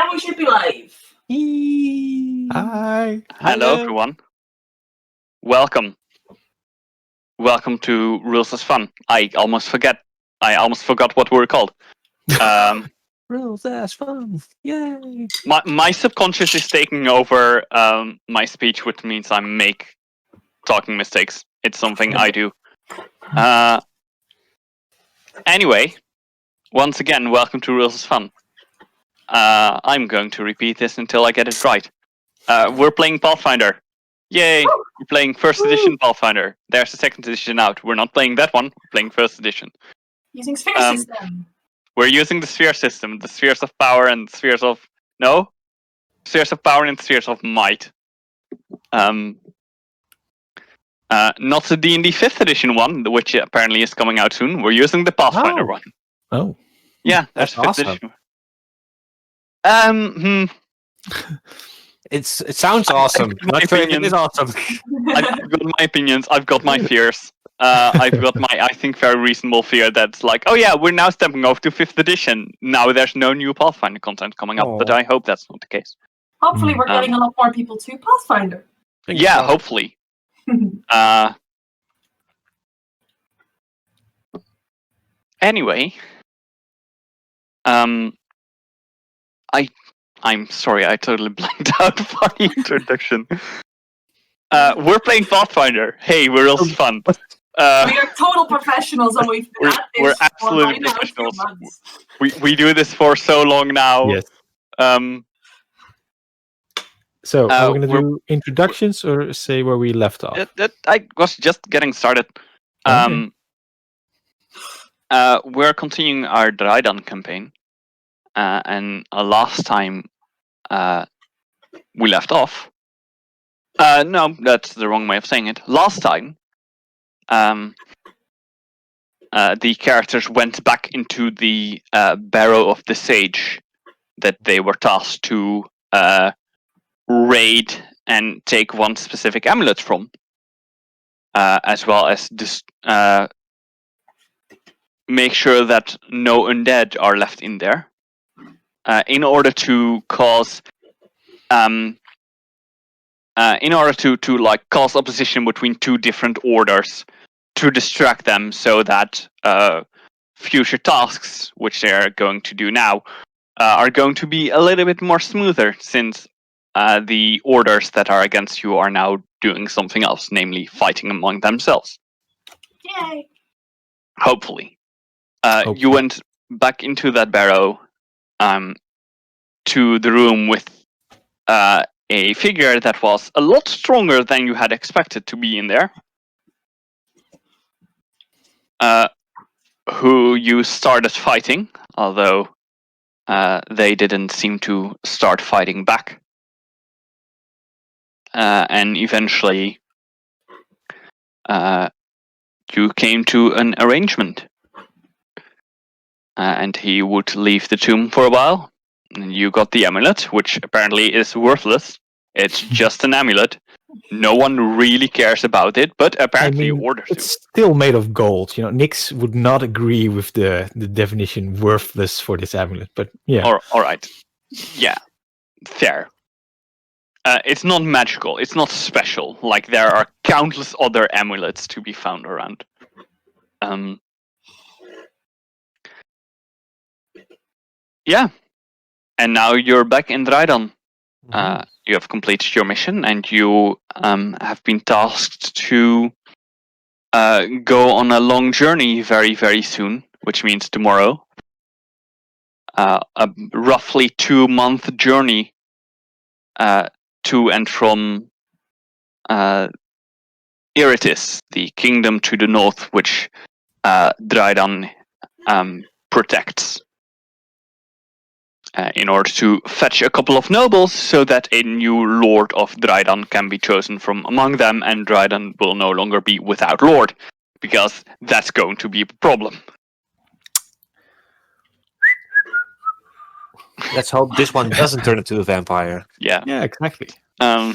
And we should be live. Hi. Hello, everyone. Welcome. Welcome to Rules as Fun. I almost forgot what we were called. Rules as Fun. Yay. My subconscious is taking over my speech, which means I make talking mistakes. It's something I do. Anyway, once again, welcome to Rules as Fun. I'm going to repeat this until I get it right. We're playing Pathfinder. Yay! We're playing first edition Pathfinder. There's the second edition out. We're not playing that one. We're playing first edition. Using sphere system. We're using the sphere system. The spheres of power and spheres of... No? Spheres of power and spheres of might. Not the D&D 5th edition one, which apparently is coming out soon. We're using the Pathfinder one. Oh. Yeah, that's 5th awesome. edition. It sounds awesome. My Not sure if it opinion. is awesome. I've got my opinions. I've got my fears. I've got my, I think, very reasonable fear that's like, oh yeah, we're now stepping over to 5th edition. Now there's no new Pathfinder content coming up, but I hope that's not the case. Hopefully we're getting a lot more people to Pathfinder. Yeah, hopefully. Anyway, I'm sorry, I totally blanked out for the introduction. We're playing Pathfinder. Hey, we're real fun. We are total professionals, and we're absolutely for professionals. months. We do this for so long now. Yes. Um, So, are we going to do introductions or say where we left off? I was just getting started. Okay. We're continuing our Dreidan campaign. And last time we left off... no, that's the wrong way of saying it. Last time, the characters went back into the barrow of the sage that they were tasked to raid and take one specific amulet from, as well as make sure that no undead are left in there, in order to cause cause opposition between two different orders, to distract them so that future tasks, which they're going to do now, are going to be a little bit more smoother, since the orders that are against you are now doing something else, namely fighting among themselves. Yay! Hopefully. You went back into that barrow, to the room with a figure that was a lot stronger than you had expected to be in there. Who you started fighting, although they didn't seem to start fighting back. And eventually you came to an arrangement. And he would leave the tomb for a while. And you got the amulet, which apparently is worthless. It's just an amulet. No one really cares about it, but apparently orders do. It's still made of gold. You know, Nix would not agree with the definition worthless for this amulet, but yeah. All right. Yeah, fair. It's not magical. It's not special. Like, there are countless other amulets to be found around. Yeah. And now you're back in Dreidan. You have completed your mission, and you have been tasked to go on a long journey very, very soon, which means tomorrow. A roughly 2-month journey to and from Iritis, the kingdom to the north, which Dreidan protects. In order to fetch a couple of nobles so that a new lord of Dreidan can be chosen from among them, and Dreidan will no longer be without lord, because that's going to be a problem. Let's hope this one doesn't turn into a vampire. Yeah. Yeah, exactly. So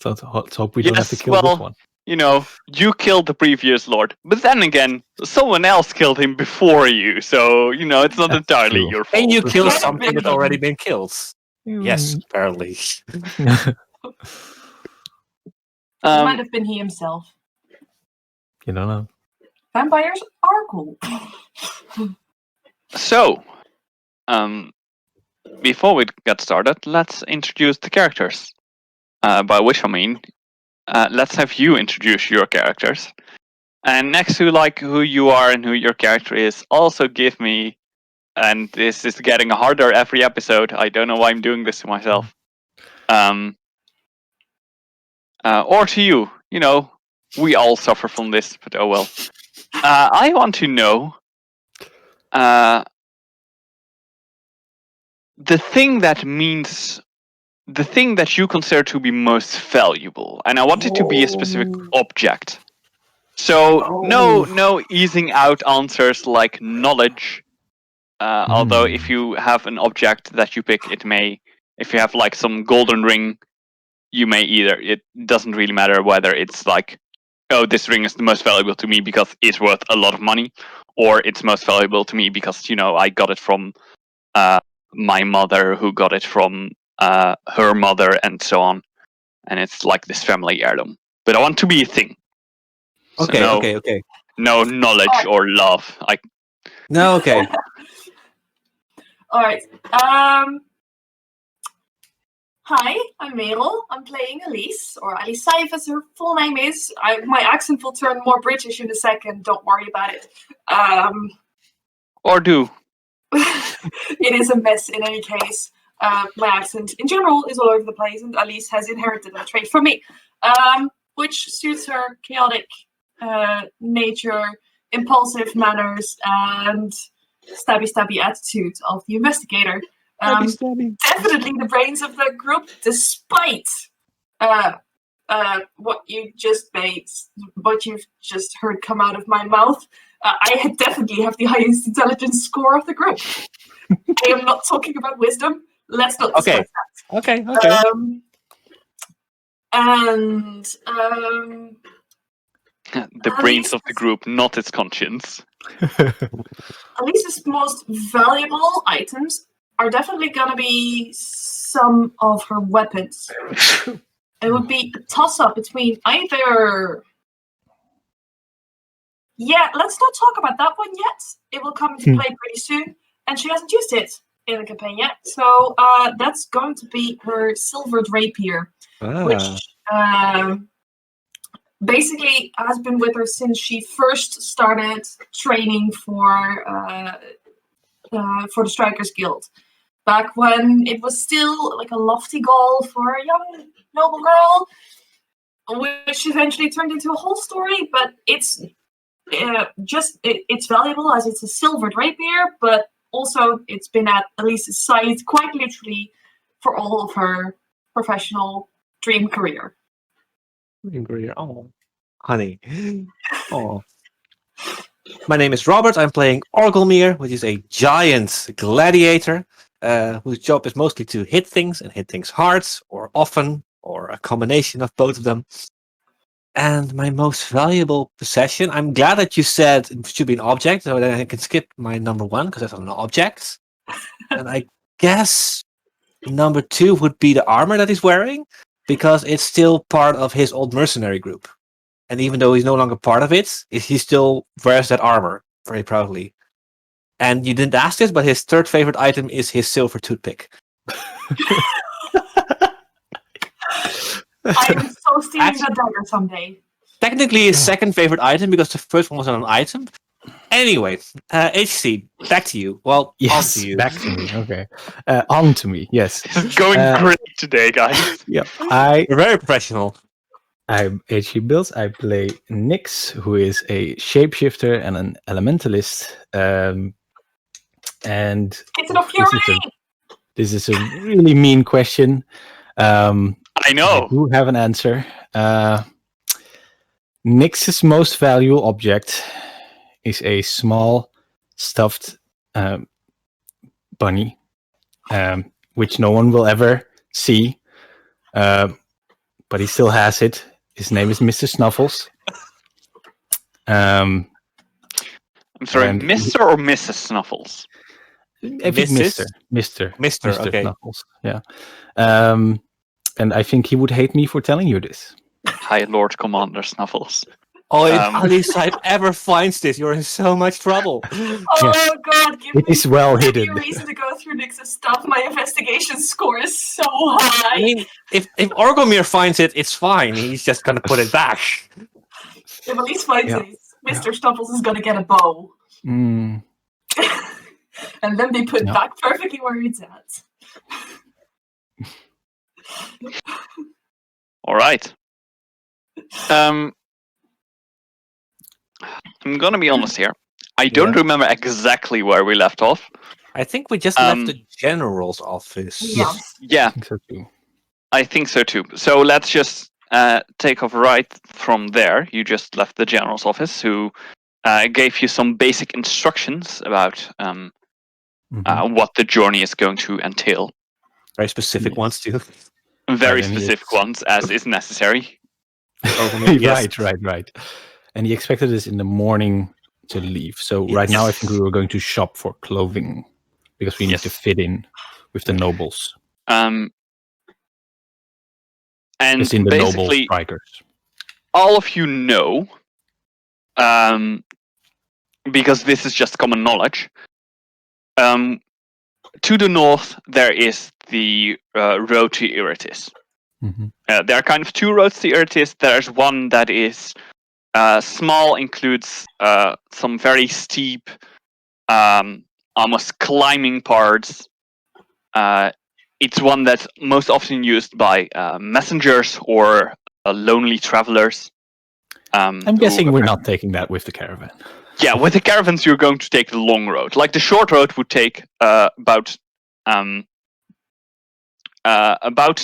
let's hope we don't have to kill this one. You know, you killed the previous lord, but then again, someone else killed him before you, so, you know, it's not entirely your fault. And you kill something that's already been killed. Yes, apparently. It might have been he himself. You don't know. Vampires are cool. So, before we get started, let's introduce the characters. By which I mean, let's have you introduce your characters. And next to like who you are and who your character is, also give me, and this is getting harder every episode. I don't know why I'm doing this to myself. Or to you. You know, we all suffer from this, but oh well. I want to know the thing that you consider to be most valuable, and I want it to be a specific object. So no easing out answers like knowledge. Although if you have an object that you pick, it may. If you have like some golden ring, you may either. It doesn't really matter whether it's like, oh, this ring is the most valuable to me because it's worth a lot of money, or it's most valuable to me because I got it from my mother, who got it from her mother, and so on. And it's like this family heirloom. But I want to be a thing. So Okay. no knowledge or love. No, okay. All right. Hi, I'm Merel. I'm playing Elise, or Alice Saif as her full name is. My accent will turn more British in a second. Don't worry about it. Or do. It is a mess in any case. My accent in general is all over the place, and Alice has inherited a trait from me, which suits her chaotic nature, impulsive manners, and stabby attitude of the investigator. Definitely the brains of the group, despite what you've just heard come out of my mouth. I definitely have the highest intelligence score of the group. I am not talking about wisdom. Let's not discuss that. Okay. The brains of the group, not its conscience. Alice's most valuable items are definitely going to be some of her weapons. It would be a toss-up between either... Yeah, let's not talk about that one yet. It will come into play pretty soon, and she hasn't used it in the campaign yet. So that's going to be her silvered rapier, which basically has been with her since she first started training for the Strikers Guild. Back when it was still like a lofty goal for a young noble girl, which eventually turned into a whole story. But it's valuable as it's a silvered rapier, but also it's been at Elise's side quite literally for all of her professional dream career. Oh, honey. Oh. My name is Robert. I'm playing Orgelmere, which is a giant gladiator whose job is mostly to hit things and hit things hard, or often, or a combination of both of them. And my most valuable possession, I'm glad that you said it should be an object, so then I can skip my number one because that's an object. And I guess number two would be the armor that he's wearing, because it's still part of his old mercenary group. And even though he's no longer part of it, he still wears that armor very proudly. And you didn't ask this, but his third favorite item is his silver toothpick. I am so stealing that dagger someday. Technically his second favorite item, because the first one was not an item. Anyway, HC, back to you. Well, yes, on to you. back to me. Okay, on to me. Yes, it's going great today, guys. Yeah, You're very professional. I'm HC Builds. I play Nyx, who is a shapeshifter and an elementalist. And this is a really mean question. I know. I do have an answer. Nyx's most valuable object is a small stuffed bunny, which no one will ever see, but he still has it. His name is Mr. Snuffles. I'm sorry, Mr. or Mrs. Snuffles? I think Mrs.? Mister, Okay. Knuckles. Yeah. And I think he would hate me for telling you this. Hi, Lord Commander Snuffles. Oh, if Um, Ali side ever finds this, you're in so much trouble. Oh god, give It me is well give me hidden. a reason to go through Nix's stuff. My investigation score is so I high. mean, if Orgomir finds it, it's fine. He's just gonna put it back. If Elise finds Yeah. it, Mr. Stumples is gonna get a bow. Mm, And then be put Yeah. back perfectly where it's at. all right. I'm gonna be honest here. I don't Yeah. remember exactly where we left off. I think we just left the general's office. Yeah. Yeah, I think so too. I think so too. So let's just take off right from there. You just left the general's office, who gave you some basic instructions about Mhm. what the journey is going to entail. Very specific Yes. ones too. Very and he specific is- ones, as is necessary. Orgomir, yes. Right. And he expected us in the morning to leave. So right now, I think we were going to shop for clothing because we need to Yes. fit in with the nobles. And As in the noble basically, strikers. all of you know, because this is just common knowledge. To the north, there is the road to Iritis. Mhm. There are kind of two roads to Iritis. There's one that is small, includes some very steep, almost climbing parts. It's one that's most often used by messengers or lonely travelers. I'm guessing we're not taking that with the caravan. Yeah, with the caravans, you're going to take the long road. Like the short road would take about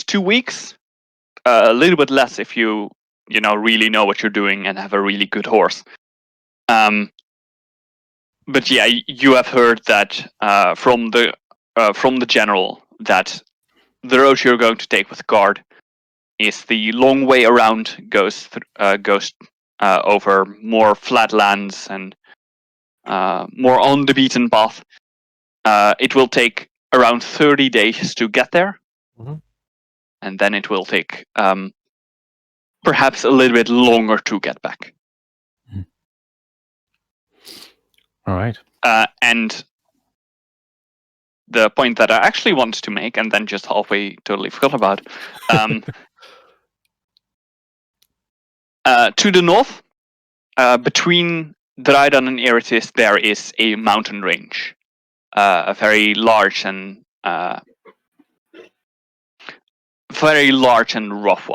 2 weeks. A little bit less if you really know what you're doing and have a really good horse. But yeah, you have heard that from the general that the road you're going to take with guard is the long way around, goes over more flat lands and more on the beaten path. It will take around 30 days to get there. Mhm. And then it will take perhaps a little bit longer to get back. All right. And the point that I actually wanted to make, and then just halfway totally forgot about, to the north, between Dreidan and Iritis, there is a mountain range, a very large and rough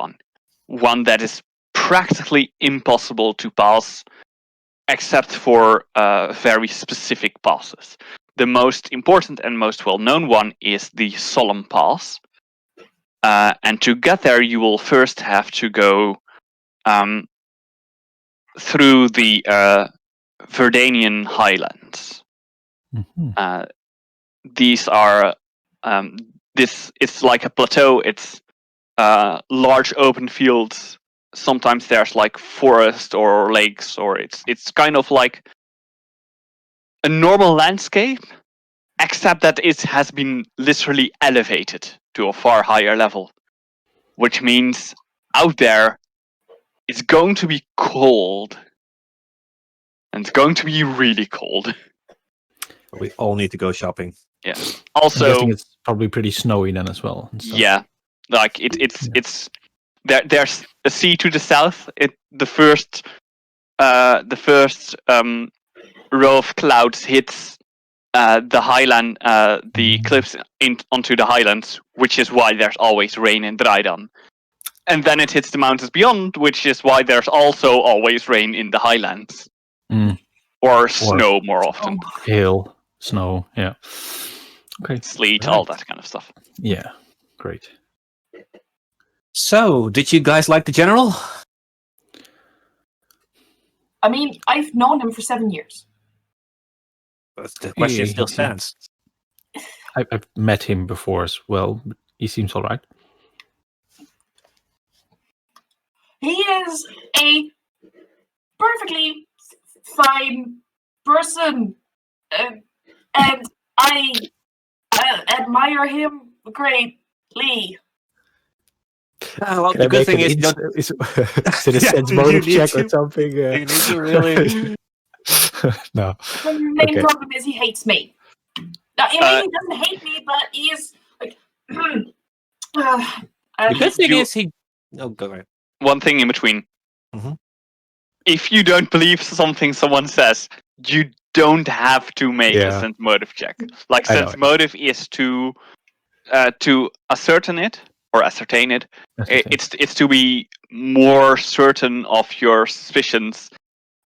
one that is practically impossible to pass, except for very specific passes. The most important and most well-known one is the Solemn Pass. And to get there, you will first have to go through the Verdanian Highlands. Mhm. These are it's like a plateau. It's large open fields. Sometimes there's like forest or lakes, or it's kind of like a normal landscape, except that it has been literally elevated to a far higher level, which means out there it's going to be cold, and it's going to be really cold. We all need to go shopping. Yeah. I'm Also, guessing it's probably pretty snowy then as well. And stuff. yeah, like it's there's a sea to the south. The first row of clouds hits the highland, the cliffs onto the highlands, which is why there's always rain in Dreidan. And then it hits the mountains beyond, which is why there's also always rain in the highlands. Mm. Or snow more often. Hail, snow, yeah. Okay. Sleet, Right. all that kind of stuff. Yeah, great. So, did you guys like the general? I mean, I've known him for 7 years. The question Yeah, still he stands. I've met him before as well. But he seems all right. He is a perfectly fine person. And I I admire him greatly. Well, Can the I good make thing an is, is it a Yeah, sense you motive need check or to- something? you need to really. No. The main Okay. problem is he hates me. Now, I mean, he doesn't hate me, but he is like. The good thing You- is he. Oh, go ahead. One thing in between. Mhm. If you don't believe something someone says, you don't have to make a Yeah. sense motive check. Like I know. sense motive is to ascertain it or ascertain it. That's the thing. It's to be more certain of your suspicions.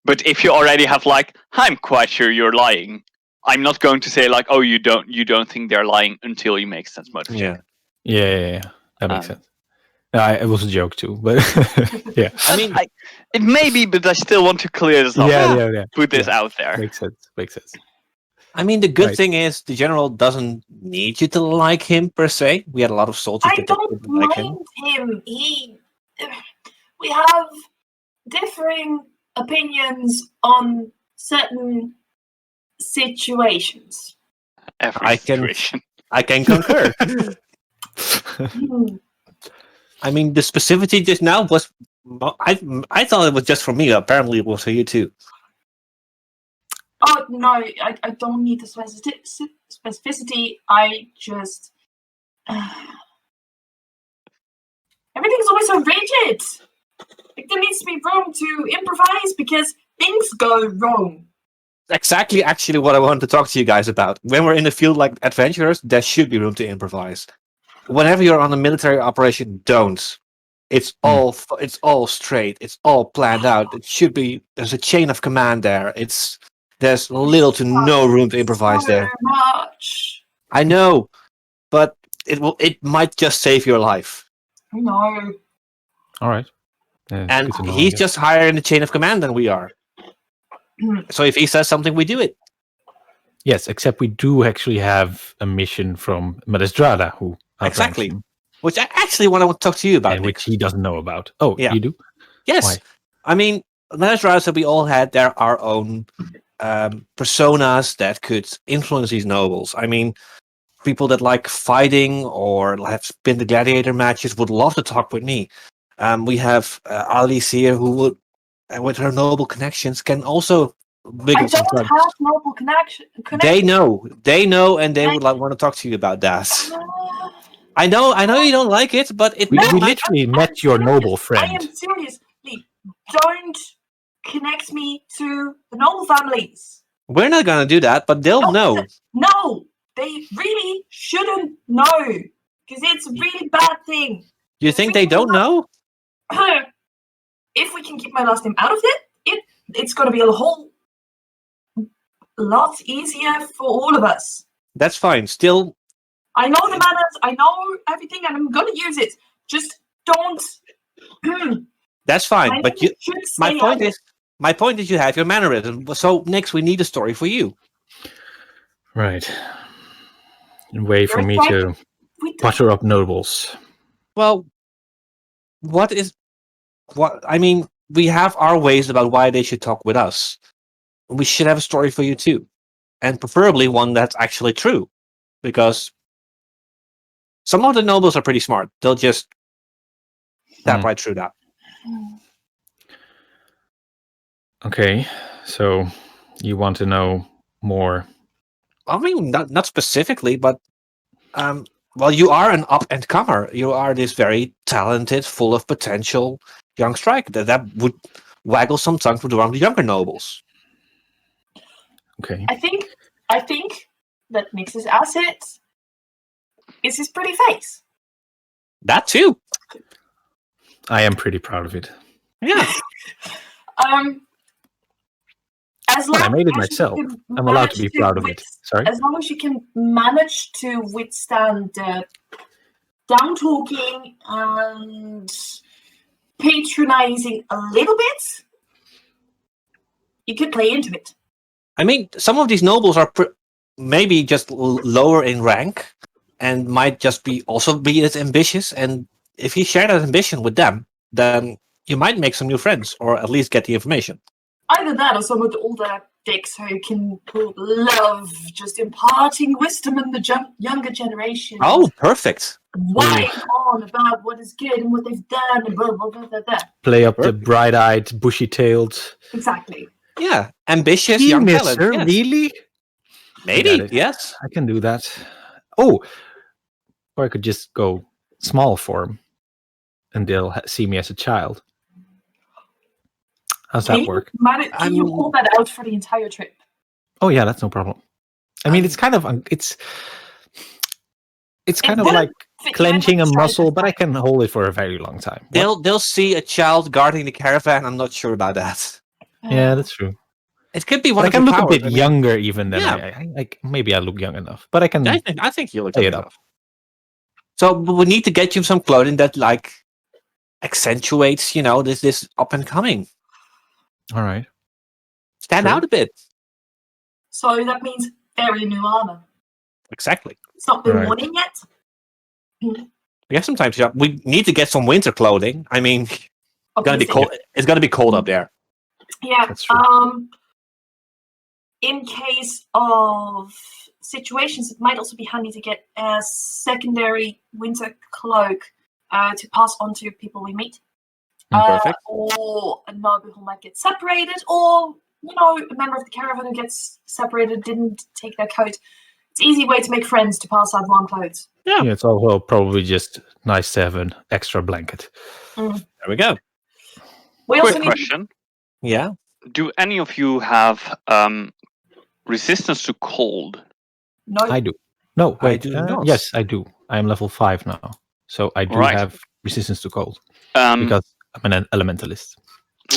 But if you already have like, I'm quite sure you're lying. I'm not going to say like, oh, you don't think they're lying until you make a sense motive check. Yeah. Yeah. That makes Um, sense. No, it was a joke too, but yeah. I mean, It may be, but I still want to clear this up. Yeah. Put this Yeah. out there. Makes sense. the good Right. thing is the general doesn't need you to like him per se. We had a lot of soldiers I that don't didn't like him. mind him. We have differing opinions on certain situations. Every I can- situation. I can concur. Hmm. I mean, the specificity just now was. I thought it was just for me. Apparently, it was for you too. Oh no, I don't need the specificity. I just everything's always so rigid. Like, there needs to be room to improvise because things go wrong. Exactly, actually, what I wanted to talk to you guys about. When we're in the field like adventurers, there should be room to improvise. Whenever you're on a military operation, don't. It's all it's all straight. It's all planned out. It should be. There's a chain of command there. There's little to no room to improvise so there. much. I know, but it might just save your life. No. All right. Yeah, And good to know, I he's guess. just higher in the chain of command than we are. So if he says something, we do it. Yes, except we do actually have a mission from Dreidan, who outranks Exactly. him, Which I actually want to talk to you about. and Nick. which he doesn't know about. Oh, Yeah. you do? Yes. Why? I mean, Managers that we all had our own personas that could influence these nobles. I mean, people that like fighting or have been to gladiator matches would love to talk with me. We have Alice here who would, with her noble connections, can also big I up some don't fun. have noble connection. They know, and they would want to talk to you about that. Uh, I know you don't like it, but it We might. literally met your noble friend. I am seriously. Don't connect me to the noble families. We're not gonna do that, but they'll Don't know. No, they really shouldn't know because it's a really bad thing. You think they don't know? If we can keep my last name out of it's going to be a whole lot easier for all of us. That's fine. Still, I know the manners, I know everything, and I'm going to use it. Just don't. that's fine. My But name should my stay point out. is, you have your mannerism. So next, we need a story for you. Right. A way for You're me right. to We don't- butter up nobles. Well, what I mean, we have our ways about why they should talk with us. We should have a story for you too, and preferably one that's actually true, because some of the nobles are pretty smart. They'll just tap right through that. Okay, so you want to know more? I mean, not specifically, but well, you are an up and comer. You are this very talented, full of potential young striker that would waggle some tongues with around the younger nobles. Okay. I think that Nix's asset is his pretty face. That too. I am pretty proud of it. Yeah. As long I made it as you myself. can I'm allowed to manage be proud of it. with- Sorry? As long as you can manage to withstand down talking and patronizing a little bit, you could play into it. I mean, some of these nobles are maybe just lower in rank and might just be as ambitious. And if you share that ambition with them, then you might make some new friends or at least get the information. Either that or some of the older dicks who can love just imparting wisdom in the younger generation. Oh, perfect. Whining on about what is good and what they've done and blah, blah, blah, blah, blah. Play up the bright-eyed, bushy-tailed. Exactly. Yeah, ambitious You young miss talent. her, Yes. really? Maybe, Forget it. yes. I can do that. Oh, or I could just go small form, and they'll see me as a child. How's that work? Can you hold that out for the entire trip? Oh yeah, that's no problem. I mean, it's kind of like clenching a muscle, but I can hold it for a very long time. They'll see a child guarding the caravan. I'm not sure about that. Yeah, that's true. It could be one. I of can the look powers. a bit younger even than yeah. maybe I look young enough, but I can. I think you look play young it up. enough. So we need to get you some clothing that like accentuates, this up and coming. All right. Stand out a bit. So that means very new armor. Exactly. It's not been worn in yet. Yeah, sometimes we need to get some winter clothing. I mean, it's gonna be cold. It's gonna be cold up there. Yeah. That's true. In case of situations, it might also be handy to get a secondary winter cloak to pass on to people we meet. Perfect. Or a noble who might get separated, or a member of the caravan who gets separated didn't take their coat. It's an easy way to make friends to pass out warm clothes. Yeah, it's also probably just nice to have an extra blanket. There we go. Quick question. Yeah. Do any of you have resistance to cold? No. I do. No, wait. I do not. Yes, I do. I am level 5 now, so I do have resistance to cold because I'm an elementalist.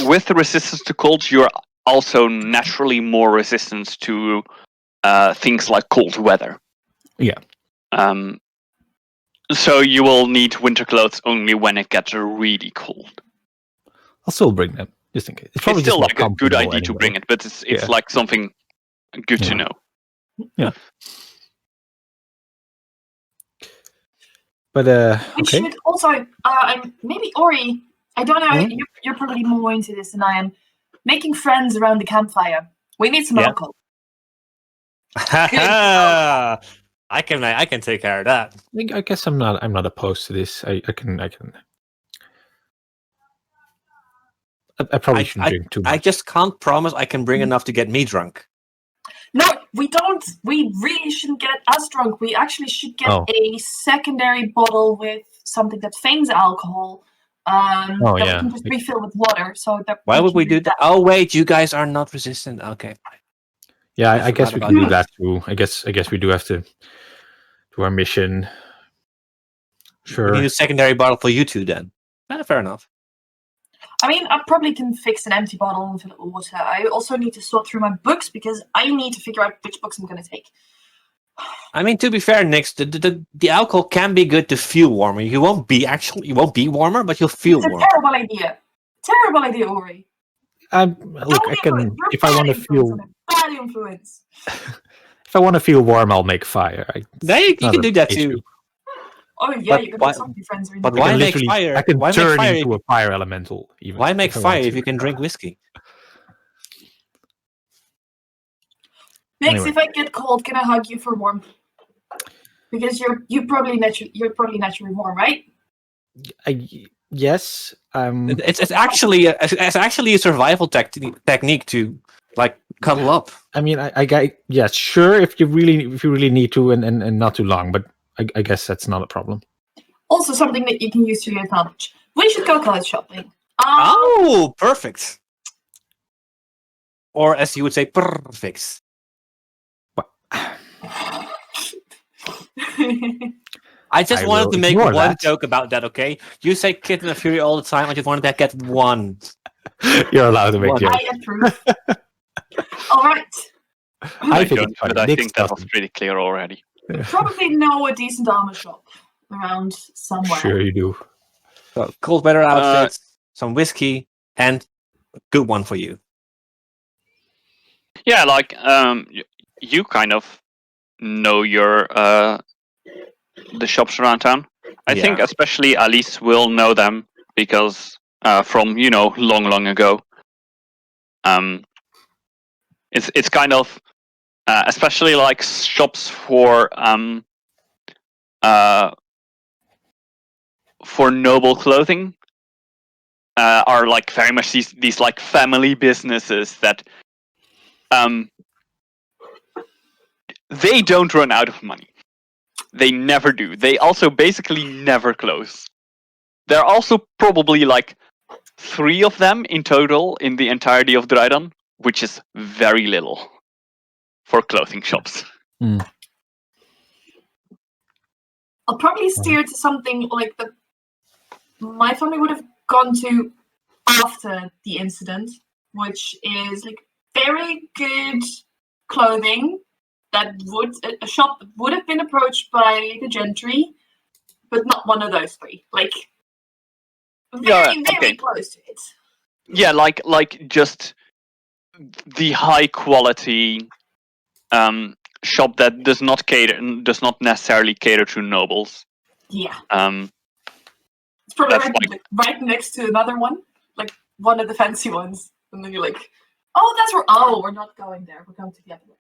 With the resistance to cold, you're also naturally more resistant to things like cold weather. Yeah. So you will need winter clothes only when it gets really cold. I'll still bring them, just in case. It's probably still just like a good idea to bring it, but it's like something good to know. Yeah. But we should also maybe Ori. I don't know. You're probably more into this than I am. Making friends around the campfire. We need some alcohol. I can take care of that. I guess I'm not opposed to this. I probably shouldn't drink too much. I just can't promise I can bring enough to get me drunk. No, we don't. We really shouldn't get us drunk. We actually should get a secondary bottle with something that feigns alcohol. That we can just refill with water. So that. Why would we do that? Oh wait, you guys are not resistant. Okay. Yeah, I guess we can do that too. I guess we do have to do our mission. Sure. We need a secondary bottle for you two then. Fair enough. I mean, I probably can fix an empty bottle and fill it with water. I also need to sort through my books because I need to figure out which books I'm going to take. I mean, to be fair, Nix, the alcohol can be good to feel warmer. You won't be warmer, but you'll feel warmer. It's a terrible idea. Terrible idea, Ori. Look, I can. If I want to feel bad influence. If I want to feel warm, I'll make fire. You can do that too. Oh yeah, you can put some of your friends. But why make fire? I can turn into a fire elemental. Even why make fire if you can drink whiskey? Nix, if I get cold, can I hug you for warmth? Because you're probably naturally warm, right? Yes. It's actually a survival technique to like cuddle up. I mean, sure. If you really need to, and not too long, but I guess that's not a problem. Also, something that you can use to your advantage. We should go clothes shopping. Oh, perfect. Or as you would say, perfect. I just wanted to make one joke about that, okay? You say Kitten of Fury all the time. I just wanted to get one. You're allowed to make jokes. I approve. All right. I think that was pretty clear already. Probably know a decent armor shop around somewhere. Sure you do. So, cold weather outfits, some whiskey, and a good one for you. Yeah, like you kind of know your the shops around town. I think especially Alice will know them because from long ago. It's kind of especially like shops for noble clothing are like very much these like family businesses that they don't run out of money. They never do. They also basically never close. There are also probably like 3 of them in total in the entirety of Dreidan, which is very little for clothing shops. I'll probably steer to something like my family would have gone to after the incident, which is like very good clothing that a shop would have been approached by the gentry, but not one of those 3. Like very close to it. Yeah, like just the high quality shop that does not necessarily cater to nobles. Yeah. It's probably right next to another one, like one of the fancy ones, and then you're like, "Oh, that's where." Oh, we're not going there. We're going to the other one.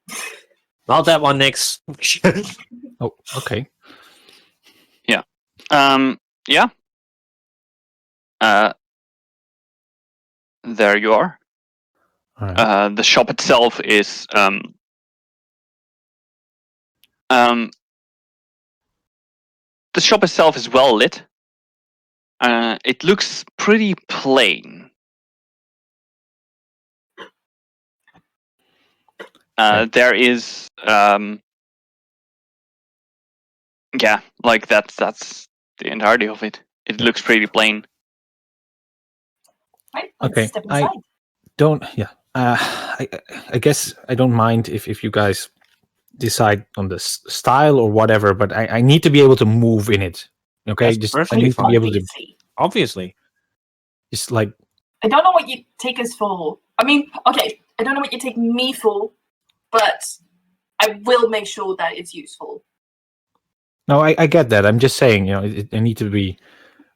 Not that one next. Oh, okay. Yeah. There you are. All right. The shop itself is the shop itself is well lit. It looks pretty plain. There is like that's the entirety of it. It looks pretty plain. Right. Okay. Step inside. I guess I don't mind if you guys decide on the style or whatever, but I need to be able to move in it. Okay, That's I need to be able to Obviously. just like. I don't know what you take us for. I mean, okay, I don't know what you take me for, but I will make sure that it's useful. No, I get that. I'm just saying, I need to be.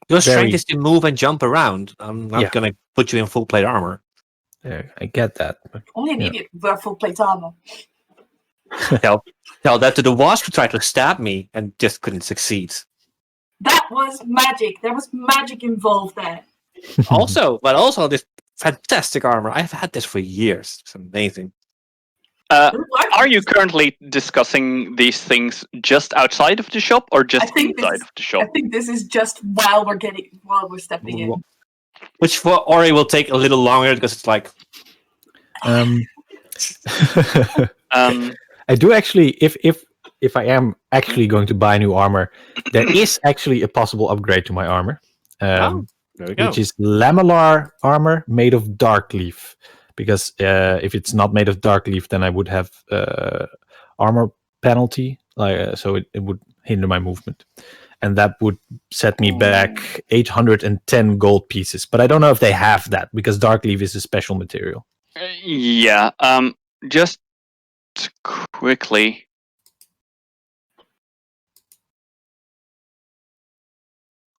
Your strength is to move and jump around. I'm not going to put you in full plate armor. I get that. But, only an idiot would wear full plate armor. Tell that to the wasp who tried to stab me and just couldn't succeed. That was magic. There was magic involved there. also this fantastic armor. I've had this for years. It's amazing. Are you currently discussing these things just outside of the shop or just inside of the shop? I think this is just while we're stepping in. Which for Ori will take a little longer because it's like. I do actually, if I am actually going to buy new armor, there is actually a possible upgrade to my armor, which is lamellar armor made of dark leaf. Because if it's not made of dark leaf, then I would have armor penalty, so it would hinder my movement, and that would set me back 810 gold pieces. But I don't know if they have that because dark leaf is a special material. Just quickly.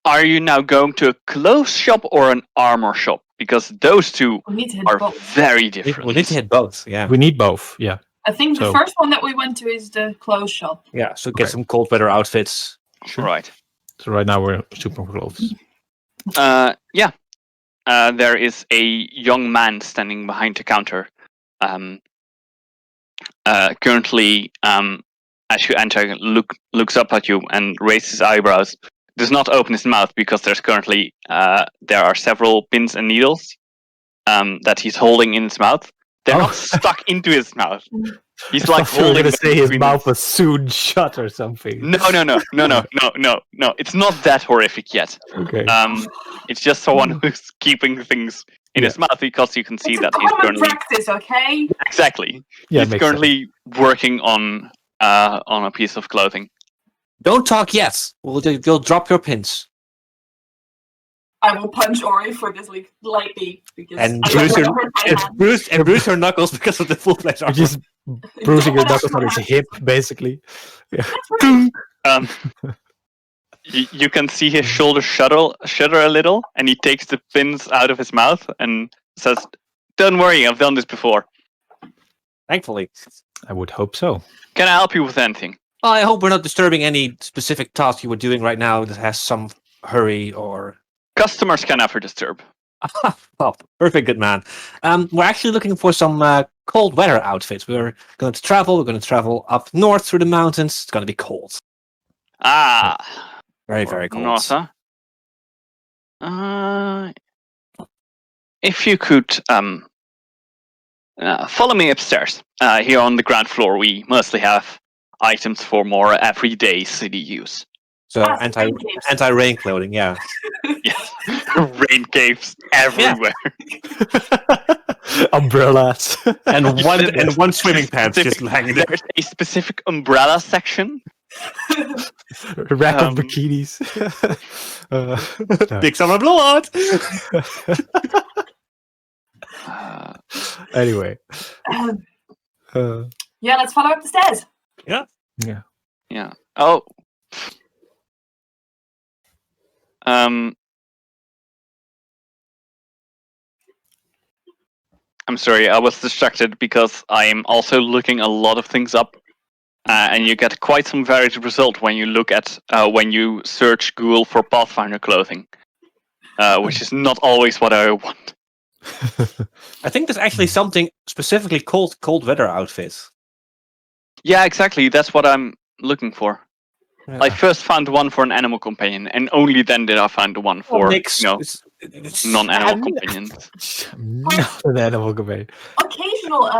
Are you now going to a clothes shop or an armor shop? Because those two are very different. We need to hit both, yeah. We need both, yeah. I think the first one that we went to is the clothes shop. Yeah, so get some cold weather outfits. Sure. Right. So right now we're super close. There is a young man standing behind the counter. Currently, as you enter, looks up at you and raises his eyebrows. Does not open his mouth because there's currently there are several pins and needles that he's holding in his mouth. They're not stuck into his mouth. He's like holding. To say his mouth was soon shut or something. No. It's not that horrific yet. Okay. It's just someone who's keeping things in his mouth because you can see that he's currently practice. Okay. Exactly. Yeah, he's currently working on a piece of clothing. Don't talk yet. You'll drop your pins. I will punch Ori for this lightly because and bruise her knuckles because of the full plate armor. Just bruising your knuckles on his hip, basically. Yeah. You can see his shoulder shudder a little, and he takes the pins out of his mouth and says, "Don't worry, I've done this before." Thankfully. I would hope so. Can I help you with anything? I hope we're not disturbing any specific task you were doing right now that has some hurry or... Customers can never disturb. Oh, perfect, good man. We're actually looking for some cold weather outfits. We're going to travel. We're going to travel up north through the mountains. It's going to be cold. Ah. Very, very cold. North, huh? If you could follow me upstairs. Here on the ground floor, we mostly have items for more everyday city use. So anti-rain clothing, yeah. Yes, rain caves everywhere. Umbrellas. and one swimming pants just hanging there. There's a specific umbrella section. A rack of bikinis. Big summer blowout. Anyway. Yeah, let's follow up the stairs. Yeah. Oh. I'm sorry, I was distracted because I'm also looking a lot of things up, and you get quite some varied result when you look at when you search Google for Pathfinder clothing, which is not always what I want. I think there's actually something specifically called cold weather outfits. Yeah, exactly. That's what I'm looking for. Yeah. I first found one for an animal companion, and only then did I find the one for it's non-animal companions. Not an animal companion. Occasional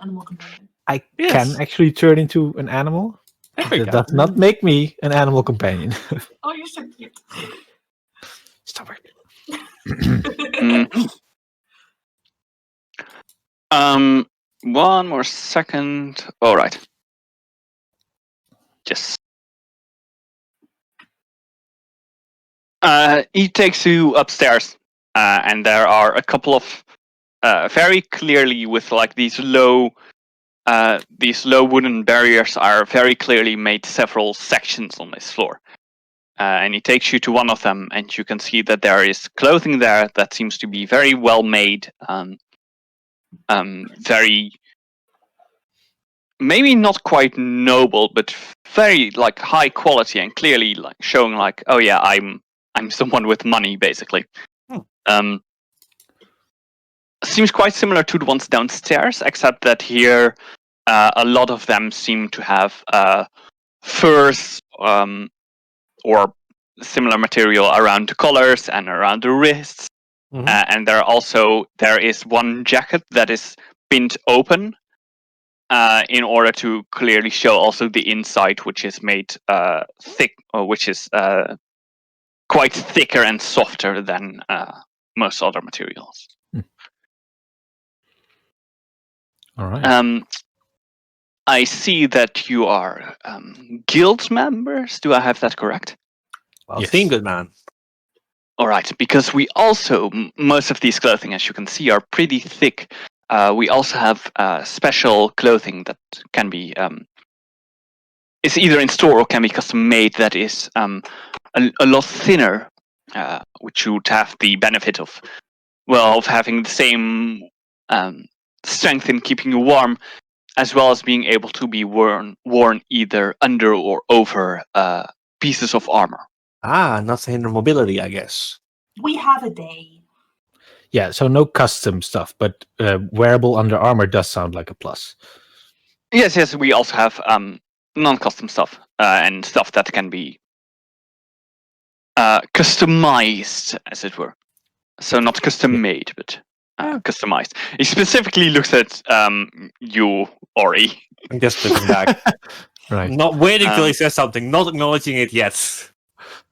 animal companion. I can actually turn into an animal. That does not make me an animal companion. Oh, you're so cute. Stop it. One more second. All right. Just. He takes you upstairs, and there are a couple of very clearly with like these low wooden barriers are very clearly made several sections on this floor. And he takes you to one of them, and you can see that there is clothing there that seems to be very well made, very maybe not quite noble, but very like high quality and clearly like showing like, oh yeah, I'm someone with money basically. Seems quite similar to the ones downstairs, except that here a lot of them seem to have furs or similar material around the collars and around the wrists. And there is one jacket that is pinned open in order to clearly show also the inside, which is made thick, or which is quite thicker and softer than most other materials. All right. I see that you are guild members. Do I have that correct? Well, yes. Good man. All right, because we also most of these clothing, as you can see, are pretty thick. We also have special clothing that can be is either in store or can be custom made. That is a lot thinner, which would have the benefit of having the same strength in keeping you warm, as well as being able to be worn either under or over pieces of armor. Not to hinder mobility, I guess. We have a day. Yeah, so no custom stuff, but wearable under armor does sound like a plus. Yes, we also have non-custom stuff and stuff that can be customized, as it were. So not custom made, but customized. He specifically looks at you, Ori. I'm just looking back. Right. Not waiting till he says something, not acknowledging it yet.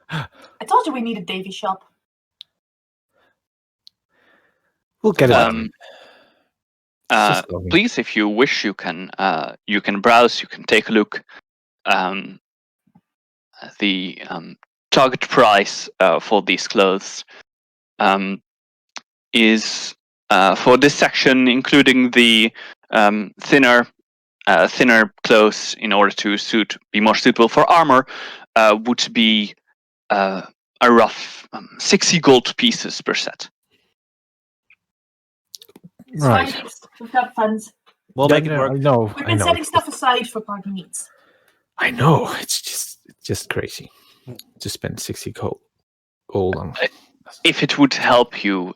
I told you we need a Davy shop. We'll get it. Please, if you wish, you can browse. You can take a look. The target price for these clothes is for this section, including the thinner clothes in order to be more suitable for armor, would be a rough 60 gold pieces per set. Right. We've got funds. We'll make it work. No, We've been setting stuff aside for party needs. I know. It's just crazy to spend 60 gold on. If it would help you,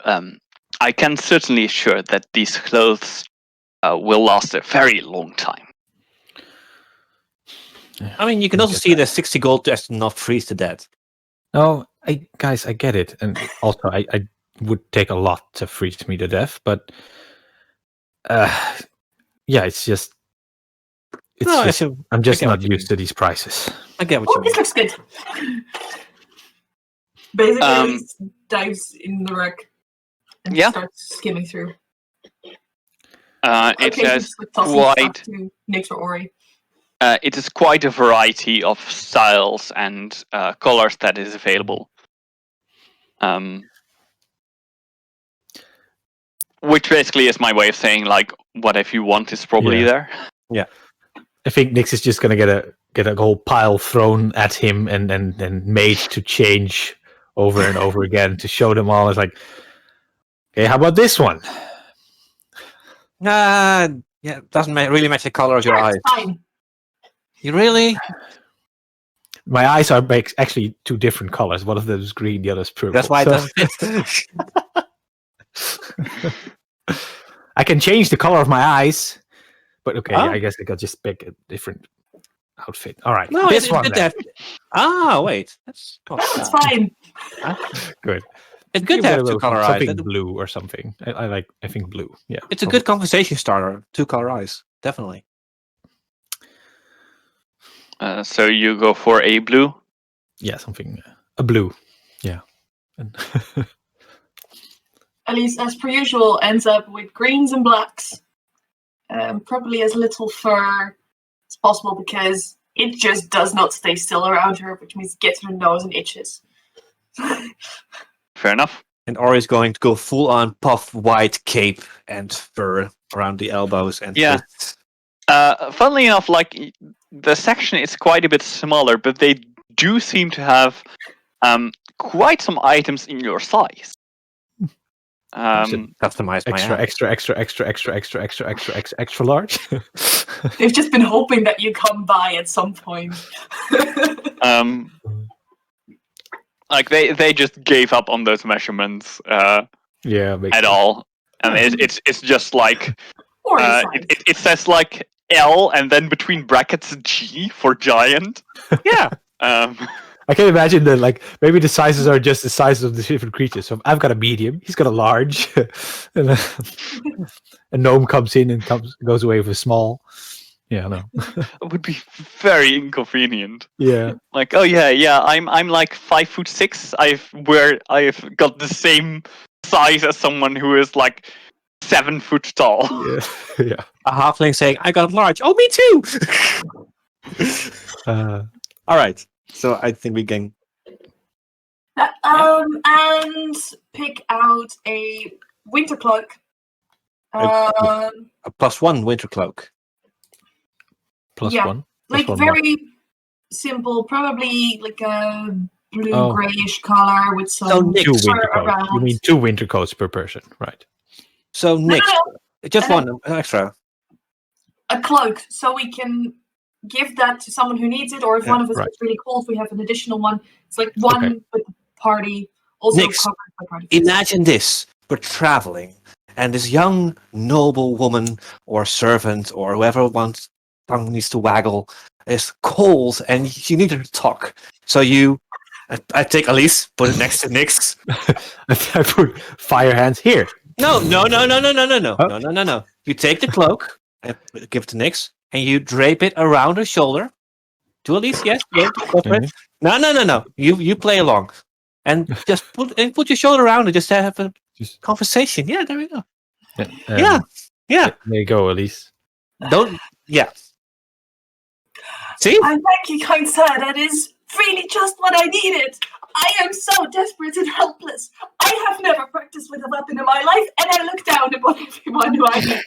I can certainly assure that these clothes will last a very long time. I mean, you can also see the 60 gold just not freeze to death. No, guys, I get it, and also I would take a lot to freeze me to death, but yeah, I'm just not used to these prices. I get what you mean. This looks good. Basically, he dives in the wreck and starts skimming through. It has quite. Nix or Ori. It is quite a variety of styles and colors that is available. Which basically is my way of saying, like, whatever you want is probably there. Yeah. I think Nix is just gonna get a whole pile thrown at him and made to change over and over again to show them all. It's like, okay, how about this one? Yeah, it doesn't really match the color of your eyes. Fine. You really? My eyes are actually two different colors. One of them is green, the other is purple. That's why it doesn't fit. I can change the color of my eyes, but okay, I guess I could just pick a different outfit. All right, no, this one. Wait, that's fine. Good. It's good to have two color eyes. Something blue or something. I think blue. Yeah, it's a good conversation starter. Two color eyes, definitely. So you go for a blue? Yeah, something a blue. Yeah. Elise, as per usual, ends up with greens and blacks. Probably as little fur as possible because it just does not stay still around her, which means it gets her nose and itches. Fair enough. And Ori's going to go full on puff white cape and fur around the elbows and fists. Funnily enough, like the section is quite a bit smaller, but they do seem to have quite some items in your size. Customize my extra large. They've just been hoping that you come by at some point. Like they just gave up on those measurements. At all, and it's just like it says like L and then between brackets G for giant. Yeah. I can imagine that, like, maybe the sizes are just the sizes of the different creatures. So I've got a medium, he's got a large, and a gnome comes in and goes away with a small. Yeah, no. It would be very inconvenient. Yeah. Like, oh yeah, I'm like 5'6". I've got the same size as someone who is like 7 foot tall. Yeah. A halfling saying, "I got large." Oh, me too. All right. So I think we can. And pick out a winter cloak. A +1 winter cloak. +1. Like very simple, probably like a blue grayish color with some fur around. You mean 2 winter coats per person, right? So Nick, just one extra. A cloak, so we can give that to someone who needs it, or if one of us gets really cold, we have an additional one. It's like one with the party, also Nix, covered by party. Imagine this: we're traveling, and this young noble woman or servant or whoever tongue needs to waggle is cold, and you need her to talk. So I take Elise, put it next to Nix. I put fire hands here. No. You take the cloak and give it to Nix. And you drape it around her shoulder. To Elise, yes. Go for it. No. You play along, and just put your shoulder around and just have a conversation. Yeah, there we go. Yeah. There you go, Elise. See? Thank you, kind sir. That is really just what I needed. I am so desperate and helpless. I have never practiced with a weapon in my life, and I look down upon everyone who I meet.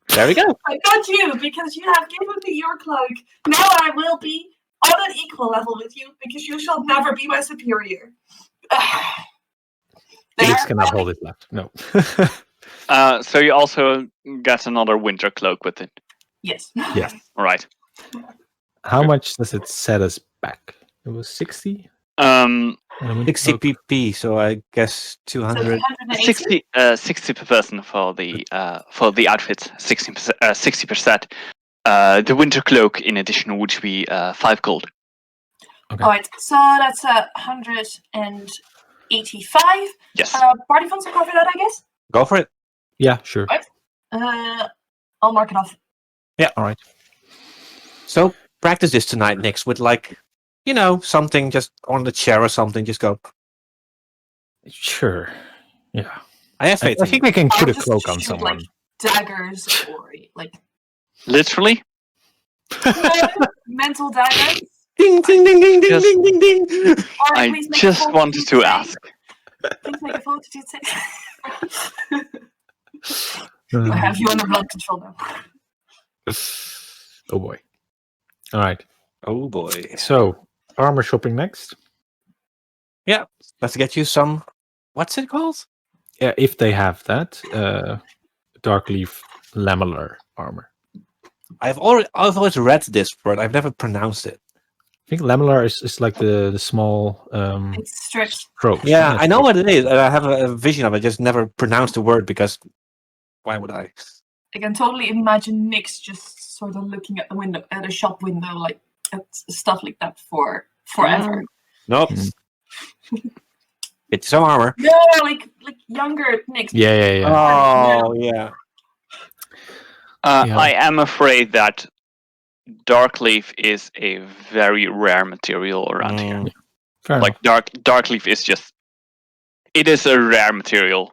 There we go. I got you because you have given me your cloak. Now I will be on an equal level with you because you shall never be my superior. Nix cannot hold it left. No. So you also get another winter cloak with it. Yes. Yes. All right. How much does it set us back? It was 60? 60 pp, so I guess So 200. 280? 60 per person for the outfit. 60%. The winter cloak, in addition, would be 5 gold. Okay. All right, so that's 185. Yes. Party funds will cover that, I guess. Go for it. Yeah, sure. Right. I'll mark it off. Yeah. All right. So practice this tonight, Nix, with something just on the chair or something. Just go. Sure. Yeah. I have faith. I think we can I'll put a just cloak on shoot, someone. like, daggers or like Literally. mental daggers. Ding ding ding ding ding Just- ding ding ding. Or I please make a just fortitude wanted to save. ask. Please make a fortitude save. I Uh, have you under blood control now. oh boy. All right. Oh boy. So, armor shopping next. Let's get you some. What's it called? Yeah, if they have that, Darkleaf lamellar armor. I've always read this word. I've never pronounced it. I think lamellar is like the small It's strict. strokes. Yeah, I know strips. what it is. And I have a vision of it. Just never pronounced the word because why would I? I can totally imagine Nyx just sort of looking at the window, at a shop window, like at stuff like that for forever. Nope. Mm. It's some armor. No, like younger Nyx. Yeah. Oh yeah. Yeah. I am afraid that Darkleaf is a very rare material around here. Fair Like Darkleaf is it is a rare material.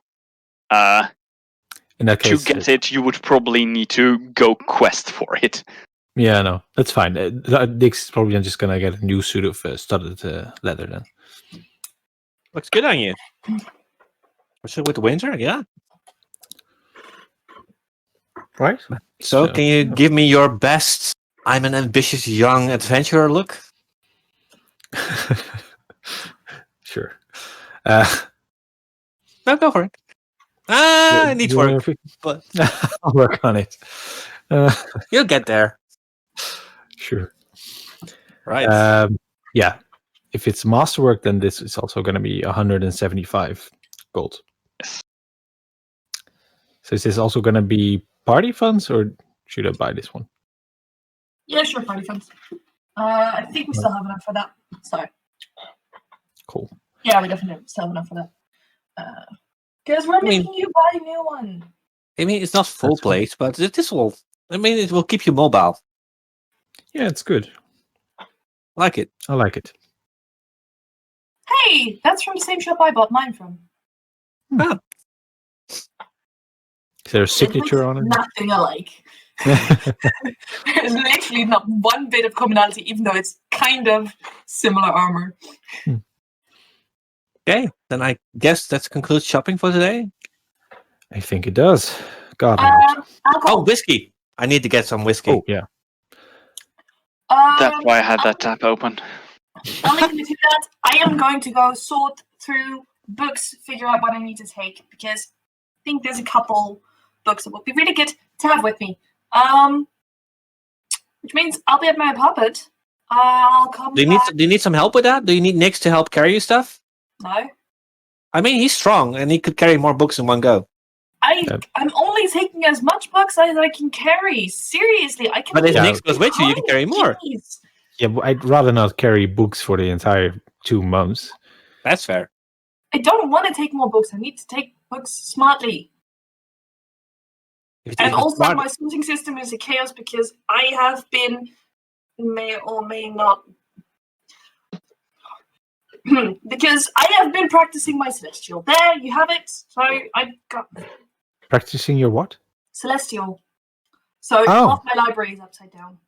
In that To case, get it, you would probably need to go quest for it. yeah, no, that's fine. Dick's probably just gonna get a new suit of studded leather then. Looks good on you. What's it with the winter? Yeah. Right. So, So, can you give me your best? I'm an ambitious young adventurer look. Sure. No, go for it. It needs work, but I'll work on it. you'll get there. Sure. Right. Yeah. If it's masterwork, then this is also going to be 175 gold. Yes. So is this also going to be party funds, or should I buy this one? Yeah, sure, party funds. I think we still have enough for that. So Cool. yeah, we definitely still have enough for that. Because we're making you buy a new one. I mean, it's not full That's cool. plate, but this will. I mean, it will keep you mobile. Yeah, it's good. Like it. I like it. Hey, that's from the same shop I bought mine from. Is there a signature It on looks it? nothing alike. There's literally not one bit of commonality, even though it's kind of similar armor. Okay, then I guess that concludes shopping for today. I think it does. God, I hope so. Alcohol. Oh, whiskey. I need to get some whiskey. Oh, yeah. That's why I had that tab open. I'll leave you to that. I am going to go sort through books, figure out what I need to take, because I think there's a couple books that would be really good to have with me. Which means I'll be at my puppet. I'll come Do you need some help with that? Do you need Nix to help carry your stuff? No. I mean, he's strong and he could carry more books in one go. I'm only taking as much books as I can carry. Seriously, I can. But if Yeah. Nix goes with you can carry more. Jeez. Yeah, but I'd rather not carry books for the entire 2 months. That's fair. I don't want to take more books. I need to take books smartly. And also, my sorting system is a chaos because I have been, may or may not, because I have been practicing my Celestial. There, you have it. So I got Practicing your what? Celestial. So Oh. half my library is upside down.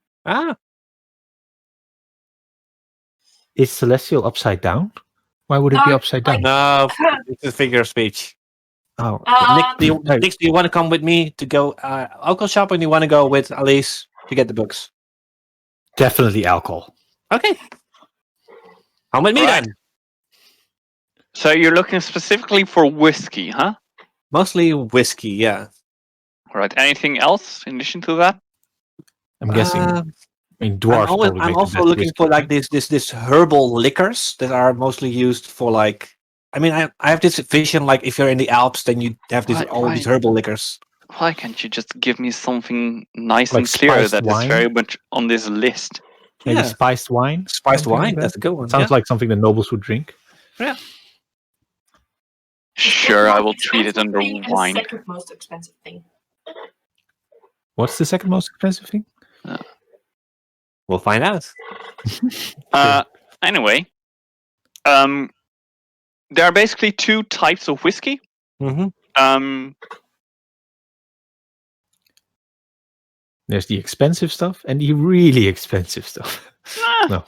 Is Celestial upside down? Why would it be No, upside down? No, it's a figure of speech. Oh, Nix, do you want to come with me to go alcohol shop, and you want to go with Alice to get the books? definitely alcohol. Okay. Come with me Alright. then. So you're looking specifically for whiskey, huh? Mostly whiskey, yeah. All right. Anything else in addition to that? I'm guessing. I mean, dwarves probably I'm make also the best looking for whiskey. like this herbal liquors that are mostly used for like. I mean, I have this vision like if you're in the Alps, then you have all these herbal liquors. Why can't you just give me something nice Like and clear spiced that is wine? very much on this list? Maybe spiced wine? Spiced Something wine, like that? that's a good one. Sounds like something the nobles would drink. Yeah. Sure, I will Most treat it expensive under thing and the wine. second most expensive thing. What's the second most expensive thing? We'll find out. Anyway, there are basically two types of whiskey. Mm-hmm. There's the expensive stuff and the really expensive stuff. No.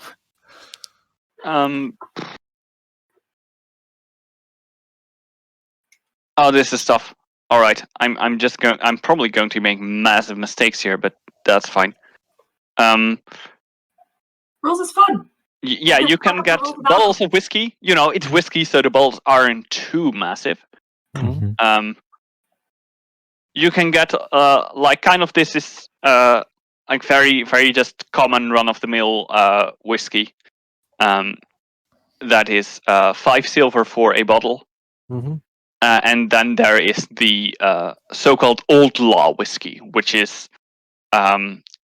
Oh, this is stuff. All right, I'm probably going to make massive mistakes here, but that's fine. Rules is fun. Yeah, you can get Rules about bottles of whiskey. You know, it's whiskey, so the bottles aren't too massive. Mhm. You can get like kind of this is like very very just common run of the mill whiskey. That is 5 silver for a bottle. Mm-hmm. And then there is the so-called old law whiskey, which is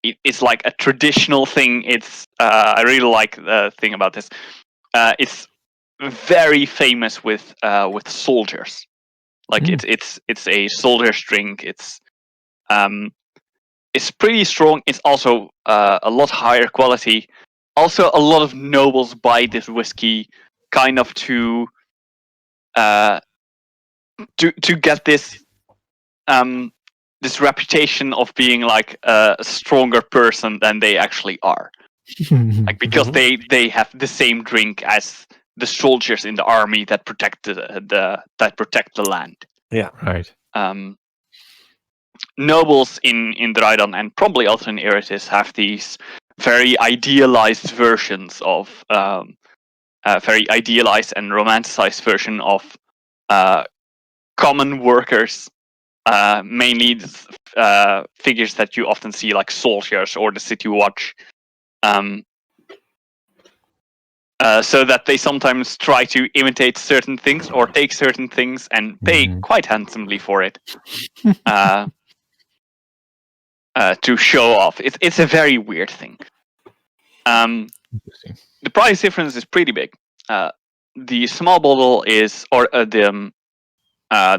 it's like a traditional thing. It's I really like the thing about this. It's very famous with soldiers. Like it's a soldier's drink. It's pretty strong. It's also a lot higher quality. Also, a lot of nobles buy this whiskey kind of to get this this reputation of being like a stronger person than they actually are. Like because they have the same drink as the soldiers in the army that protect the land. Yeah, right. Nobles in Dreidan and probably also in Iritis have these very idealized versions of very idealized and romanticized version of common workers, mainly figures that you often see like soldiers or the city watch. So that they sometimes try to imitate certain things or take certain things and pay quite handsomely for it to show off. It's a very weird thing. Interesting. The price difference is pretty big. The small bottle is, or the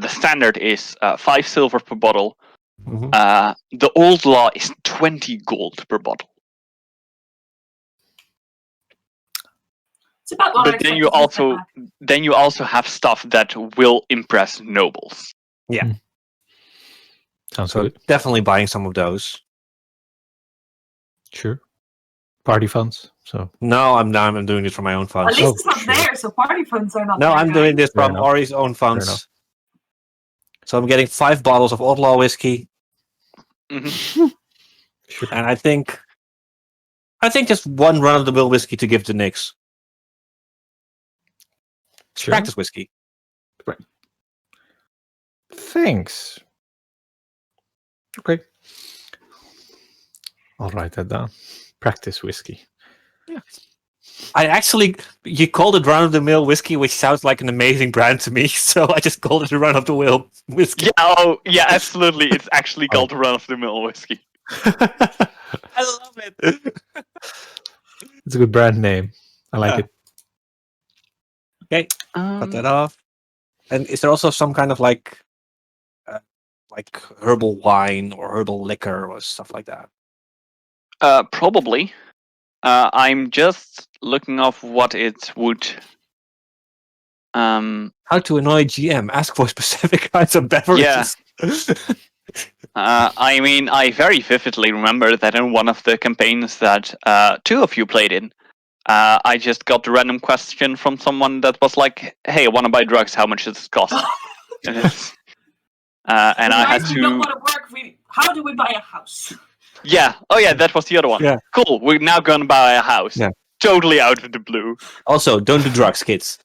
standard is 5 silver per bottle. The old law is 20 gold per bottle. It's about what I But then expected you also have stuff that will impress nobles. Yeah. Sounds So good. definitely buying some of those. Sure. Party funds. So No, I'm doing this for my own At funds. least it's not there, so party funds are not No, there. I'm doing this Fair from enough. Ori's own Fair funds. enough. So I'm getting 5 bottles of Outlaw whiskey, Mhm. Sure. and I think just one run-of-the-mill whiskey to give to Nix. Sure. Practice whiskey. Thanks. Okay. I'll write that down. Practice whiskey. Yeah. You called it run-of-the-mill whiskey, which sounds like an amazing brand to me, so I just called it a run-of-the-mill whiskey. Yeah, absolutely. It's actually called run-of-the-mill whiskey. I love it. It's a good brand name. I like it. Okay, cut that off. And is there also some kind of like herbal wine or herbal liquor or stuff like that? Probably. I'm just looking off what it would. How to annoy GM? Ask for specific kinds of beverages. I mean, I very vividly remember that in one of the campaigns that 2 of you played in, I just got a random question from someone that was like, "Hey, I want to buy drugs. How much does it cost?" and I had We to. don't want to work. How do we buy a house? Yeah. Oh, yeah. That was the other one. Yeah. Cool. We're now gonna buy a house. Yeah. Totally out of the blue. Also, don't do drugs, kids.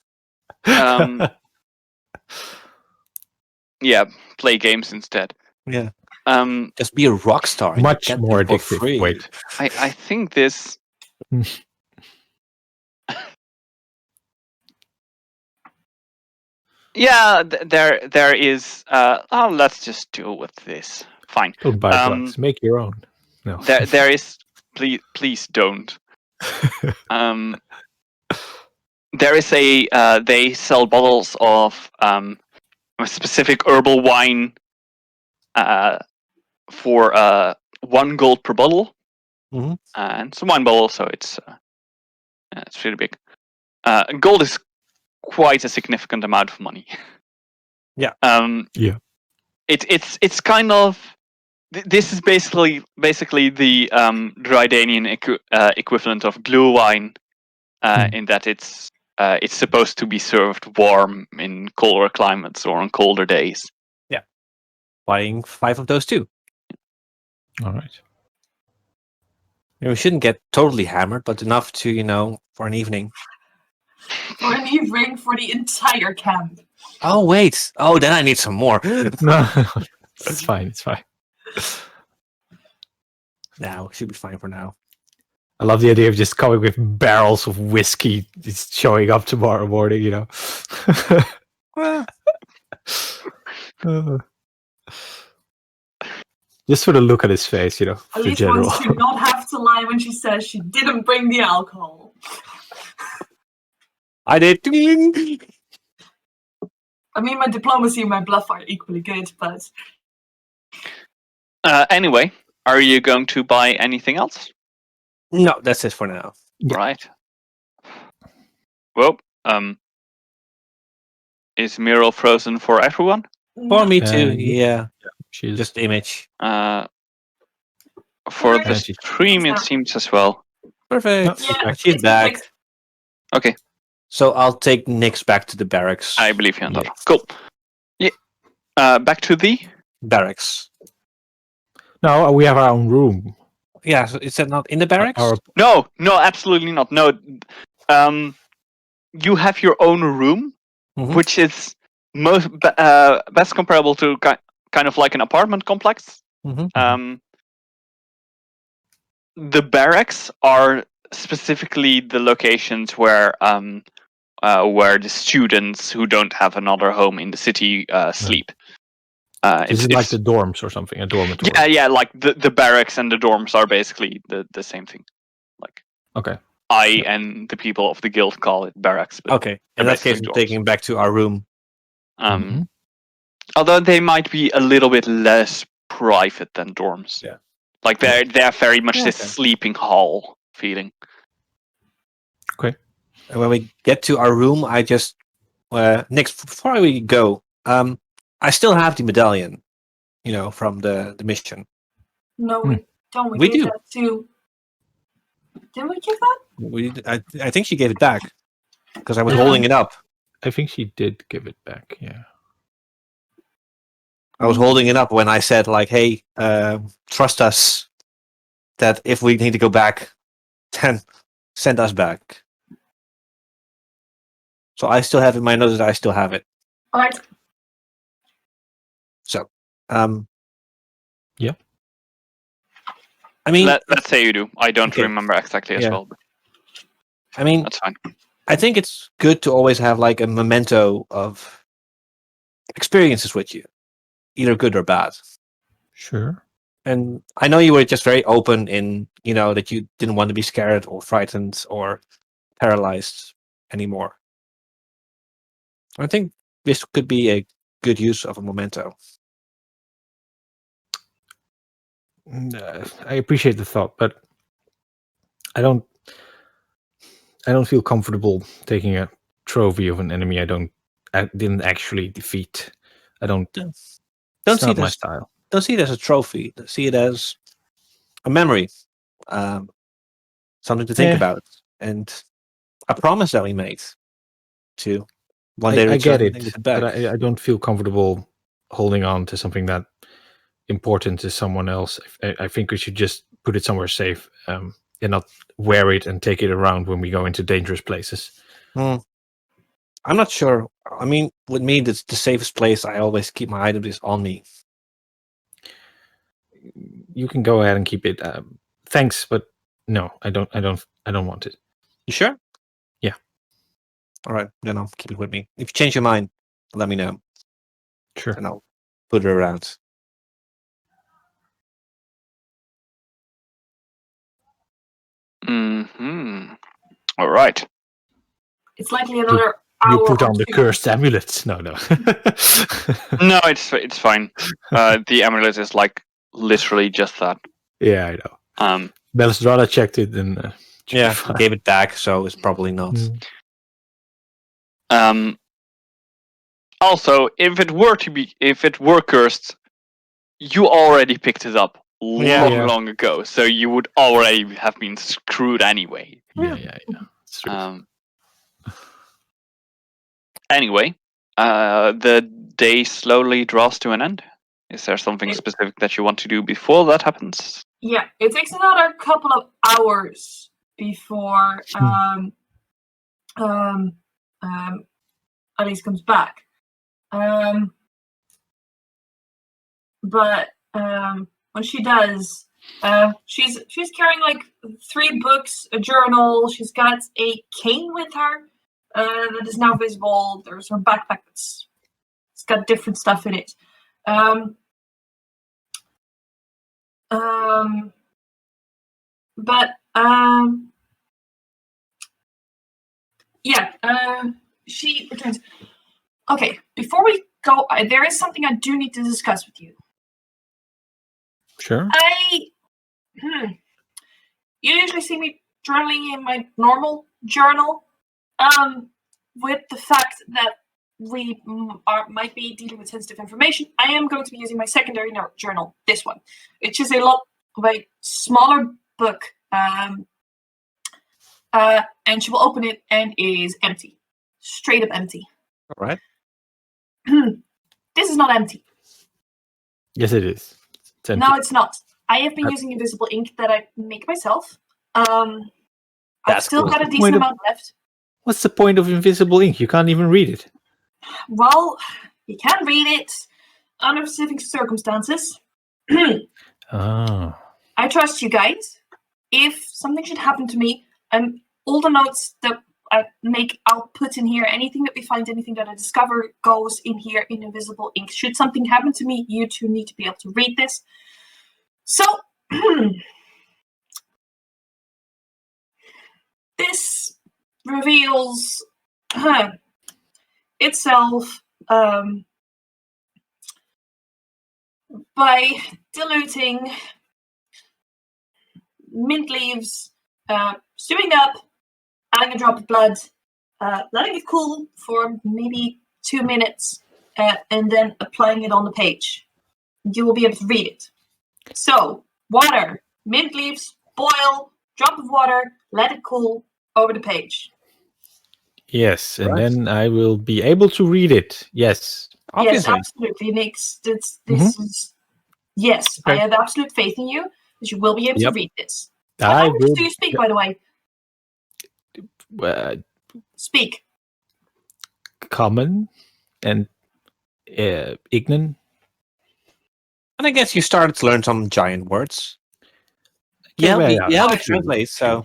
play games instead. Yeah. Um, Just be a rock star. And Much get more them for addictive. free. Wait. I think this. Yeah, there is. Let's just deal with this. Fine. Don't buy drugs. Make your own. No. There is. Please don't. There is a. They sell bottles of a specific herbal wine. For 1 gold per bottle, Mhm. and it's a wine bottle, so it's really big. Gold is quite a significant amount of money. Yeah. Yeah. It's kind of this is basically the Dreidan equivalent of glue wine, in that it's supposed to be served warm in colder climates or on colder days. Yeah. Buying 5 of those too. All right. We shouldn't get totally hammered, but enough to, for an evening. For an evening for the entire camp. Oh, wait. Oh, then I need some more. No, it's fine. It's fine. Now, should be fine for now. I love the idea of just coming with barrels of whiskey, just showing up tomorrow morning. Just for the look on his face, the Elise general. wants to not have to lie when she says she didn't bring the alcohol. I did. I mean, my diplomacy and my bluff are equally good, but... Anyway, are you going to buy anything else? No, that's it for now. Yeah. Right. Well, is Miro frozen for everyone? For me too, yeah. yeah. She's Just image. For Yeah, the she's- stream, it seems as well. Perfect. Yeah, She's it's back. fixed. Okay, So I'll take Nyx back to the barracks. I believe you on that. Yes. Cool. Yeah. Back to the. Barracks. No, we have our own room. Yeah, so is that not in the barracks? No, absolutely not. No. You have your own room, Mhm. which is best comparable to kind of like an apartment complex. Mhm. The barracks are specifically the locations where the students who don't have another home in the city sleep. Is it like the dorms or something? A dormitory? Yeah, like the barracks and the dorms are basically the same thing. Like, Okay. and the people of the guild call it barracks. But Okay. In that case, basically I'm dorms. taking back to our room. Although they might be a little bit less private than dorms. Yeah. Like they're very much this Okay. sleeping hall feeling. And when we get to our room, I just Nyx, before we go, I still have the medallion, from the mission. No, we don't. We We gave do. that to... Didn't we give that? I think she gave it back because I was holding it up. I think she did give it back. Yeah. I was holding it up when I said, like, "Hey, trust us. That if we need to go back, then send us back." So I still have in my notes that I still have it. All right. So, Yeah. I mean, Let's say you do. I don't Okay. remember exactly as Yeah. well. But I mean, that's fine. I think it's good to always have like a memento of experiences with you, either good or bad. Sure. And I know you were just very open in, that you didn't want to be scared or frightened or paralyzed anymore. I think this could be a good use of a memento. I appreciate the thought, but I don't feel comfortable taking a trophy of an enemy I didn't actually defeat. I don't. Don't It's see not my this. style. Don't see it as a trophy. See it as a memory, something to think Yeah. about, and a promise that we made to one I day get return it, and give it back. but I don't feel comfortable holding on to something that important to someone else. I think we should just put it somewhere safe, and not wear it and take it around when we go into dangerous places. I'm not sure I mean, with me, the safest place I always keep my items is on me. You can go ahead and keep it. Thanks, but no, I don't want it. You sure? Yeah. All right, then I'll keep it with me. If you change your mind, let me know. Sure. And I'll put it around. All right. It's likely another hour. You put or on the two. cursed amulets. No. No, it's fine. The amulet is like literally just that. Yeah, I know. Belstrada checked it and Yeah, he gave it back, so it's probably not. Also, if it were cursed, you already picked it up long ago, so you would already have been screwed anyway. Yeah. It's true. Anyway, the day slowly draws to an end. Is there something specific that you want to do before that happens? Yeah, it takes another couple of hours before Alice comes back. But when she does, she's carrying like 3 books, a journal. She's got a cane with her that is now visible. There's her backpack it's got different stuff in it. She returns. Okay, before we go, there is something I do need to discuss with you. Sure. You usually see me journaling in my normal journal. With the fact that we might be dealing with sensitive information, I am going to be using my secondary journal, this one, which is a lot of a smaller book. And she will open it and it is empty. Straight up empty. All right. This is not empty. Yes, it is. It's empty. No, it's not. I have been using invisible ink that I make myself. I've still got a decent amount left. What's the point of invisible ink? You can't even read it. Well, you can read it under specific circumstances. Oh. I trust you guys. If something should happen to me, all the notes that I make, I'll put in here. Anything that we find, anything that I discover goes in here in invisible ink. Should something happen to me, you two need to be able to read this. So, this reveals itself by diluting mint leaves, stewing up, adding a drop of blood, letting it cool for maybe 2 minutes, and then applying it on the page. You will be able to read it. So, water, mint leaves, boil, drop of water, let it cool over the page. Yes, and then I will be able to read it. Yes. Obviously. Yes, absolutely, Nick. This is... Yes, okay. I have absolute faith in you that you will be able to read this. What language do you speak, by the way? Speak. Common and Ignan. And I guess you started to learn some giant words. Yeah, we translate, so...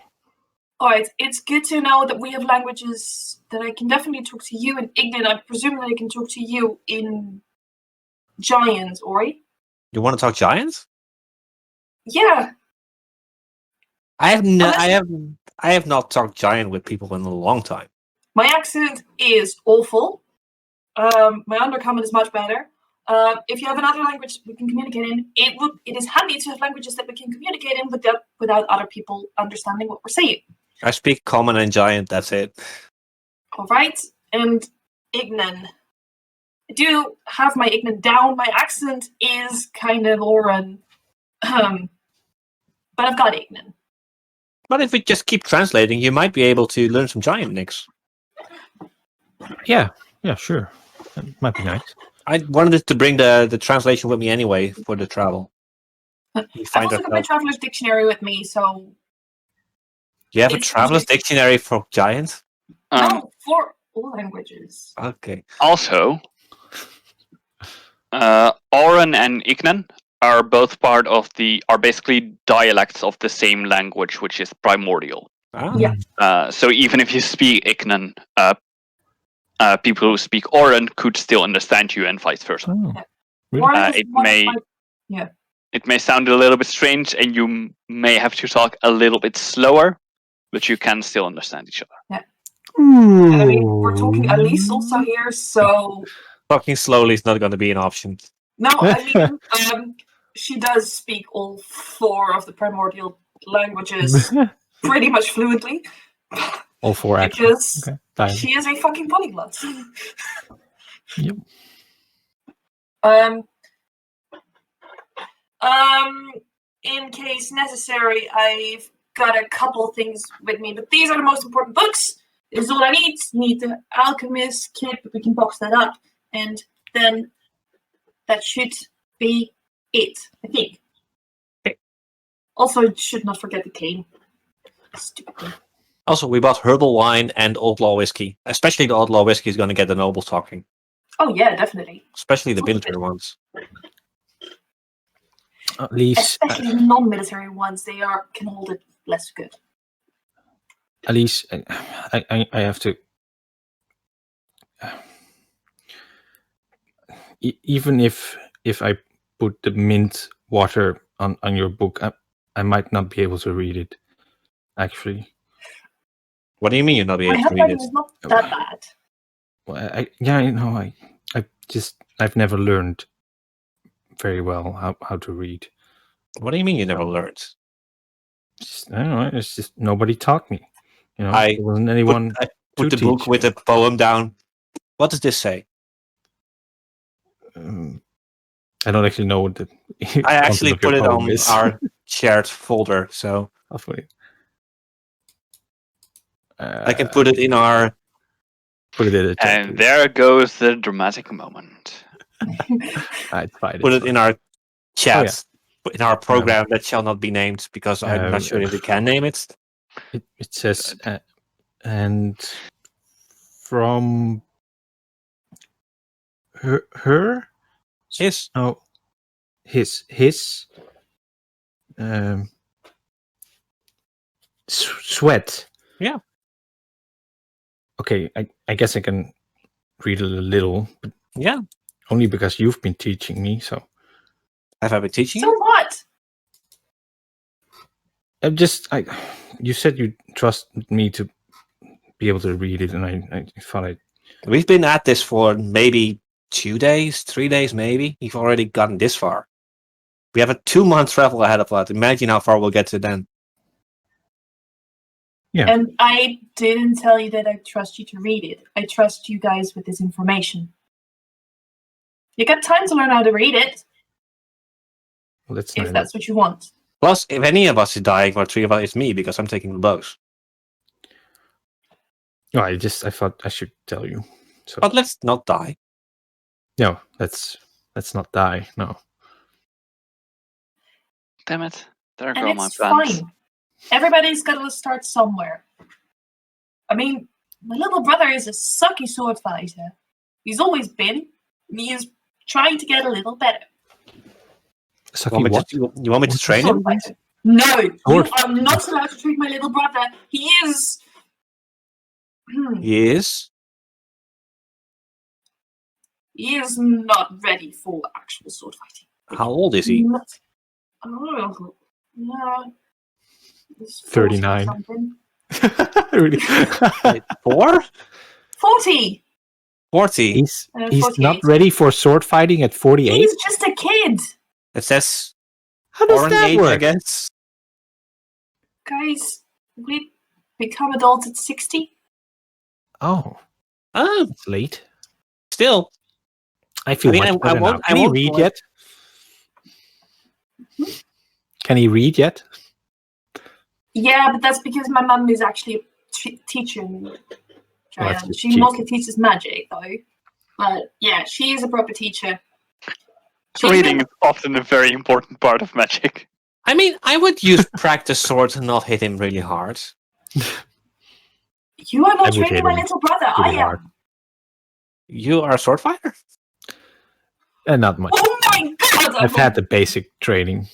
Alright, it's good to know that we have languages that I can definitely talk to you in Ignan. I presume that I can talk to you in Giant, Ori. You want to talk Giants? Yeah. I have not talked Giant with people in a long time. My accent is awful. My undercommon is much better. If you have another language we can communicate in, it is handy to have languages that we can communicate in without other people understanding what we're saying. I speak Common and Giant, that's it. Alright, and Ignan. I do have my Ignan down. My accent is kind of Oran. But I've got Ignan. But if we just keep translating, you might be able to learn some Giant, Nix. Yeah, sure. That might be nice. I wanted to bring the translation with me anyway for the travel. I've also got my Traveler's Dictionary with me, so... You have a Traveler's Dictionary for Giants? No, all languages. Okay. Also, Oren and Ignan are both are basically dialects of the same language, which is primordial. Ah. Yeah. So even if you speak Ignan, people who speak Oren could still understand you, and vice versa. Oh, really? Oren is It one of may my- it may sound a little bit strange, and you may have to talk a little bit slower, but you can still understand each other. And I mean, we're talking Elise also here, so Talking slowly is not going to be an option. no, I mean, she does speak all 4 of the primordial languages pretty much fluently. All 4 actually. Because Okay. she is a fucking polyglot. Yep. In case necessary, I've got a couple things with me, but these are the most important books. This is all I need. Need the alchemist kit, but we can box that up, and then that should be it, I think. Okay. Also, should not forget the cane. Stupid thing. Also, we bought herbal wine and outlaw whiskey. Especially the outlaw whiskey is going to get the nobles talking. Oh yeah, definitely. Especially the military ones. At least, Especially the non-military ones, they can hold it less good. at least, I have to. Even if I put the mint water on your book, I might not be able to read it. Actually, What do you mean you're not My able to read handwriting it? is not that bad. well, I know. I've never learned very well how to read. What do you mean you never learned? I don't know. It's just nobody taught me. You know, I there wasn't anyone. I put to the book teach with me. the poem down. What does this say? I don't actually know what the. I actually content of your put it poem on is. our shared folder, so I'll put it. I can put it in our. Put it in the chat. And there goes the dramatic moment. It's fine. Put it's it in our chat. yeah. In our program that shall not be named because I'm not sure if we can name it. It says, and from her, His. no, his, sweat. Yeah. Okay, I guess I can read a little, but Yeah. only because you've been teaching me. So Have I been teaching So you? what? you said you trust me to be able to read it, and I thought We've been at this for maybe 2 days, 3 days, maybe. We've already gotten this far. We have a 2-month travel ahead of us. Imagine how far we'll get to then. Yeah. And I didn't tell you that I trust you to read it. I trust you guys with this information. You got time to learn how to read it, well, that's if not. that's what you want. Plus, if any of us is dying, or 3 of us, it's me because I'm taking the bows. No, I thought I should tell you. So But let's not die. no, let's not die. No. Damn it. There And go my it's plans. fine. Everybody's got to start somewhere. I mean, my little brother is a sucky sword fighter. He's always been. And he is trying to get a little better. Sucky what? You want me to train him? Sword fighter. No, you Sword are not allowed to treat my little brother. He is. Yes. He is not ready for actual sword fighting. How old is he? Not, oh, yeah. He's 39. something. Really? 4? 40. 40. He's 48. not ready for sword fighting at 48. He's just a kid. It says How does foreign that age, I work? guess. Guys, we become adults at 60. Oh, Oh, it's late. still. I feel I mean, much I better now. won't- Can he won't read like- yet? Can he read yet? Yeah, but that's because my mum is actually a teacher. that's just She cheap. mostly teaches magic, though. But yeah, she is a proper teacher. She's Reading been- is often a very important part of magic. I mean, I would use practice sword and not hit him really hard. You are I not would training hit my him little brother. I pretty am. hard. You are a sword fighter? Not much. Oh my god! I've had the basic training.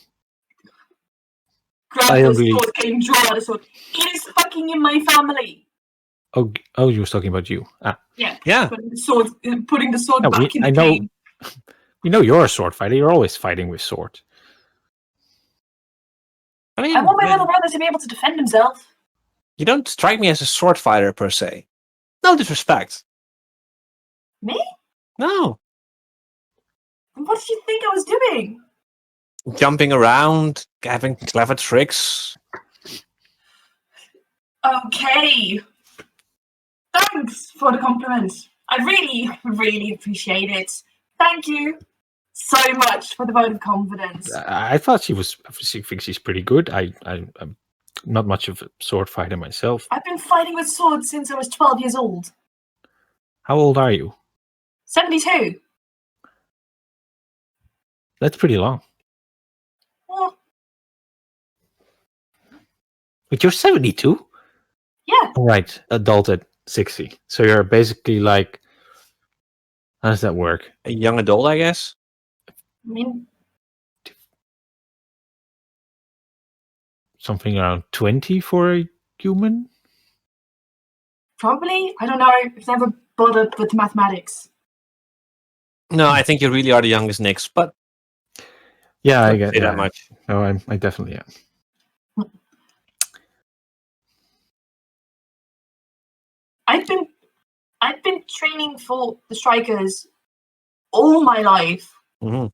grab I the don't really- sword, game, draw the sword. It is fucking in my family. Oh, you was talking about you. Yeah. Putting the sword No, back in I the know. game. We know you're a sword fighter. You're always fighting with sword. I mean, I want my little brother to be able to defend himself. you don't strike me as a sword fighter per se. No disrespect. Me? No. What did you think I was doing? Jumping around, having clever tricks. Okay. Thanks for the compliment. I really, really appreciate it. Thank you so much for the vote of confidence. I thought she thinks she's pretty good. I'm not much of a sword fighter myself. I've been fighting with swords since I was 12 years old. How old are you? 72. That's pretty long. Well, But you're 72? yeah. Right, adult at 60. So you're basically like, how does that work? A young adult, I guess. I mean, Something around 20 for a human? probably. I don't know. I've never bothered with mathematics. No, I think you really are the youngest Nix, but Yeah, I don't get say that much. No, I definitely am. I've been training for the strikers all my life. Mhm.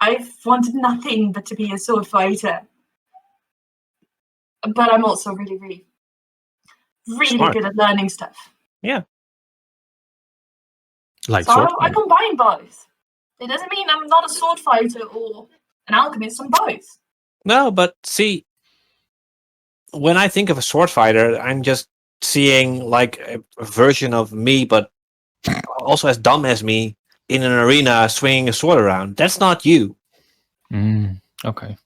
I've wanted nothing but to be a sword fighter. But I'm also really, really, really Smart. good at learning stuff. Like So sword I fighting. combine both. It doesn't mean I'm not a sword fighter or an alchemist. I'm both. No, but see, when I think of a sword fighter, I'm just seeing like a version of me, but also as dumb as me in an arena swinging a sword around. That's not you. Okay.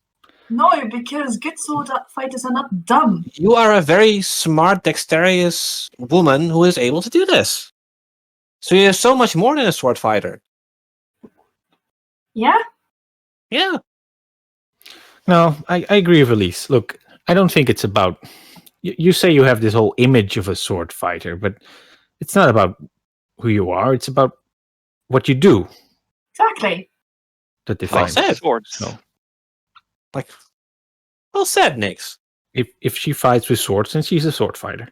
No, because good sword fighters are not dumb. You are a very smart, dexterous woman who is able to do this. So you're so much more than a sword fighter. Yeah? Yeah. No, I agree with Elise. Look, I don't think it's about. You say you have this whole image of a sword fighter, but it's not about who you are. It's about what you do Exactly. that Well defines. said. Swords. So Like, well said, Nix. if she fights with swords, then she's a sword fighter.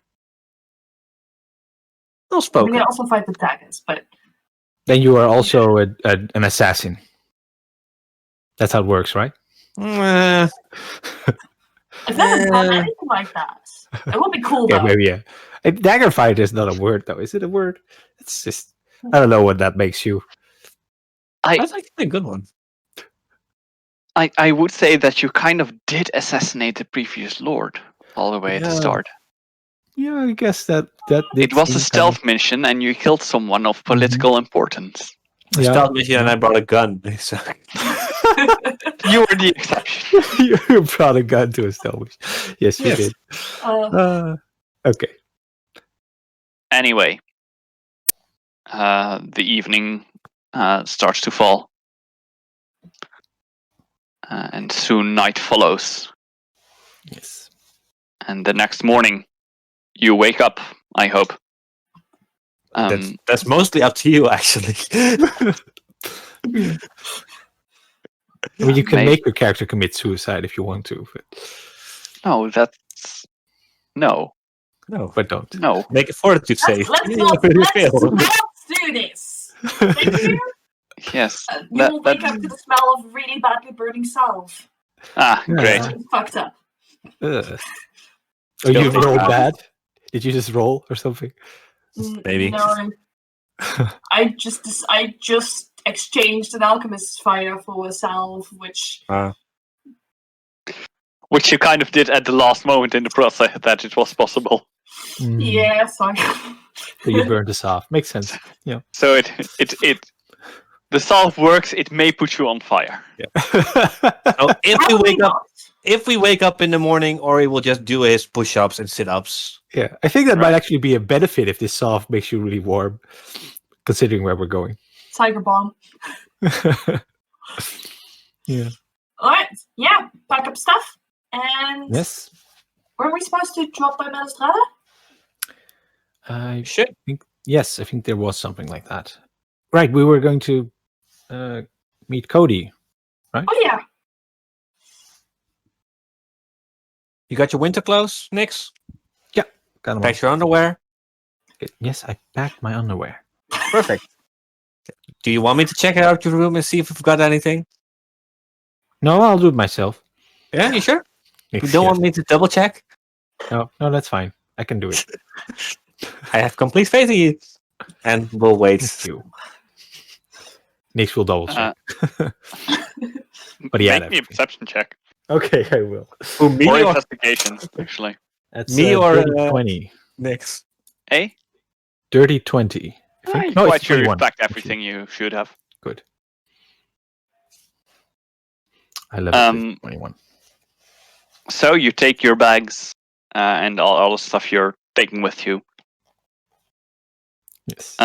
Well I spoken. mean, I also fight with daggers, but Then you are also an assassin. That's how it works, right? Eh, I've never done anything like that. It would be cool, Okay, though. maybe yeah. A dagger fighter is not a word, though. Is it a word? It's just I don't know what that makes you. that's actually a good one. I would say that you kind of did assassinate the previous lord all the way at the Yeah. start. Yeah, I guess that did It was a seem stealth mission, and you killed someone of political importance. A Yeah. stealth mission and I brought a gun. So, You were the exception. You brought a gun to establish. Yes, you Yes. did. Uh, Okay. Anyway, the evening starts to fall, and soon night follows. Yes. And the next morning, you wake up. I hope. that's mostly up to you, actually. I mean, you can Maybe. make your character commit suicide if you want to, No, that's no, but don't. no. Make a fortitude save. let's You not really fail. do this. Thank you. Yes. You will wake up to the smell of really badly burning salve. Ah, Yeah. great. It's fucked up. Oh, you Still rolled bad. bad? Did you just roll or something? Maybe. No. I just exchanged an alchemist's fire for a salve, which Which you kind of did at the last moment in the process that it was possible. yes, So you burned this off. Makes sense. Yeah. So it the salve works. It may put you on fire. So if you probably wake up, not. if we wake up in the morning, Ori will just do his push-ups and sit-ups. Yeah, I think that might actually be a benefit if this salve makes you really warm, considering where we're going. Tiger bomb. Yeah. All right. Yeah. Pack up stuff. And Yes. were we supposed to drop by Melostrada? I Shit. think yes. I think there was something like that. Right. We were going to meet Cody. Right. Oh yeah. You got your winter clothes, Nix? Yeah. Got them on. Pack your underwear. Yes, I packed my underwear. Perfect. Do you want me to check out your room and see if we've got anything? No, I'll do it myself. Yeah, you sure? You Yes, don't yes. want me to double check? No, that's fine. I can do it. I have complete faith in you. And we'll wait. Thank you. Nix will double check. But Make me a perception check. Okay, I will. Who, me Or or investigation, actually. That's Me or, dirty 20. Nix? Eh? Dirty 20. I think. I'm No, quite it's sure you 21. packed everything you should have. Good. I love it. 21. So you take your bags and all the stuff you're taking with you. Yes.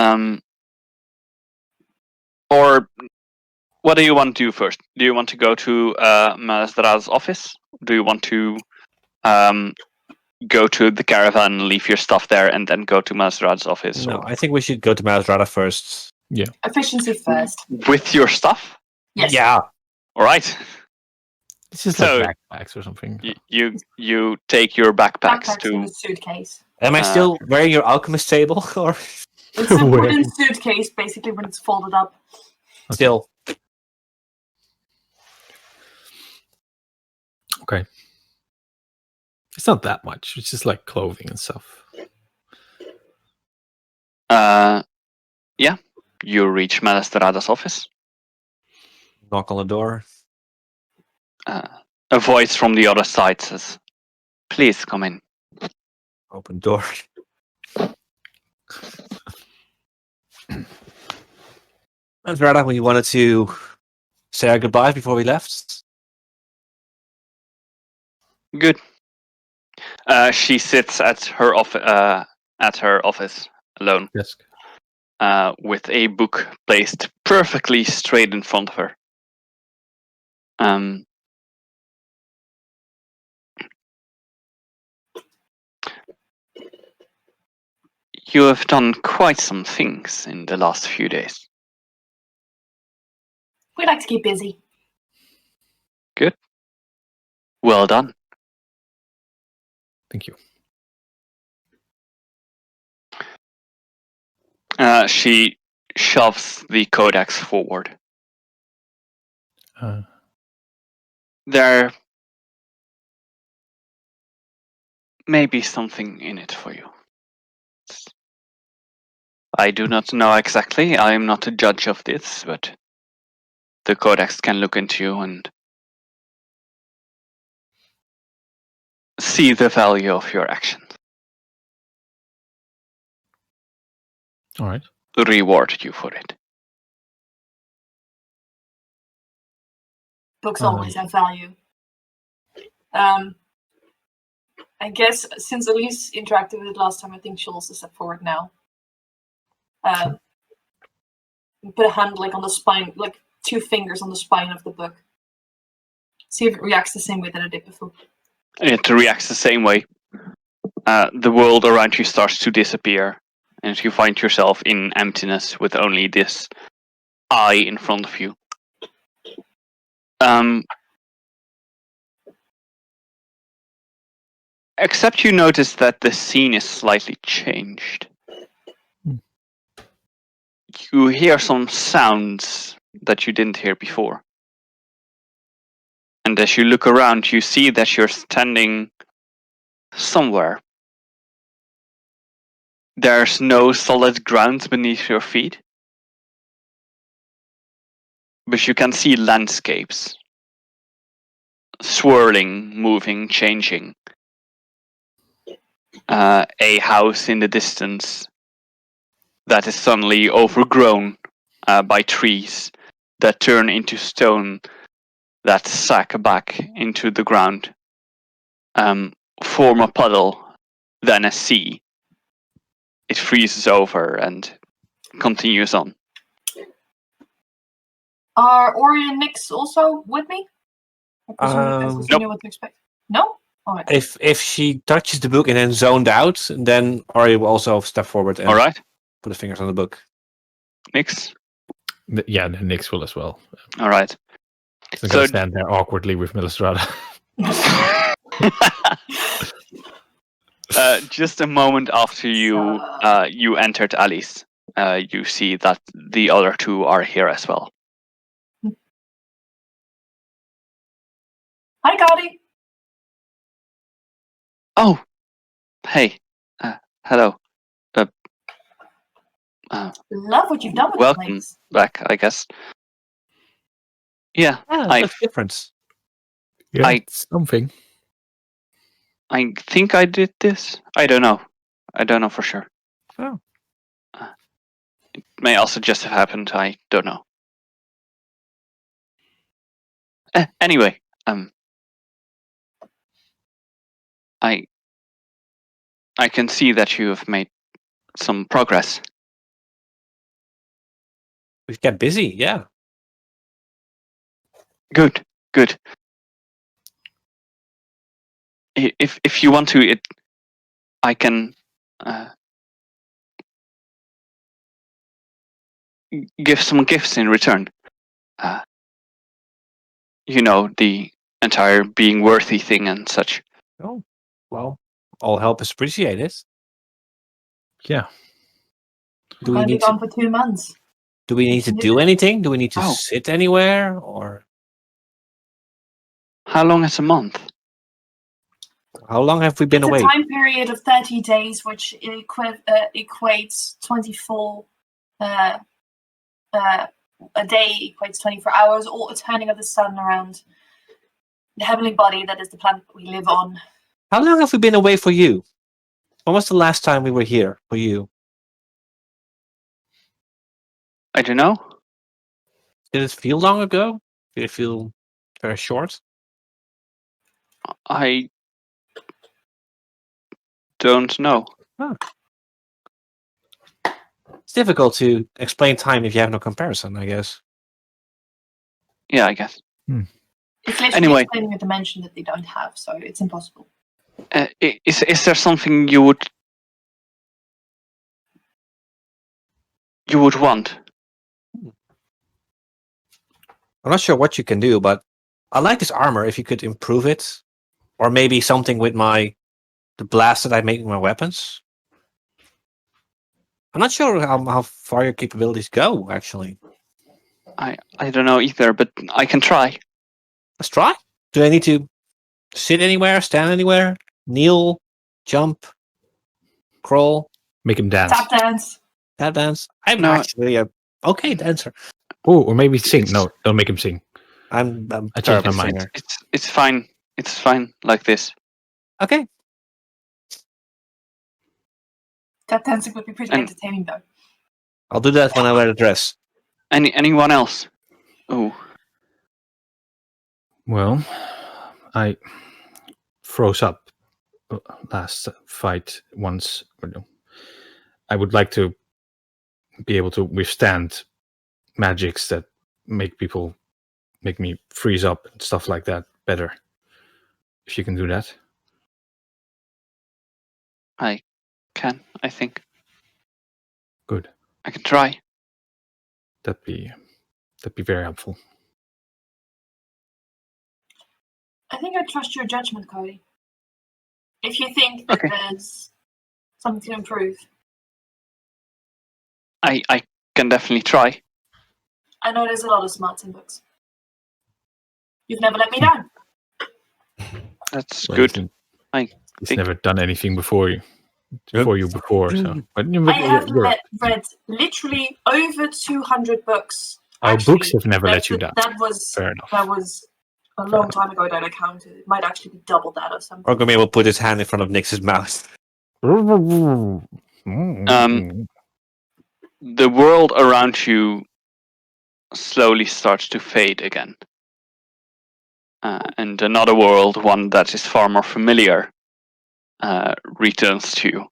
Or what do you want to do first? Do you want to go to Malastra's office? Do you want to go to the caravan and leave your stuff there and then go to Malastra's office? No, I think we should go to Malastrada first. Efficiency first. With your stuff? Yes. Yeah. All right. It's just So, like backpacks or something. You take your backpacks Backpacks in to. a suitcase. Am I still wearing your alchemist table? Or It's a Where? wooden suitcase, basically, when it's folded up. still? Okay. It's not that much. It's just like clothing and stuff. Yeah. You reach Malastrada's office. Knock on the door. A voice from the other side says, "Please come in." Open door. Malastrada, we wanted to say our goodbyes before we left. Good. She sits at her office alone, Desk. with a book placed perfectly straight in front of her. You have done quite some things in the last few days. We like to keep busy. Good. Well done. Thank you. She shoves the codex forward. There may be something in it for you. I do not know exactly. I am not a judge of this, but the codex can look into you and see the value of your actions. All right. Reward you for it. Books always have value. I guess since Elise interacted with it last time, I think she'll also step forward now. Put a hand like on the spine, like 2 fingers on the spine of the book. See if it reacts the same way that it did before. It reacts the same way. The world around you starts to disappear, and you find yourself in emptiness with only this eye in front of you. Except you notice that the scene is slightly changed. You hear some sounds that you didn't hear before. And as you look around, you see that you're standing somewhere. There's no solid ground beneath your feet, but you can see landscapes. Swirling, moving, changing. A house in the distance that is suddenly overgrown by trees that turn into stone that sack back into the ground, form a puddle, then a sea. It freezes over and continues on. Are Ori and Nyx also with me? I presume you guys also Nope. knew what to expect. No? Alright. If she touches the book and then zoned out, then Ori will also step forward and All right, put the fingers on the book. Nyx. Yeah, the Nyx will as well. All right. I'm going to stand there awkwardly with Millistrada. Just a moment after you entered Alice, you see that the other two are here as well. Hi, Gaudi. Oh, hey, hello. Love what you've done with Welcome the place. back, I guess. Yeah, That's different. Yeah, I- something. I think I did this. I don't know. I don't know for sure. Oh. It may also just have happened. I don't know. Anyway, I can see that you have made some progress. We've kept busy, yeah. Good, good. If you want to, I can give some gifts in return. You know, the entire being worthy thing and such. Oh, well, all help is appreciated. Yeah. Do I'm we going to be need to gone for 2 months. do anything? Do we need to Oh. sit anywhere, or How long is a month? how long have we been It's away? a time period of 30 days, which equates 24. A day equates 24 hours, or a turning of the sun around the heavenly body that is the planet that we live on. How long have we been away for you? When was the last time we were here for you? I don't know. Did it feel long ago? Did it feel very short? I don't know. It's difficult to explain time if you have no comparison, I guess. Yeah, I guess. It's literally Anyway. explaining a dimension that they don't have, so it's impossible. Is there something you would want? I'm not sure what you can do, but I like this armor if you could improve it. Or maybe something with the blast that I make with my weapons. I'm not sure how far your capabilities go, actually. I don't know either, but I can try. Let's try. Do I need to sit anywhere, stand anywhere, kneel, jump, crawl, Make him dance. Tap dance. tap dance? I'm No. actually a okay dancer. Oh, or maybe sing. No, don't make him sing. I'm I changed terrible my mind. singer. It's fine. It's fine like this. Okay. Tap dancing would be pretty And- entertaining, though. I'll do that when I wear the dress. Anyone else? Oh, Well, I froze up last fight once. I would like to be able to withstand magics that make me freeze up and stuff like that better. If you can do that. I can. I think Good. I can try. That'd be very helpful. I think I trust your judgment, Cody. If you think that Okay. there's something to improve, I can definitely try. I know there's a lot of smarts in books. You've never let me down. That's Well, good. He's think- never done anything before you. Before, so. But I have read literally over 200 books. Our Actually, books have never let you down. That was Fair enough. a long time ago that I counted. It might actually be double that or something. Orgomir will put his hand in front of Nyx's mouth. The world around you slowly starts to fade again. and another world, one that is far more familiar, returns to you.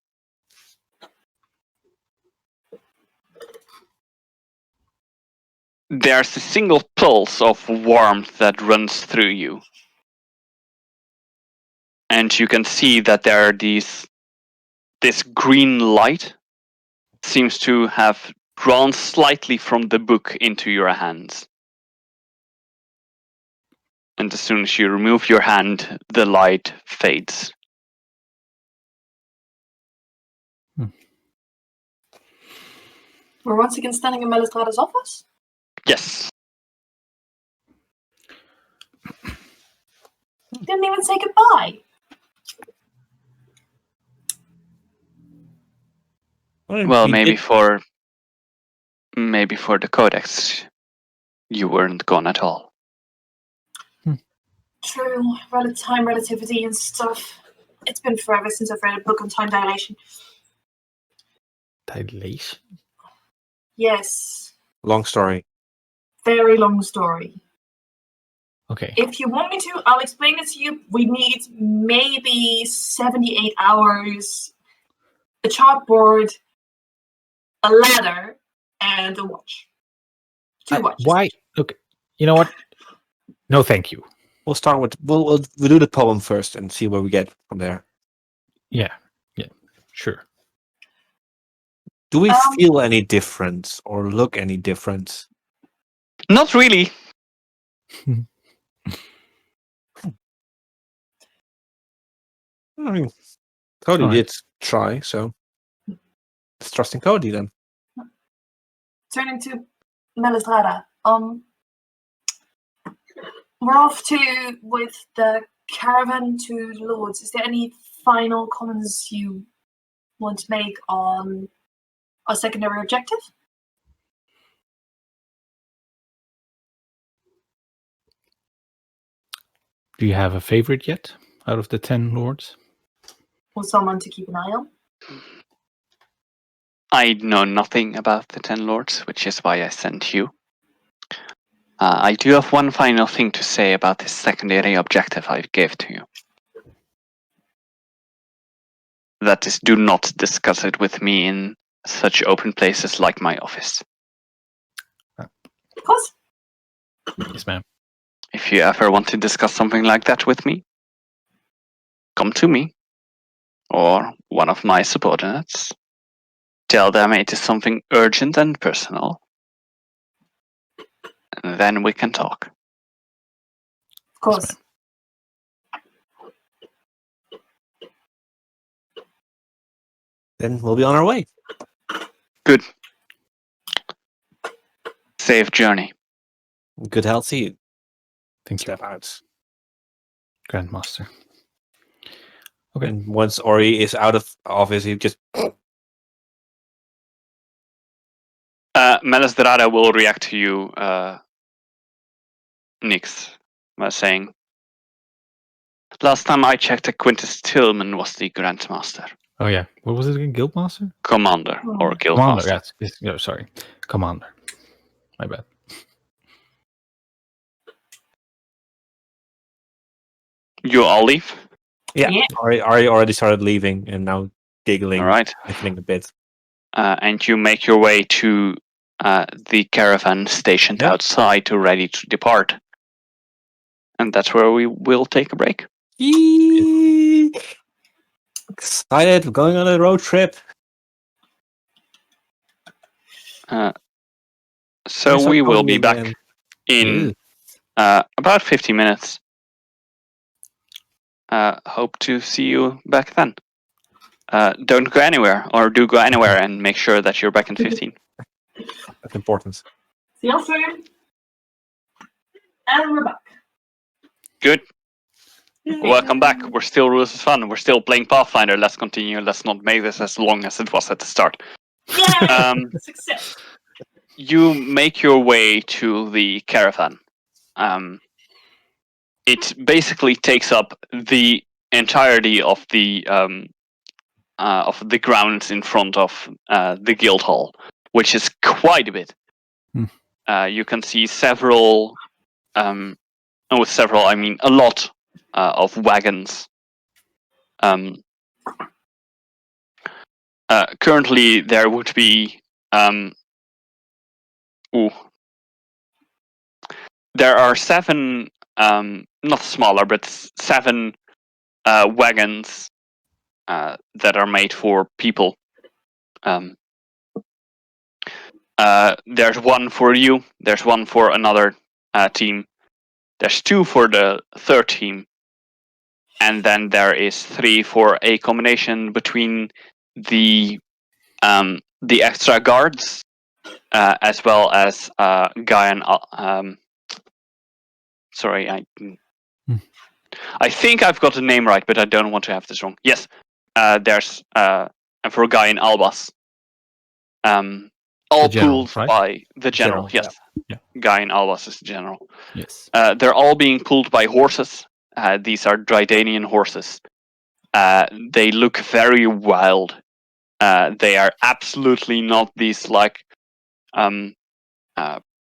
There's a single pulse of warmth that runs through you. And you can see that there are this green light seems to have drawn slightly from the book into your hands. And as soon as you remove your hand, the light fades. We're once again standing in Melistrada's office? Yes. Didn't even say goodbye. Well, maybe for the Codex, you weren't gone at all. True, time relativity and stuff. It's been forever since I've read a book on time dilation. Dilation? Yes. Long story. Very long story. Okay. If you want me to, I'll explain it to you. We need maybe 78 hours, a chalkboard, a ladder, and a watch. 2 watches. Why? Okay. You know what? No, thank you. We'll start with we'll do the poem first and see where we get from there. Yeah, sure. Do we feel any difference or look any different? Not really. I mean, Cody All right. did try, so let's trust in Cody then. Turning to Melistrada. We're off with the caravan to Lords. Is there any final comments you want to make on our secondary objective? Do you have a favorite yet out of the 10 lords? Or someone to keep an eye on? I know nothing about the 10 lords, which is why I sent you. I do have one final thing to say about this secondary objective I gave to you. That is, do not discuss it with me in such open places like my office. Of course. Yes, ma'am. If you ever want to discuss something like that with me, come to me or one of my subordinates. Tell them it is something urgent and personal. And then we can talk. Of course. Yes, Then we'll be on our way. Good. Safe journey. Good health to you. Thank you, Step out. Grandmaster. Okay. And once Ori is out of office, he just Melisdrada will react to you, Nix, by saying, last time I checked, Quintus Tillman was the Grandmaster. Oh, yeah. What was it again? Guildmaster? Commander or Commander, Guildmaster. yes. Yeah, sorry. Commander. My bad. You all leave? yeah. Ori already started leaving and now giggling, All right. sniffling a bit. And you make your way to the caravan stationed outside to ready to depart. And that's where we will take a break. Yee! Excited, we're going on a road trip. So we will be back in about 50 minutes. Hope to see you back then. Don't go anywhere, or do go anywhere and make sure that you're back in 15. That's important. See you soon. And we're back. Good. Welcome back. We're still Rules is Fun. We're still playing Pathfinder. Let's continue. Let's not make this as long as it was at the start. Yay! Success. You make your way to the caravan. It basically takes up the entirety of the grounds in front of the guild hall, which is quite a bit. You can see several and with several, I mean a lot of wagons. Currently, there would be there are 7, not smaller, but 7 wagons that are made for people. There's one for you. There's one for another team. There's 2 for the third team, and then there is 3 for a combination between the extra guards as well as Guy and sorry, I think I've got the name right, but I don't want to have this wrong. Yes, there's and for Guy and Albas. All general, pulled right? by the general. Yes, yeah. Guy and Albas is the general. Yes. They're all being pulled by horses. These are Dreidanian horses. They look very wild. They are absolutely not these like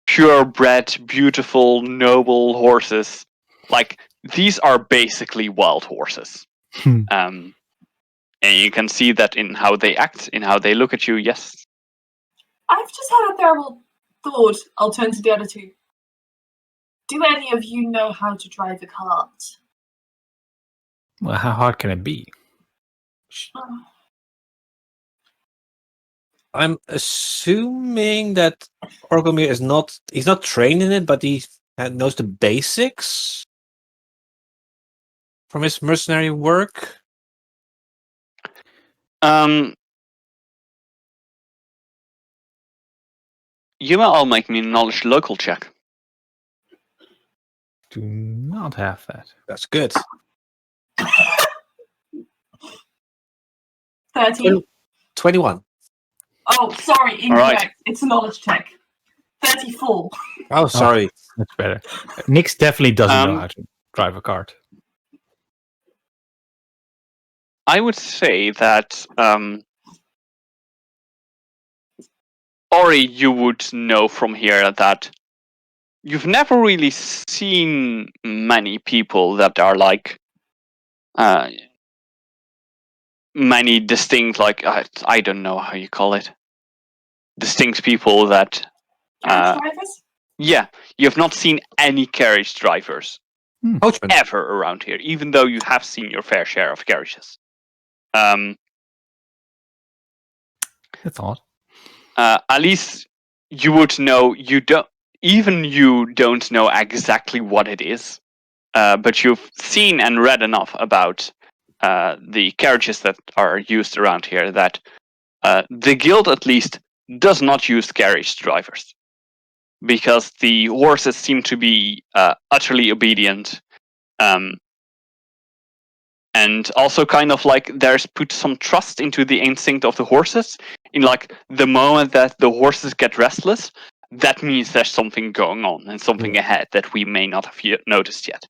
purebred, beautiful, noble horses. Like these are basically wild horses. And you can see that in how they act, in how they look at you. Yes. I've just had a terrible thought. I'll turn to the other 2. Do any of you know how to drive a cart? Well, how hard can it be? I'm assuming that Orgelmir he's not trained in it, but he knows the basics from his mercenary work. You may all make me a knowledge local check. Do not have that. That's good. 13. 21. Oh, sorry, incorrect. Right. It's a knowledge check. 34. Oh, sorry. That's better. Nix definitely doesn't know how to drive a cart. I would say that Ori, you would know from here that you've never really seen many people that are like many distinct, like I don't know how you call it, distinct people that. Carriage drivers? Yeah, you have not seen any carriage drivers ever around here, even though you have seen your fair share of carriages. That's odd. At least you would know. You don't know exactly what it is, but you've seen and read enough about the carriages that are used around here that the guild at least does not use carriage drivers, because the horses seem to be utterly obedient, and also kind of like there's put some trust into the instinct of the horses. In like the moment that the horses get restless, that means there's something going on and something ahead that we may not have noticed yet.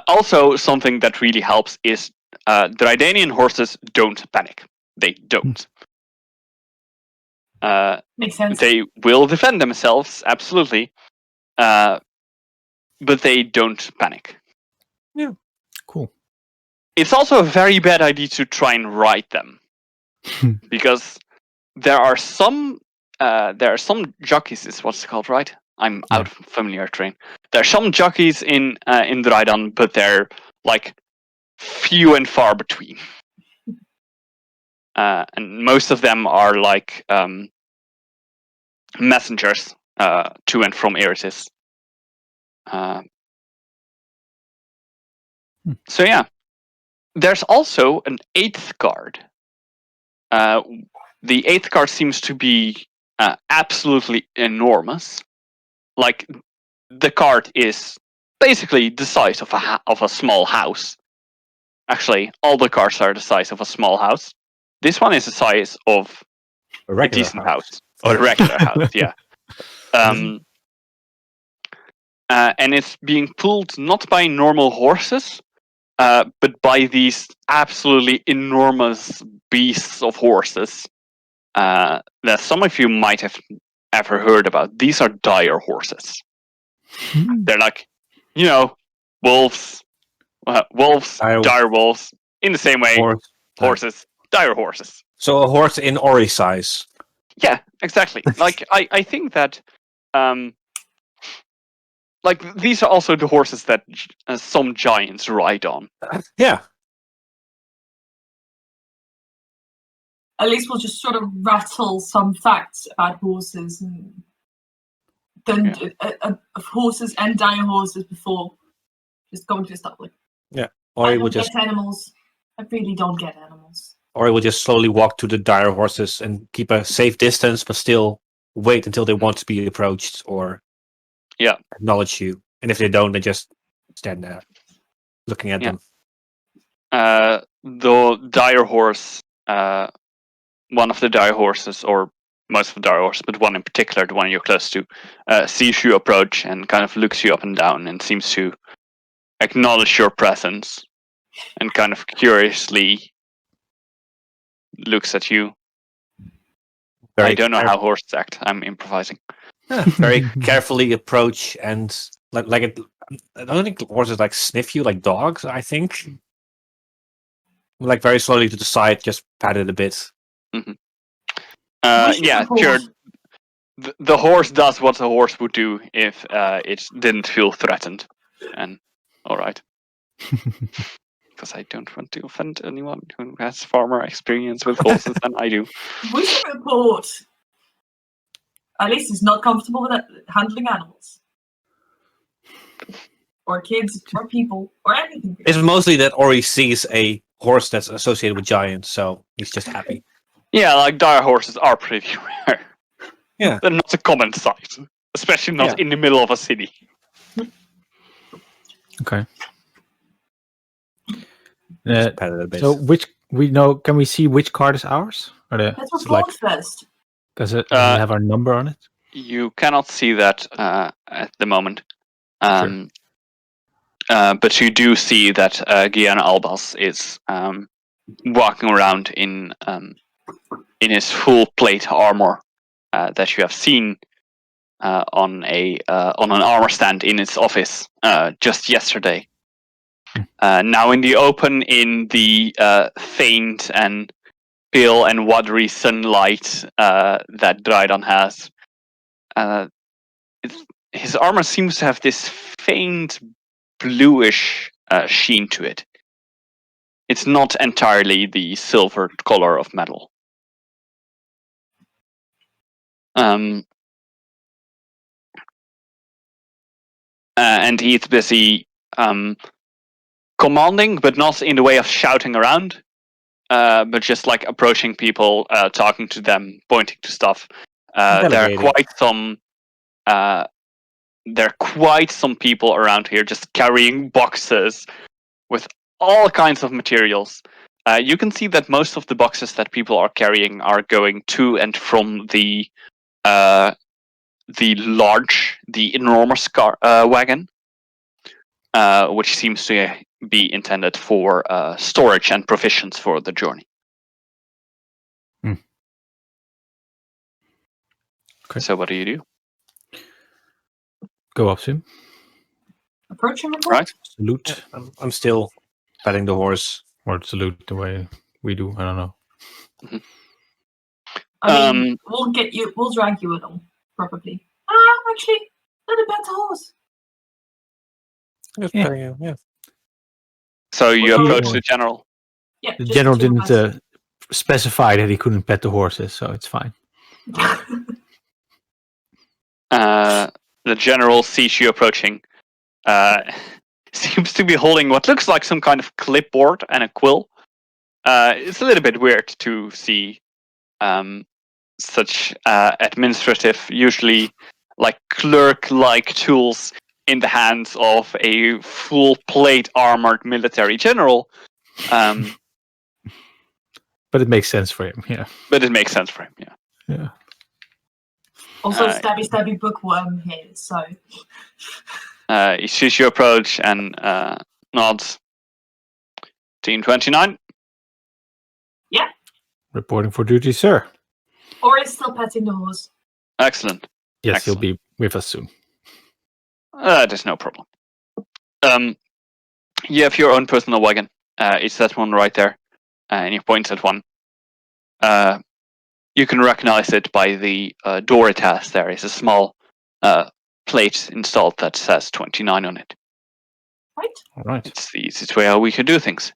Also, something that really helps is the Dreidan horses don't panic. They don't. Makes sense. They will defend themselves, absolutely, but they don't panic. Yeah, cool. It's also a very bad idea to try and ride them, because there are some jockeys. Is what's it called, right? I'm out of familiar terrain. There are some jockeys in Dreidan, but they're like few and far between. And most of them are like messengers to and from Iritis. So yeah, there's also an 8th guard. The 8th guard seems to be absolutely enormous. Like the cart is basically the size of a small house. Actually, all the carts are the size of a small house. This one is the size of a decent house. Or a regular house, yeah. And it's being pulled not by normal horses, but by these absolutely enormous beasts of horses that some of you might have ever heard about. These are dire horses. They're like, wolves, dire wolves. In the same way, horses, dire horses. So a horse in Ori size. Yeah, exactly. Like I think that, like these are also the horses that some giants ride on. Yeah. At least we'll just sort of rattle some facts about horses and then of horses and dire horses before just going to stop. Like, Or I he don't would just get animals. I really don't get animals. Or he will just slowly walk to the dire horses and keep a safe distance, but still wait until they want to be approached or acknowledge you. And if they don't, they just stand there looking at them. The dire horse, one of the dire horses, or most of the dire horses, but one in particular, the one you're close to, sees you approach and kind of looks you up and down and seems to acknowledge your presence and kind of curiously looks at you. I don't know how horses act. I'm improvising. Very carefully approach and like it. I don't think horses like sniff you like dogs. I think like very slowly to the side, just pat it a bit. Mm-hmm. Sure. The horse does what a horse would do if it didn't feel threatened. And all right. Because I don't want to offend anyone who has far more experience with horses than I do. We should report. At least he's not comfortable with handling animals. Or kids, or people, or anything. It's mostly that Ori sees a horse that's associated with giants, so he's just happy. Yeah, like dire horses are pretty rare. Yeah. They're not a common sight. Especially not in the middle of a city. Okay. So can we see which card is ours? Let's report first. Does it have our number on it? You cannot see that at the moment. But you do see that Gian Albas is walking around in his full plate armor that you have seen on an armor stand in his office just yesterday. Now in the open, in the faint and pale and watery sunlight that Dreidan has, his armor seems to have this faint bluish sheen to it. It's not entirely the silver color of metal. And he's busy commanding, but not in the way of shouting around, but just like approaching people, talking to them, pointing to stuff. There are quite some people around here just carrying boxes with all kinds of materials. You can see that most of the boxes that people are carrying are going to and from the enormous wagon, which seems to be intended for storage and provisions for the journey. Okay. So what do you do? Go up to him. Approach him. Right. Salute. Yeah, I'm still petting the horse. Or salute the way we do. I don't know. Mm-hmm. I mean, we'll drag you along, probably. Actually, let him pet the horse. Just petting you, yeah. So you approach the general. Yeah, the general didn't specify that he couldn't pet the horses, so it's fine. The general sees you approaching. Seems to be holding what looks like some kind of clipboard and a quill. It's a little bit weird to see such administrative, usually like clerk-like tools in the hands of a full-plate armored military general. But it makes sense for him, yeah. Yeah. Also, stabby bookworm here, so... He sees you approach and nods. Team 29. Yeah. Reporting for duty, sir. Or is still petting the horse. Excellent. Yes, Excellent. he'll be with us soon. There's no problem. You have your own personal wagon. It's that one right there. And he points at one. You can recognize it by the door it has. There is a small plate installed that says 29 on it. Right. All right. It's the easiest way how we can do things.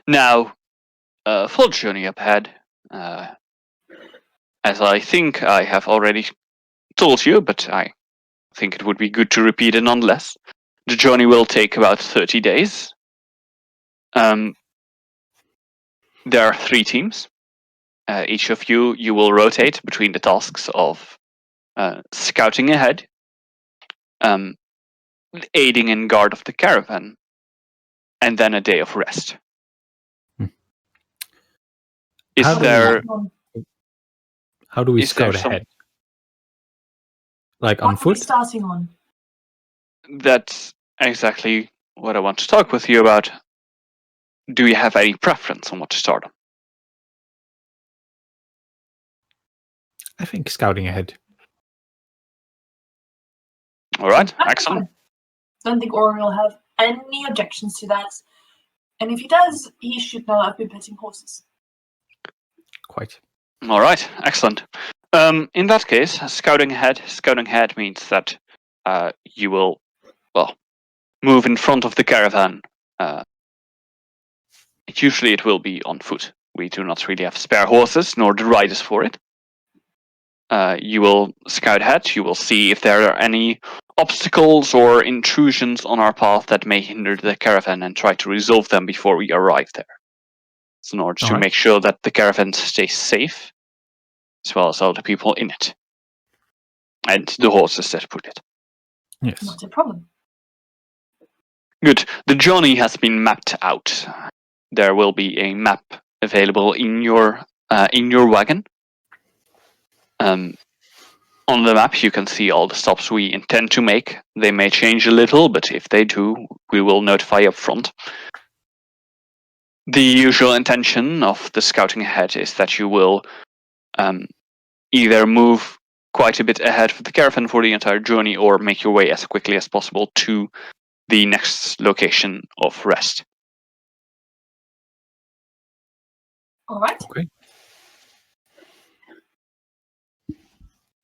Now, full journey up ahead. As I think I have already told you, but I think it would be good to repeat it nonetheless. The journey will take about 30 days. There are 3 teams. Each of you will rotate between the tasks of scouting ahead, aiding in guard of the caravan, and then a day of rest. How do we Is there scout some- ahead? Like What on are we foot? starting on? That's exactly what I want to talk with you about. Do you have any preference on what to start on? I think scouting ahead. All right, That's excellent. fine. Don't think Ori will have any objections to that. And if he does, he should know I've been petting horses. Quite. All right, excellent. In that case, scouting ahead means that you will, move in front of the caravan. Usually it will be on foot. We do not really have spare horses, nor the riders for it. You will scout ahead. You will see if there are any obstacles or intrusions on our path that may hinder the caravan and try to resolve them before we arrive there. So in order to Alright. make sure that the caravan stays safe, as well as all the people in it. And the horses that put it. Yes. Not a problem. Good. The journey has been mapped out. There will be a map available in your wagon. On the map, you can see all the stops we intend to make. They may change a little, but if they do, we will notify up front. The usual intention of the scouting ahead is that you will either move quite a bit ahead of the caravan for the entire journey or make your way as quickly as possible to the next location of rest. All right. Okay.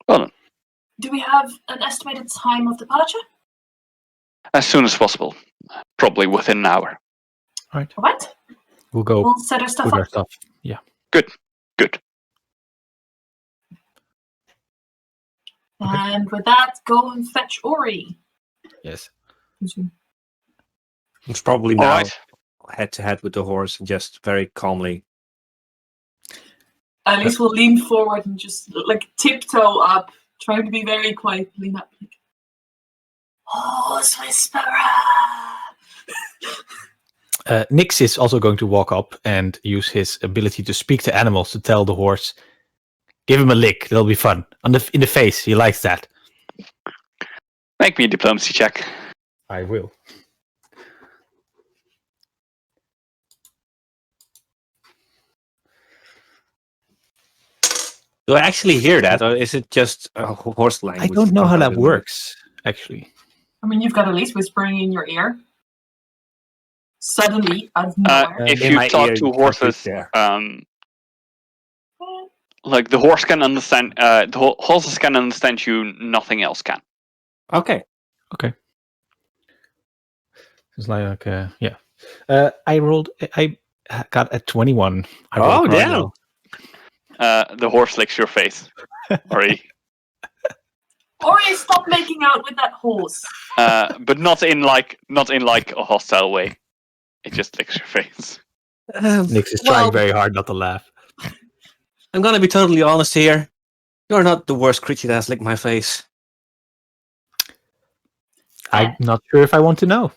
Well done. Do we have an estimated time of departure? As soon as possible. Probably within an hour. All right. We'll go We'll set our stuff with up. our stuff. Yeah. Good. And with that, go and fetch Ori. Yes. It's probably All now right. head to head with the horse and just very calmly. At least we'll lean forward and just like tiptoe up, trying to be very quiet. Lean up. Like, Horse Whisperer. Nix is also going to walk up and use his ability to speak to animals to tell the horse, give him a lick. That'll be fun. In the face. He likes that. Make me a diplomacy check. I will. Do I actually hear that, or is it just a horse I language? don't know how that Unbelievable. works, actually. I mean, you've got Elise whispering in your ear. Suddenly, out of nowhere. If in you my talk ear, to you can't horses, reach there. like the horse can understand, horses can understand you. Nothing else can. Okay. It's like, yeah. I got a 21. I rolled Oh, quite damn. well. The horse licks your face. Ori. Ori, stop making out with that horse. But not in like a hostile way. It just licks your face. Nix is Well- trying very hard not to laugh. I'm gonna be totally honest here. You're not the worst creature that has licked my face. I'm not sure if I want to know.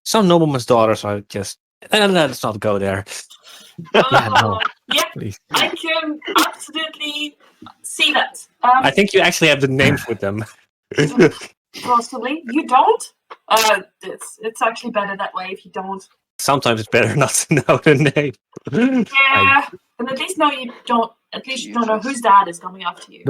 Some nobleman's daughters are just. Let's not go there. Yeah, no. Yeah, Please. I can absolutely see that. I think you actually have the names with them. Possibly. You don't? It's actually better that way if you don't. Sometimes it's better not to know the name. Yeah, and at least know you don't. At least you don't know whose dad is coming after you.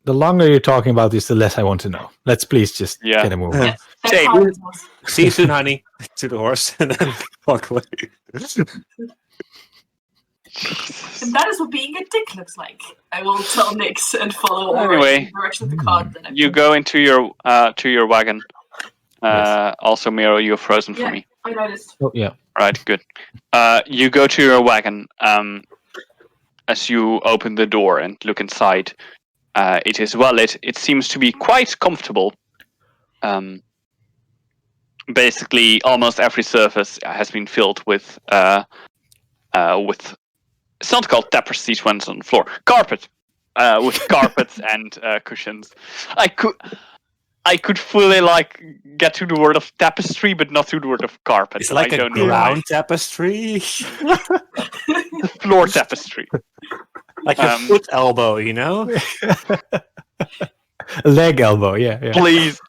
the longer you're talking about this, the less I want to know. Let's please just get a move on. That's Same. how it was. See you soon, honey. To the horse, and then walk away. And that is what being a dick looks like. I will tell Nix and follow Anyway, in the direction of the cart. Then You go into your wagon. Yes. Also, Miro, you're frozen for me. I noticed. Oh, yeah. Right, good. You go to your wagon. As you open the door and look inside, it is well lit. It seems to be quite comfortable. Basically, almost every surface has been filled with. It's not called tapestries when it's on the floor. Carpet, with carpets and cushions. I could fully get to the word of tapestry, but not to the word of carpet. It's like a ground tapestry, the floor tapestry, like a foot elbow, you know. Leg elbow, yeah. Please,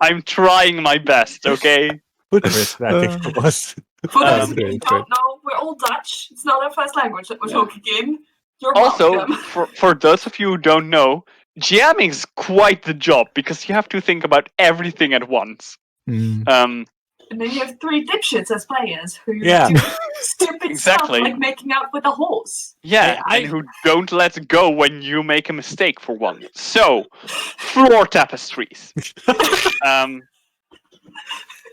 I'm trying my best. Okay. Whatever I think it was. For those of you who great. don't know, we're all Dutch. It's not our first language that we're talking in. You're Also, welcome. for those of you who don't know, GMing is quite the job because you have to think about everything at once. Mm. And then you have 3 dipshits as players who Yeah. do stupid Exactly. stuff like making out with a horse. Yeah, and who don't let go when you make a mistake for one. So, floor tapestries,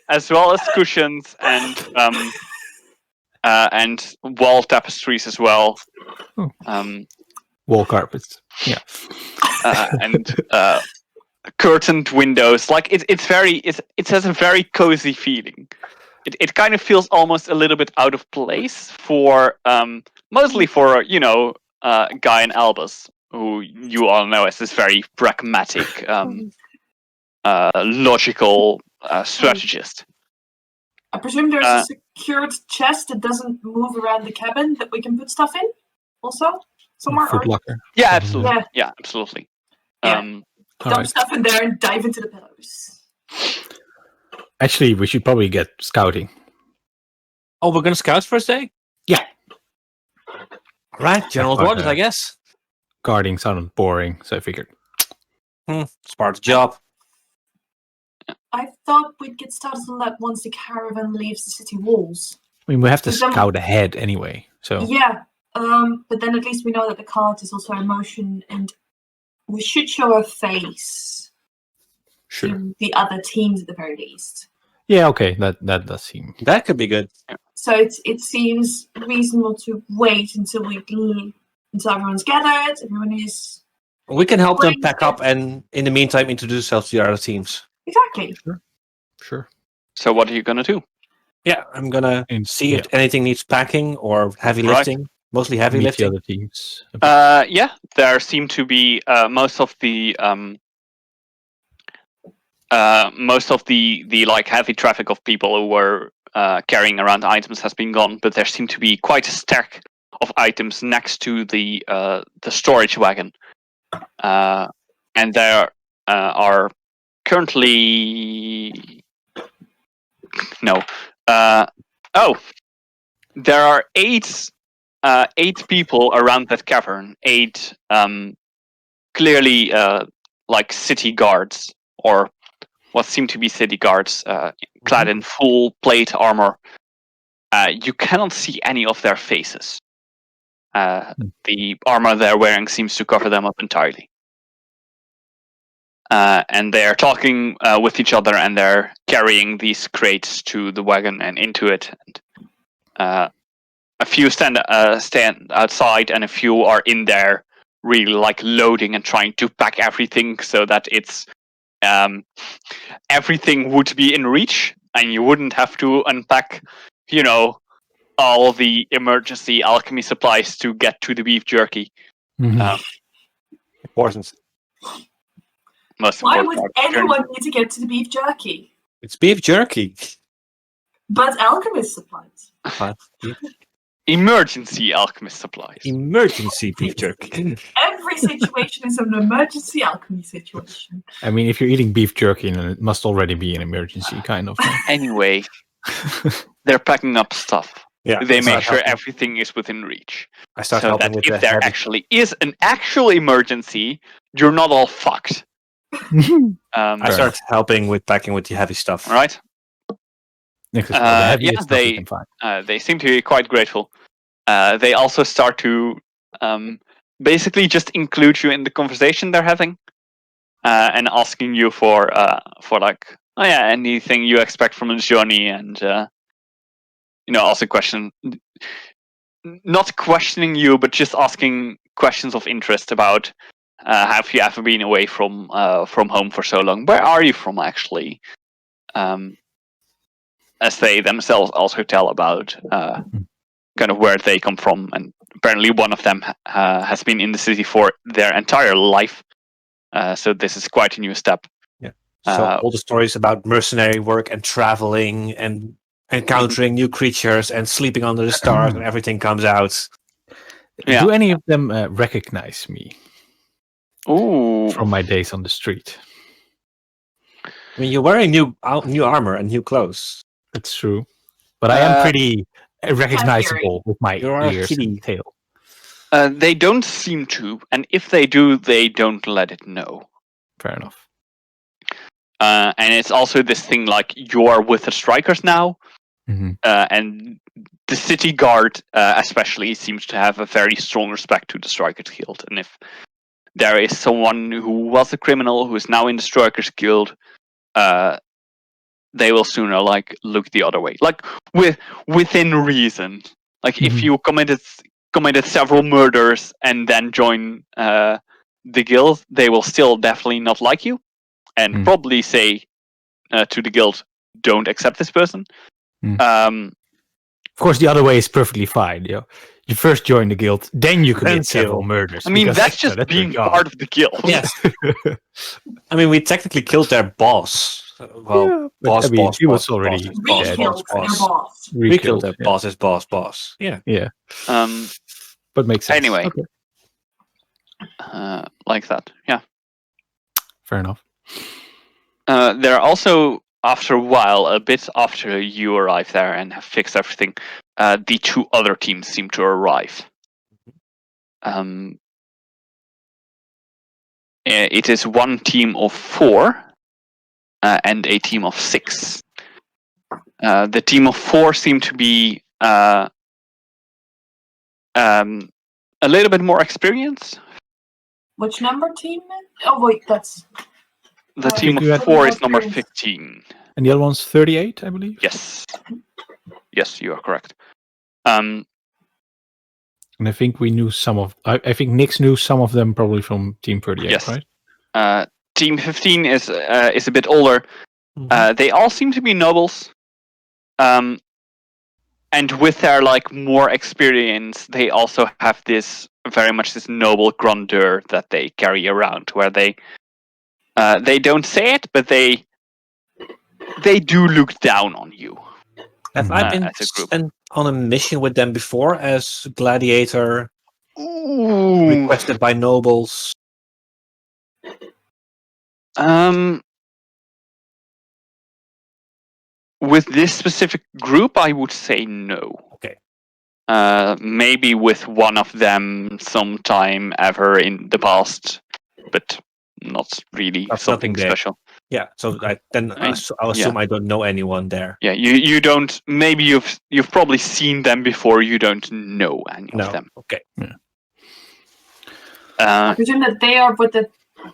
as well as cushions and wall tapestries as well. Wall carpets. Yeah. And curtained windows. Like it has a very cozy feeling. It kind of feels almost a little bit out of place for mostly for Guy and Albus, who you all know as this very pragmatic, logical strategist. I presume there's a secured chest that doesn't move around the cabin that we can put stuff in. Also, somewhere. Foot locker. Yeah, absolutely. Yeah. Yeah, absolutely. Yeah. Dump Alright. stuff in there and dive into the pillows. Actually, we should probably get scouting. Oh, we're gonna scout first day. Yeah. Right, general Okay. orders, I guess. Guarding sounded boring, so I figured. It's part of the job. I thought we'd get started on that once the caravan leaves the city walls. I mean, we have to But then- scout ahead anyway. So Yeah, but then at least we know that the cart is also in motion, and we should show a face sure. to the other teams at the very least. Yeah, okay. That does seem. That could be good. So it seems reasonable to wait until until everyone's gathered, everyone is We can help them Bring pack it. up and, in the meantime, introduce ourselves to the other teams. exactly. Sure. So what are you gonna do? Yeah, I'm gonna And see if anything needs packing or heavy Right. lifting. Mostly heavy meet the lifting. other teams. Yeah, there seem to be most of the like heavy traffic of people who were carrying around items has been gone, but there seem to be quite a stack of items next to the storage wagon, and there are currently there are eight people around that cavern. 8 clearly like city guards, or what seem to be city guards, clad in full plate armor. You cannot see any of their faces. The armor they're wearing seems to cover them up entirely. And they're talking with each other, and they're carrying these crates to the wagon and into it. And a few stand outside, and a few are in there, really like loading and trying to pack everything so that it's everything would be in reach, and you wouldn't have to unpack, all the emergency alchemy supplies to get to the beef jerky. Mhm. Important. Most Why important would part of the journey. anyone need to get to the beef jerky? It's beef jerky. But alchemist supplies. Emergency alchemist supplies. Emergency beef jerky. Every situation is an emergency alchemy situation. I mean, if you're eating beef jerky, then it must already be an emergency, kind of. Anyway, they're packing up stuff. Yeah, they I make start sure helping. everything is within reach. I start So helping that with if the there heavy. actually is an actual emergency, you're not all fucked. I start helping with packing with the heavy stuff. All right. Next is well, the heaviest stuff we they can find. they seem to be quite grateful. They also start to basically just include you in the conversation they're having, and asking you for like, oh yeah, anything you expect from the journey, and also not questioning you, but just asking questions of interest about have you ever been away from home for so long? Where are you from, actually? As they themselves also tell about kind of where they come from, and apparently one of them has been in the city for their entire life. So this is quite a new step. Yeah. So all the stories about mercenary work and traveling and encountering new creatures and sleeping under the stars and everything comes out. Do any of them recognize me? Ooh. From my days on the street. I mean, you're wearing new armor and new clothes. That's true. But I am pretty recognizable with my ears and tail. They don't seem to, and if they do, they don't let it know. Fair enough. And it's also this thing like you're with the strikers now, and the city guard especially seems to have a very strong respect to the Strikers Guild. And if there is someone who was a criminal who is now in the Strikers Guild, they will sooner look the other way, within reason. Like if you committed several murders and then join the guild, they will still definitely not like you, and probably say to the guild, "Don't accept this person." Of course, the other way is perfectly fine. You first join the guild, then you commit several murders. I mean, that's just being part of the guild. Yes. I mean, we technically killed their boss. Well, boss. He was already dead. We killed their boss's boss. Yeah. Yeah. But makes sense. Anyway. Okay. Like that. Yeah. Fair enough. There are also, after a while, a bit after you arrive there and have fixed everything, the two other teams seem to arrive. It is one team of 4 and a team of 6. The team of 4 seem to be a little bit more experienced. Which number team? Oh wait, that's the team of 4 is number 15. And the other one's 38, I believe. Yes. Yes, you are correct. And I think we knew some of. I think Nix knew some of them probably from Team 38, yes. right? Team 15 is a bit older. They all seem to be nobles. And with their more experience, they also have this very much this noble grandeur that they carry around, where they don't say it, but they do look down on you. Have I been sent on a mission with them before as gladiator? Requested by nobles? With this specific group, I would say no. Okay. Maybe with one of them sometime ever in the past, but not really something special. Yeah, so I'll assume I don't know anyone there. Yeah, you don't. Maybe you've probably seen them before. You don't know any of them. Okay. Yeah. I presume that they are with the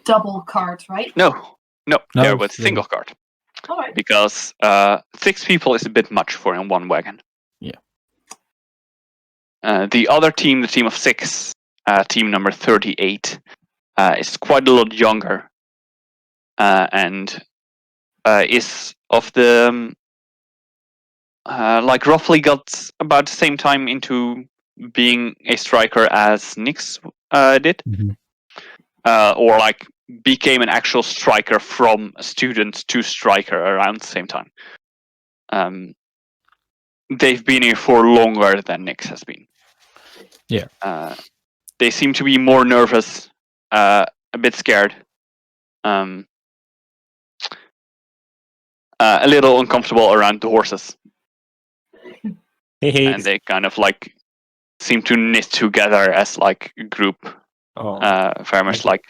double card, right? No, they're with single card. All right. Because 6 people is a bit much for in one wagon. Yeah. The other team, the team of 6, team number 38, is quite a lot younger, and is of the roughly got about the same time into being a striker as Nix did, or became an actual striker from student to striker around the same time. They've been here for longer than Nix has been. Yeah. They seem to be more nervous, a bit scared, a little uncomfortable around the horses. and they kind of like seem to knit together as like a group. Very much like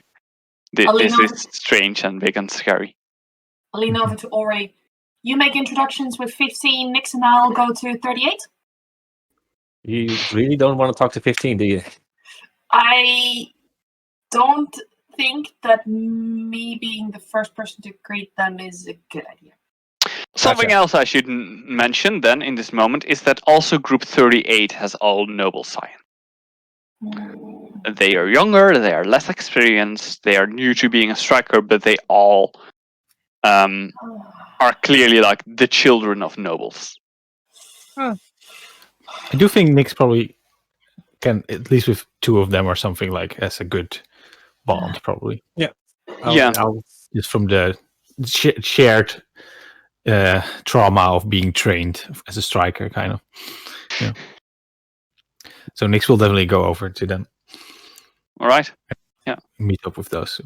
this is strange and big and scary. I'll lean over to Ori. You make introductions with 15. Nix and I'll go to 38. You really don't want to talk to 15, do you? I don't think that me being the first person to greet them is a good idea. Something else I should mention then in this moment is that also Group 38 has all noble science. They are younger, they are less experienced, they are new to being a striker, but they all are clearly like the children of nobles. I do think Nix probably can, at least with two of them or something, like as a good bond, probably. Yeah. Just from the shared trauma of being trained as a striker, kind of. Yeah. So Nix will definitely go over to them. All right. Yeah. Meet up with those.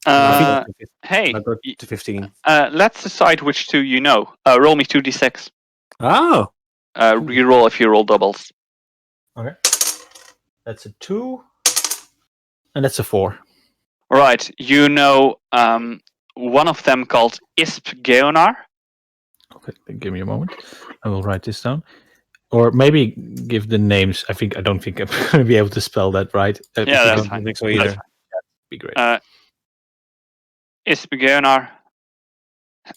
Hey, I'll go to 15. let's decide which two you know. Roll me 2d6. Oh. Reroll if you roll doubles. Okay. That's a 2. And that's a 4. All right. You know one of them called Isp Geonar. Okay, then give me a moment. I will write this down. Or maybe give the names. I don't think I'm going to be able to spell that right. Yeah, that's fine. I think so either. That'd be great. Isp Geonar.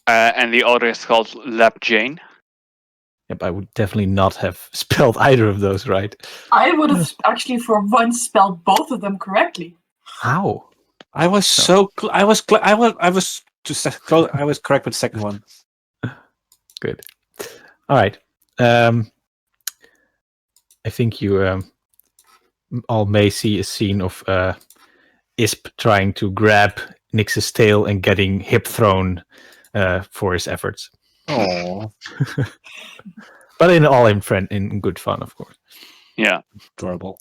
And the other is called Lab Jane. Yep, I would definitely not have spelled either of those right. I would have actually for once spelled both of them correctly. How? I was I was correct with the second one. Good. All right. I think you all may see a scene of Isp trying to grab Nix's tail and getting hip thrown for his efforts. Oh, but in good fun, of course. Yeah, adorable.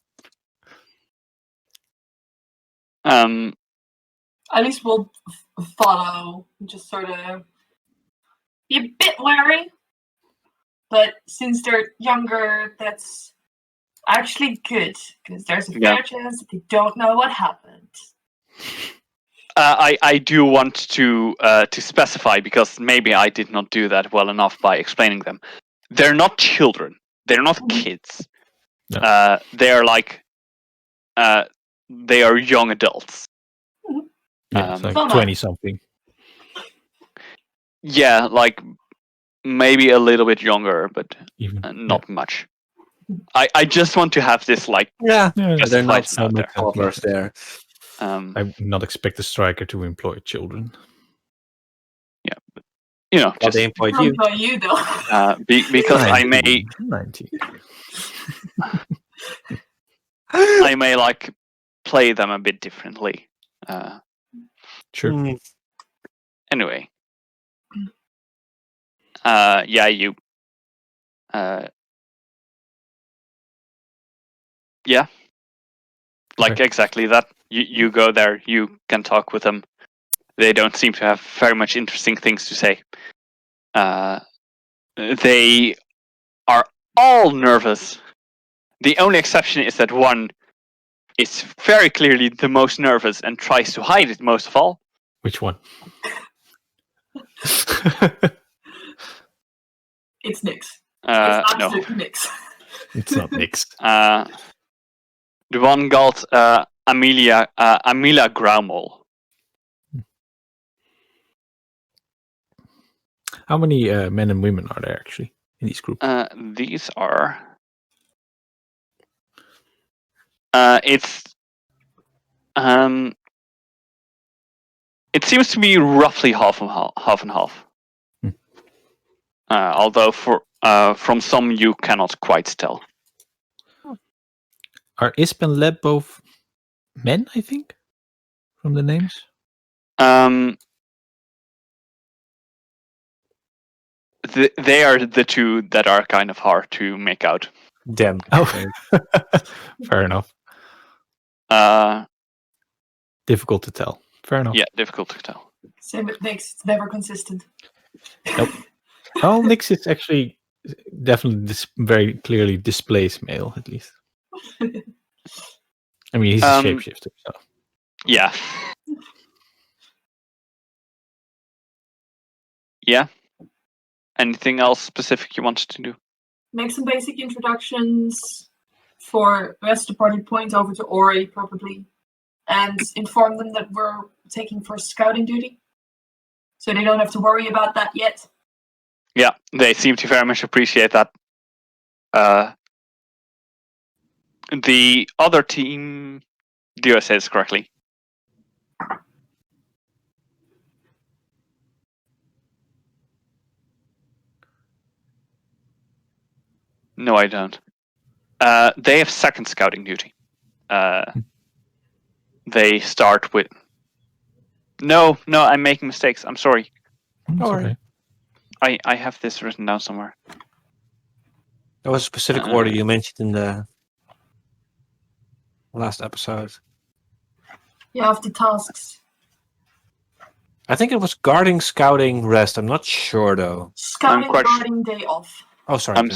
At least we'll follow, just sort of be a bit wary. But since they're younger, that's actually good, because there's a fair chance that they don't know what happened. I do want to specify, because maybe I did not do that well enough by explaining them. They're not children. They're not kids. No. They are like they are young adults. Yeah, like 20-something. Yeah, like maybe a little bit younger, but not much. I just want to have this like they're not out there. Toddlers there. I would not expect a striker to employ children. Yeah, but just they employed you. You though. Because 19, I may 19. I may like play them a bit differently. Sure. Anyway. You. Yeah. Like exactly that. You go there, you can talk with them. They don't seem to have very much interesting things to say. They are all nervous. The only exception is that one is very clearly the most nervous and tries to hide it most of all. Which one? It's Nix. It's absolutely Nix. It's not Nix. The one called Amelia Graumel. How many men and women are there actually in these groups? These are. It seems to be roughly half and half. Although from some you cannot quite tell. Are Isp and Leb both men, I think, from the names? They are the two that are kind of hard to make out. Them. Oh, fair enough. Difficult to tell. Fair enough. Yeah, difficult to tell. Same with Nix. It's never consistent. Nope. Well, Nix is actually definitely very clearly displays male, at least. I mean, he's a shapeshifter. So. Yeah. Yeah. Anything else specific you wanted to do? Make some basic introductions for the rest of the party. Point over to Ori, probably, and inform them that we're taking first scouting duty, so they don't have to worry about that yet. Yeah, they seem to very much appreciate that. The other team, do I say this correctly? No, I don't. They have second scouting duty. They start with... No, I'm making mistakes. I'm sorry. Okay. I have this written down somewhere. There was a specific order you mentioned in the last episode. Yeah, of the tasks. I think it was guarding, scouting, rest. I'm not sure though. Scouting, guarding, day off. Oh, sorry. I'm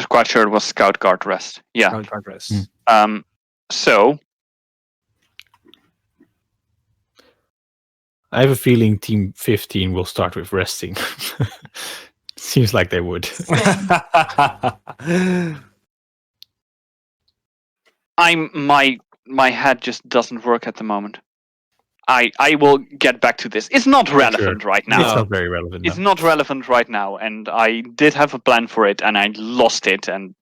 quite sure it was scout, guard, rest. Yeah. Scout, guard, rest. So... I have a feeling Team 15 will start with resting. Seems like they would. My head just doesn't work at the moment. I will get back to this. It's not relevant right now. It's not very relevant. It's not relevant right now, and I did have a plan for it, and I lost it, and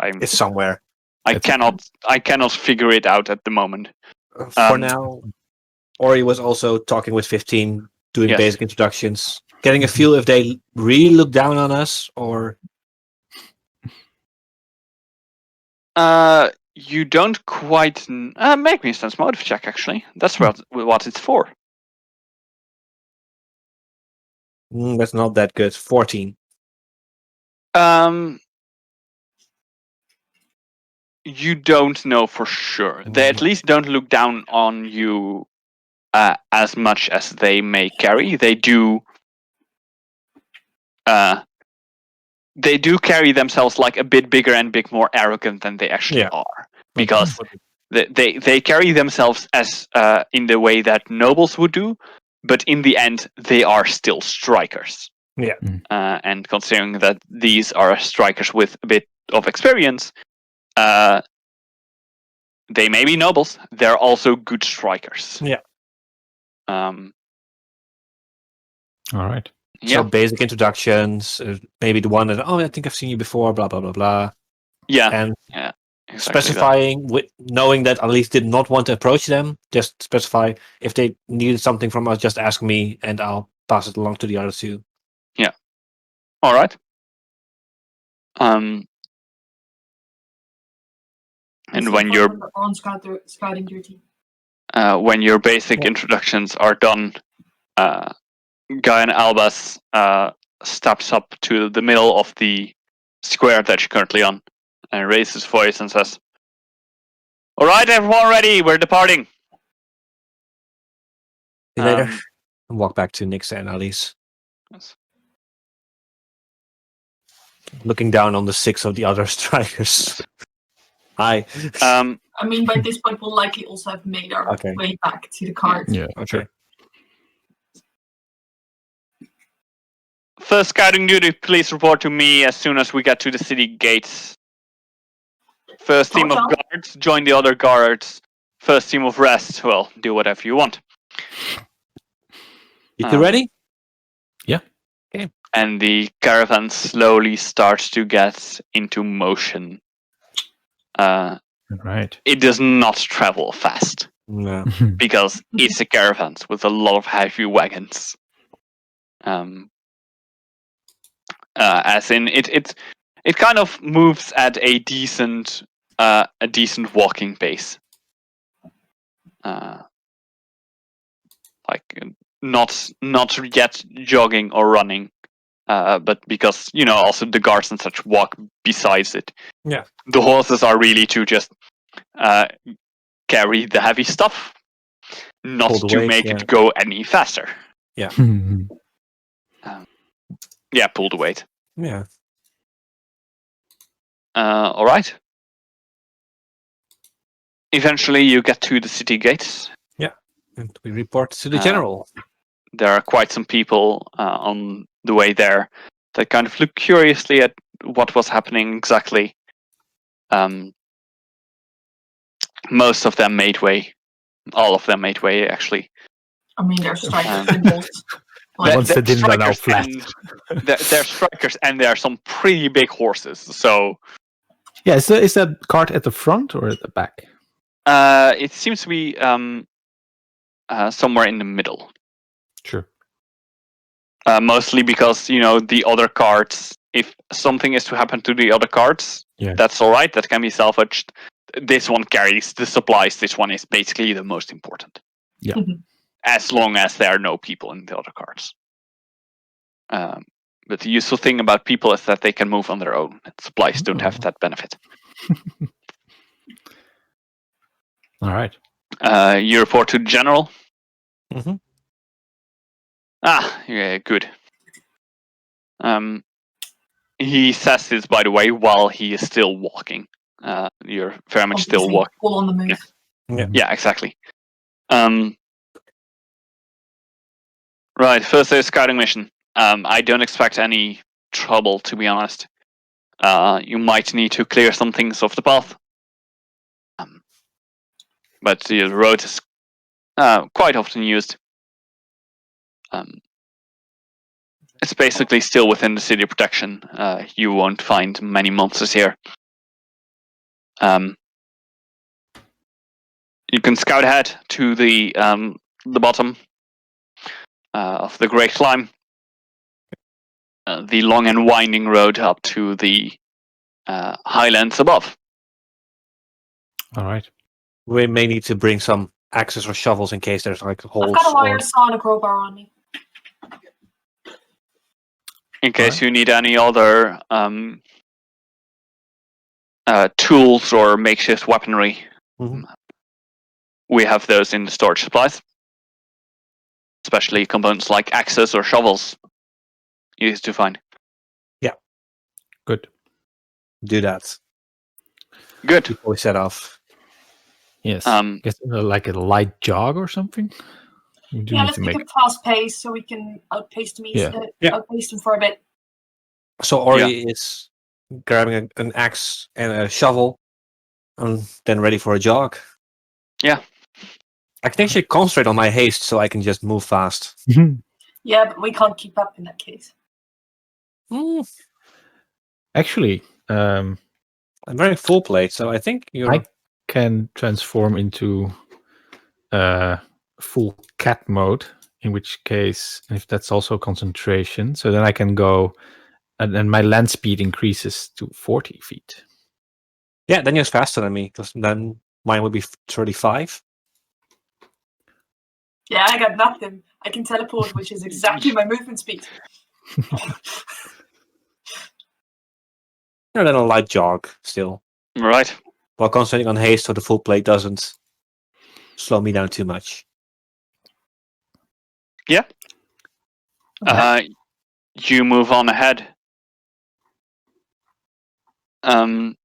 it's somewhere. I cannot figure it out at the moment. For now, Ori was also talking with 15, doing basic introductions, getting a feel if they really look down on us or. You don't quite make me a sense motive check. Actually, that's what it's for. That's not that good. 14. You don't know for sure. They at least don't look down on you as much as they may carry. They do. They do carry themselves like a bit bigger and a bit more arrogant than they actually are, because they carry themselves as in the way that nobles would do, but in the end they are still strikers. Yeah. And considering that these are strikers with a bit of experience, they may be nobles. They're also good strikers. Yeah. All right. So basic introductions, maybe the one that, I think I've seen you before, blah, blah, blah, blah. Yeah. And exactly specifying, knowing that at least did not want to approach them, just specify if they needed something from us, just ask me and I'll pass it along to the other two. Yeah. All right. And when you're on scouting duty. When your basic introductions are done, Guyan Albas steps up to the middle of the square that you're currently on and raises his voice and says, "All right, everyone ready? We're departing." See you later. And walk back to Nixa and Alice. Yes. Looking down on the 6 of the other strikers. Hi. I mean, by this point, we'll likely also have made our way back to the cart. Yeah, okay. First scouting duty, please report to me as soon as we get to the city gates. First team of guards, join the other guards. First team of rest, well, do whatever you want. You two ready? Yeah. Okay. And the caravan slowly starts to get into motion. Right. It does not travel fast. No. Because it's a caravan with a lot of heavy wagons. As in, it kind of moves at a decent walking pace. Like not yet jogging or running, but because also the guards and such walk besides it. Yeah. The horses are really to just carry the heavy stuff, not Pull the to weight, make it go any faster. Yeah. Yeah, pull the weight. Yeah. All right. Eventually, you get to the city gates. And we report to the general. There are quite some people on the way there that kind of look curiously at what was happening exactly. Most of them made way. All of them made way, actually. I mean, they're strikers involved. The ones that didn't are now flat. They're strikers, and there are some pretty big horses. So, yeah, is that cart at the front or at the back? it seems to be somewhere in the middle. Sure. Mostly because the other carts. If something is to happen to the other carts, that's all right. That can be salvaged. This one carries the supplies. This one is basically the most important. Yeah. As long as there are no people in the other carts. But the useful thing about people is that they can move on their own. Supplies don't have that benefit. All right. You report to the general. Mm-hmm. Yeah, good. He says this, by the way, while he is still walking. You're very much still walking. All on the move. Yeah, exactly. Right, first day of scouting mission. I don't expect any trouble, to be honest. You might need to clear some things off the path. But the road is quite often used. It's basically still within the city protection. You won't find many monsters here. You can scout ahead to the bottom of the Great Climb. The long and winding road up to the highlands above. All right. We may need to bring some axes or shovels in case there's like holes. I've got a wire saw and a crowbar on me. In case you need any other tools or makeshift weaponry, we have those in the storage supplies. Especially components like axes or shovels. Easy to find. Yeah. Good. Do that. Good. Before we set off. Yes. Guess like a light jog or something. Let's make a fast pace so we can outpace them. Outpace them for a bit. So Ori is grabbing an axe and a shovel, and then ready for a jog. Yeah. I can actually concentrate on my haste, so I can just move fast. Yeah, but we can't keep up in that case. Actually, I'm wearing full plate, so I think I can transform into full cat mode, in which case, if that's also concentration, so then I can go, and my land speed increases to 40 feet. Yeah, then you're faster than me, because then mine would be 35. Yeah, I got nothing. I can teleport, which is exactly my movement speed. And then a light jog still. Right. While concentrating on haste, so the full plate doesn't slow me down too much. Yeah. You move on ahead. Now,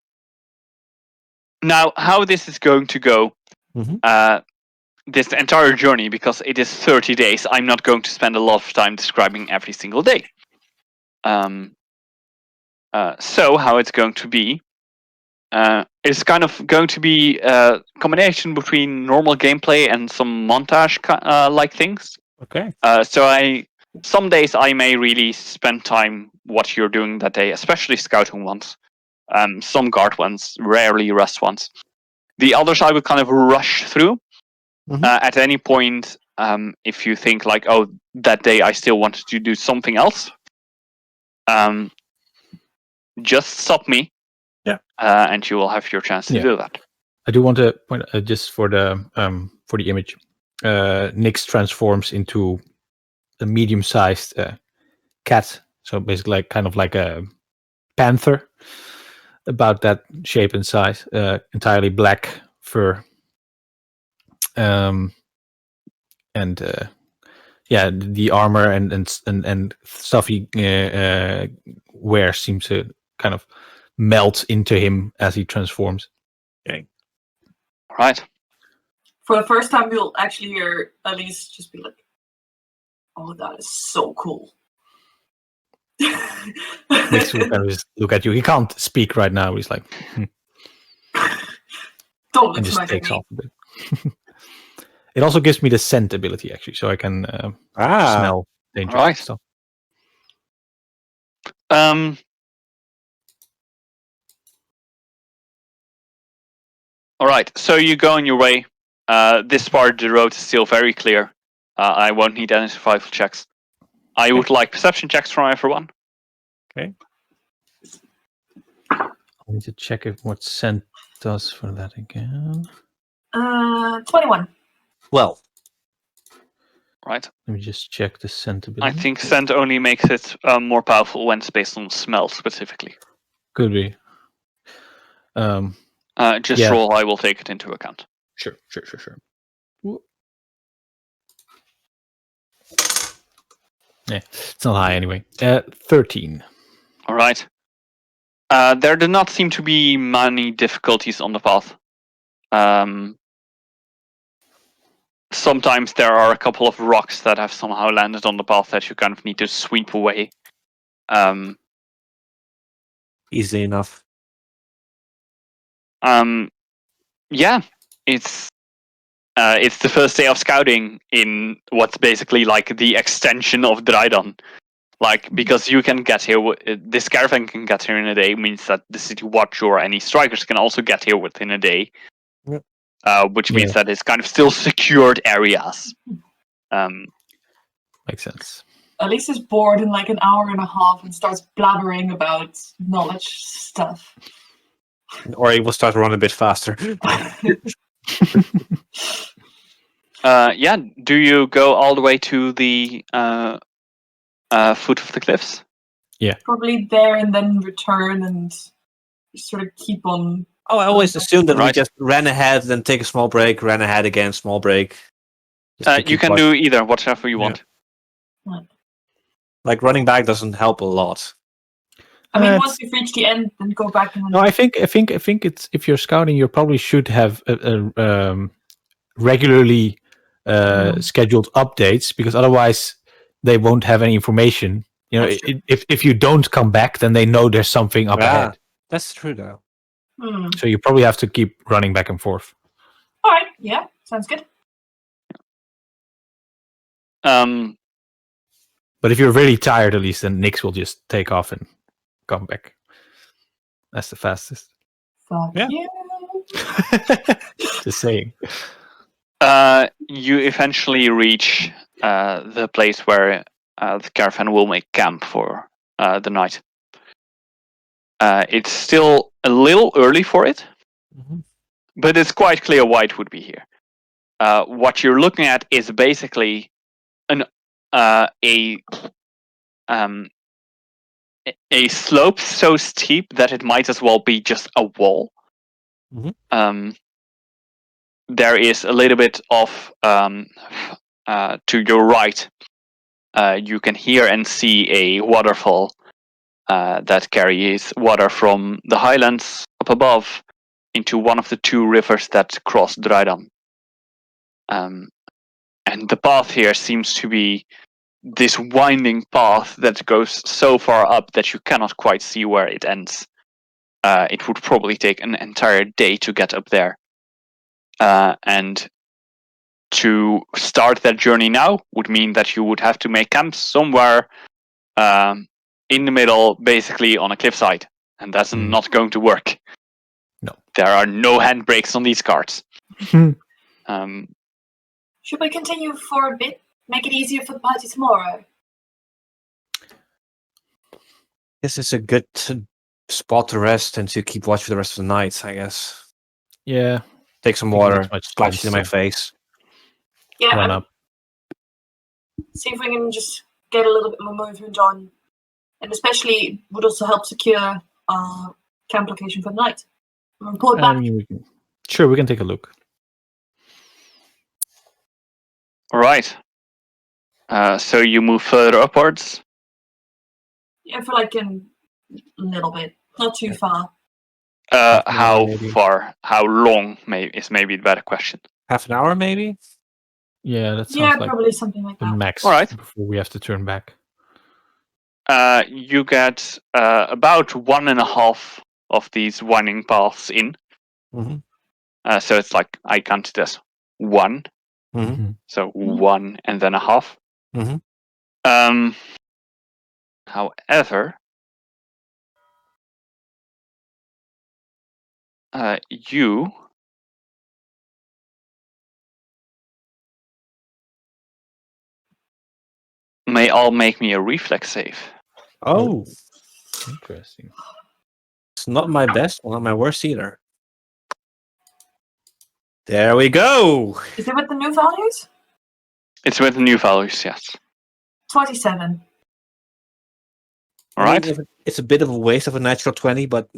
how this is going to go, this entire journey, because it is 30 days, I'm not going to spend a lot of time describing every single day. So, how it's going to be, it's kind of going to be a combination between normal gameplay and some montage-like things. Okay. Some days I may really spend time what you're doing that day, especially scouting ones. Some guard ones, rarely rest ones. The others I would kind of rush through. At any point, if you think like, oh, that day I still wanted to do something else, just stop me. Yeah. And you will have your chance to do that. I do want to point just for the image. Nyx transforms into a medium-sized cat, so basically like kind of like a panther, about that shape and size, entirely black fur, and the armor and stuff he wears seems to kind of melt into him as he transforms. Okay. Right. For the first time, you'll actually hear Elise just be like, "Oh, that is so cool." Nix will kind of just look at you. He can't speak right now. He's like, Don't look and too just much at takes me. off a bit. It also gives me the scent ability, actually, so I can smell dangerous Right. stuff. All right. So you go on your way. This part of the road is still very clear. I won't need any survival checks. I would like perception checks from everyone. I need to check what scent does for that again. 21. Well, Right. Let me just check the scent I ability. think scent only makes it more powerful when it's based on smell specifically. Could be. Just Yeah. roll. I will take it into account. Sure. Yeah, it's not high anyway. 13. All right. There do not seem to be many difficulties on the path. Sometimes there are a couple of rocks that have somehow landed on the path that you kind of need to sweep away. easy enough. Yeah, it's the first day of scouting in what's basically like the extension of Dreidan. Like, because you can get here, this caravan can get here in a day, means that the city watch or any strikers can also get here within a day. Yep. Which means that it's kind of still secured areas. Makes sense. Elise is bored in like an hour and a half and starts blabbering about knowledge stuff. Or he will start running a bit faster. Yeah, do you go all the way to the foot of the cliffs? Probably there and then return and sort of keep on. Oh, I always assumed that we Right. just ran ahead, then take a small break, ran ahead again, small break. Just to You keep can watch- do either, whatever you want. Like running back doesn't help a lot. I mean, It's- once we've reached the end, then go back and. No, I think it's if you're scouting, you probably should have regularly scheduled updates, because otherwise they won't have any information. You know, That's true. if you don't come back, then they know there's something up ahead. That's true though. So you probably have to keep running back and forth. All right. Yeah, sounds good. But if you're really tired, at least, then Nix will just take off and come back. That's the fastest. Fuck Yeah. you. Just saying. You eventually reach the place where the caravan will make camp for the night. It's still a little early for it, but it's quite clear why it would be here. What you're looking at is basically a slope so steep that it might as well be just a wall. There is a little bit of to your right. You can hear and see a waterfall that carries water from the highlands up above into one of the two rivers that cross Dreidan. And the path here seems to be this winding path that goes so far up that you cannot quite see where it ends. It would probably take an entire day to get up there. And to start that journey now would mean that you would have to make camp somewhere in the middle, basically on a cliffside. And that's not going to work. No. There are no handbrakes on these carts. Should we continue for a bit? Make it easier for the party tomorrow. This is a good spot to rest and to keep watch for the rest of the night, I guess. Yeah. Take some I think it water, makes much splash it sense in my to face. Yeah, Run up. see if we can just get a little bit more movement on. And especially would also help secure camp location for the night. And report back. We can take a look. All right. So you move further upwards. Yeah, for like a little bit. Not too far. Half an hour, How maybe. far? How long? Is maybe the better question. Half an hour, maybe? Yeah, that sounds Yeah, like probably something like the that. max All right. before we have to turn back. You get about 1.5 of these winding paths in. Mm-hmm. So it's like I counted as 1. Mm-hmm. So 1 and then a half. Mm-hmm. However, you may all make me a reflex save. Oh, Interesting. it's not my best, or not my worst either. There we go. Is it with the new values? It's with the new values, yes. 27. All right. It's a bit of a waste of a natural 20, but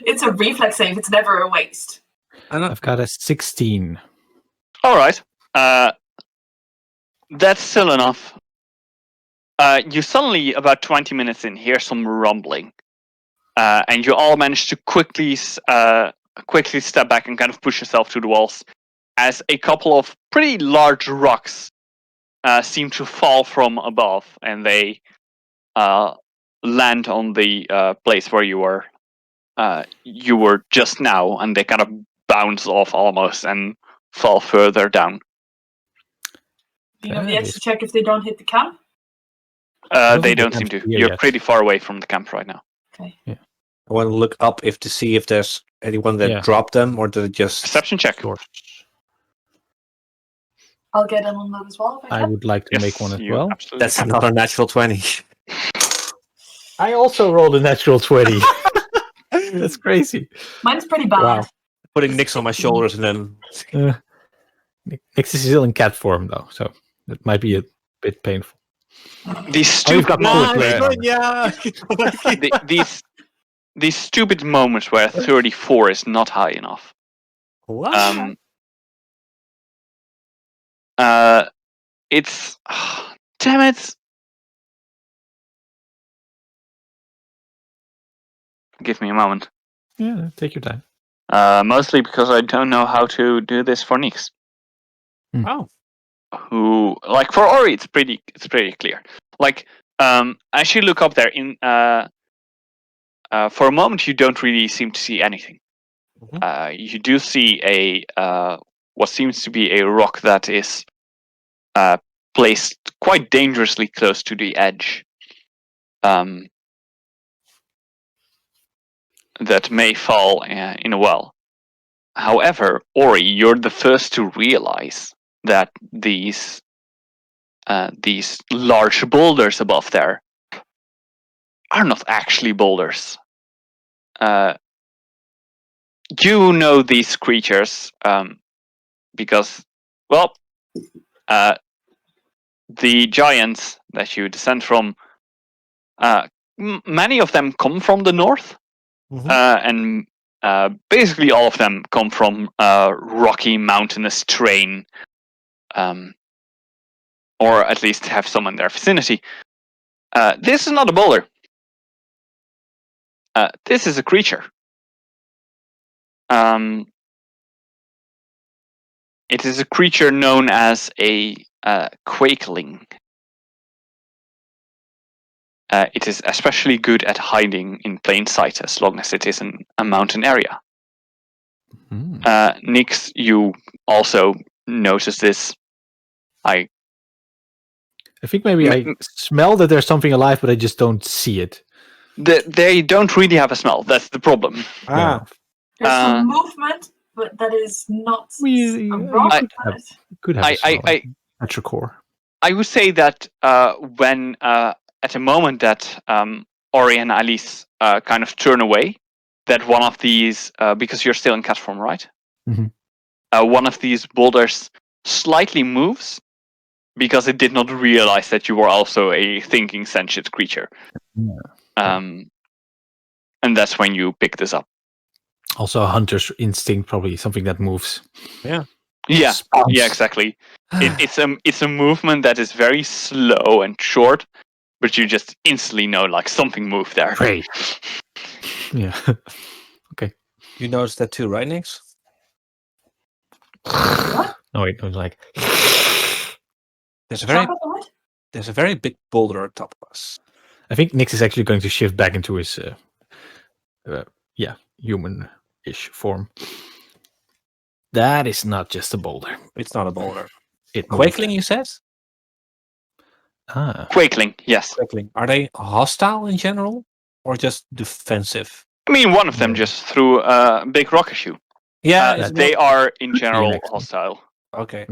It's a reflex save. It's never a waste. I've got a 16. All right. That's still enough. You suddenly, about 20 minutes in, hear some rumbling. And you all manage to quickly step back and kind of push yourself to the walls as a couple of pretty large rocks seem to fall from above, and they land on the place where you were just now, and they kind of bounce off almost and fall further down. Do you know the That extra is- check if they don't hit the camp? don't They think the don't seem camp's to. here You're yet. pretty far away from the camp right now. Okay. I want to look up to see if there's anyone that Yeah. dropped them, or did it just... Perception check. Sure. I'll get in on that as well if I I can. would like to Yes, make one as you well. absolutely That's can. another natural 20. I also rolled a natural 20. That's crazy. Mine's pretty bad. Wow. Putting Nix on my shoulders and then... Nix is still in cat form, though, so it might be a bit painful. These you've got stupid moments Quake where Ling. Yeah. these stupid moments where 34 is not high enough. What? It's damn it. Give me a moment. Yeah, take your time. Mostly because I don't know how to do this for Nix. Oh. Who, like, for Ori, it's pretty clear. Like, as you look up there, for a moment you don't really seem to see anything. You do see what seems to be a rock that is placed quite dangerously close to the edge. That may fall in a well. However, Ori, you're the first to realize that these large boulders above there are not actually boulders. You know these creatures because, well, the giants that you descend from, many of them come from the north. And basically all of them come from rocky mountainous terrain, or at least have some in their vicinity. This is not a boulder. This is a creature. It is a creature known as a Quake Ling. It is especially good at hiding in plain sight as long as it is in a mountain area. Nix, you also notice this. I think maybe I smell that there's something alive, but I just don't see it. They don't really have a smell. That's the problem. Ah. There's some movement, but that is not a rock. Could have a smell at your core. I would say that when at a moment that Ori and Alice kind of turn away, that one of these, because you're still in cat form, right? One of these boulders slightly moves because it did not realize that you were also a thinking sentient creature. And that's when you pick this up. Also a hunter's instinct, probably something that moves. Yeah, exactly. It's a movement that is very slow and short, but you just instantly know like something moved there. Great. Yeah. You noticed that too, right, Nix? No, wait, it was like. There's a Top of what? there's a very big boulder on top of us. I think Nix is actually going to shift back into his, human-ish form. That is not just a boulder. It's not a boulder. It Quake Ling, you said? Quake Ling, yes. Quake Ling. Are they hostile in general, or just defensive? I mean, one of them just threw a big rock at you. Yeah, They are in general next one. hostile. Okay.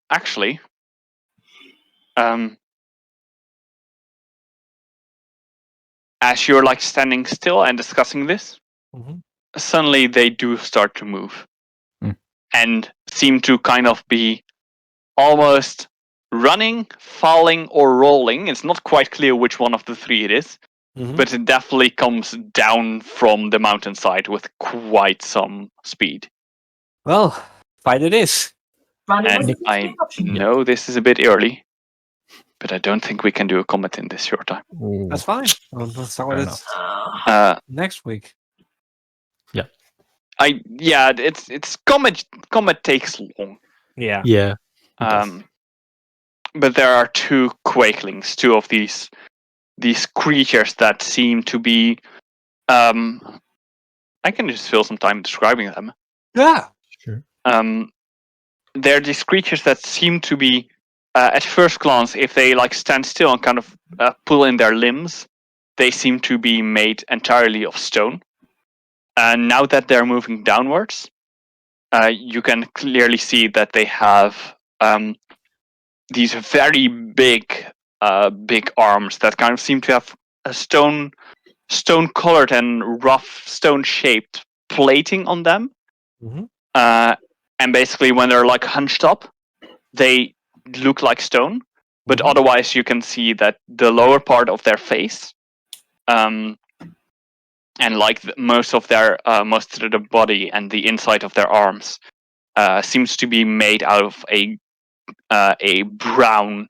Actually, as you're like standing still and discussing this, suddenly they do start to move and seem to kind of be almost running, falling, or rolling. It's not quite clear which one of the three it is, but it definitely comes down from the mountainside with quite some speed. Well, fight it is. And I know this is a bit early, but I don't think we can do a combat in this short time. Ooh. That's fine. That's not what it's next week. It's combat takes long. Yeah. Yeah. But there are two Quakelings, two of these creatures that seem to be I can just fill some time describing them. Yeah. Sure. They're these creatures that seem to be at first glance, if they like stand still and kind of pull in their limbs, they seem to be made entirely of stone. And now that they're moving downwards, you can clearly see that they have these very big arms that kind of seem to have a stone-colored and rough stone-shaped plating on them. And basically, when they're like hunched up, they look like stone. But otherwise, you can see that the lower part of their face, and like most of their body and the inside of their arms, seems to be made out of a brown,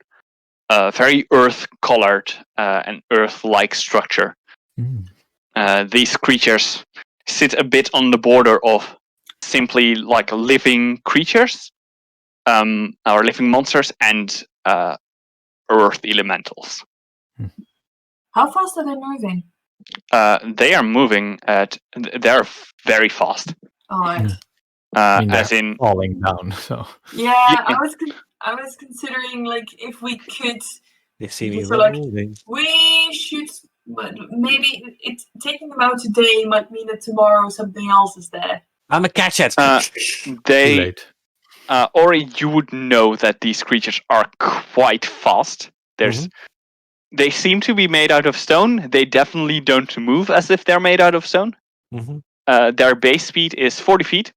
very earth-colored and earth-like structure. These creatures sit a bit on the border of simply like living creatures, or living monsters, and earth elementals. How fast are they moving? They are moving they're very fast. Alright. As in falling down. So Yeah, I was considering like if we could. They see me So, like, moving. we should. But maybe taking them out today might mean that tomorrow something else is there. I'm a catch it. too they late. Ori, you would know that these creatures are quite fast. They seem to be made out of stone. They definitely don't move as if they're made out of stone. Their base speed is 40 feet,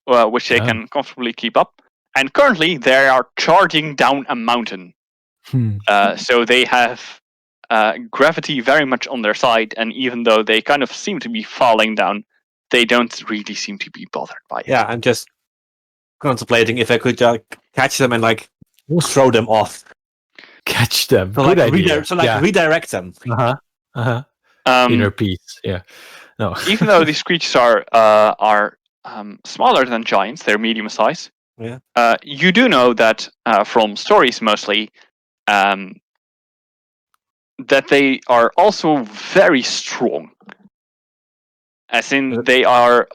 which they can comfortably keep up. And currently, they are charging down a mountain. So they have gravity very much on their side, and even though they kind of seem to be falling down, they don't really seem to be bothered by it. Yeah, I'm just contemplating if I could catch them and like throw them off. Catch them. So Good like, idea. redirect them. Inner peace. Yeah. No. Even though these creatures are smaller than giants, they're medium size. Yeah. You do know that from stories mostly, that they are also very strong. As in, they are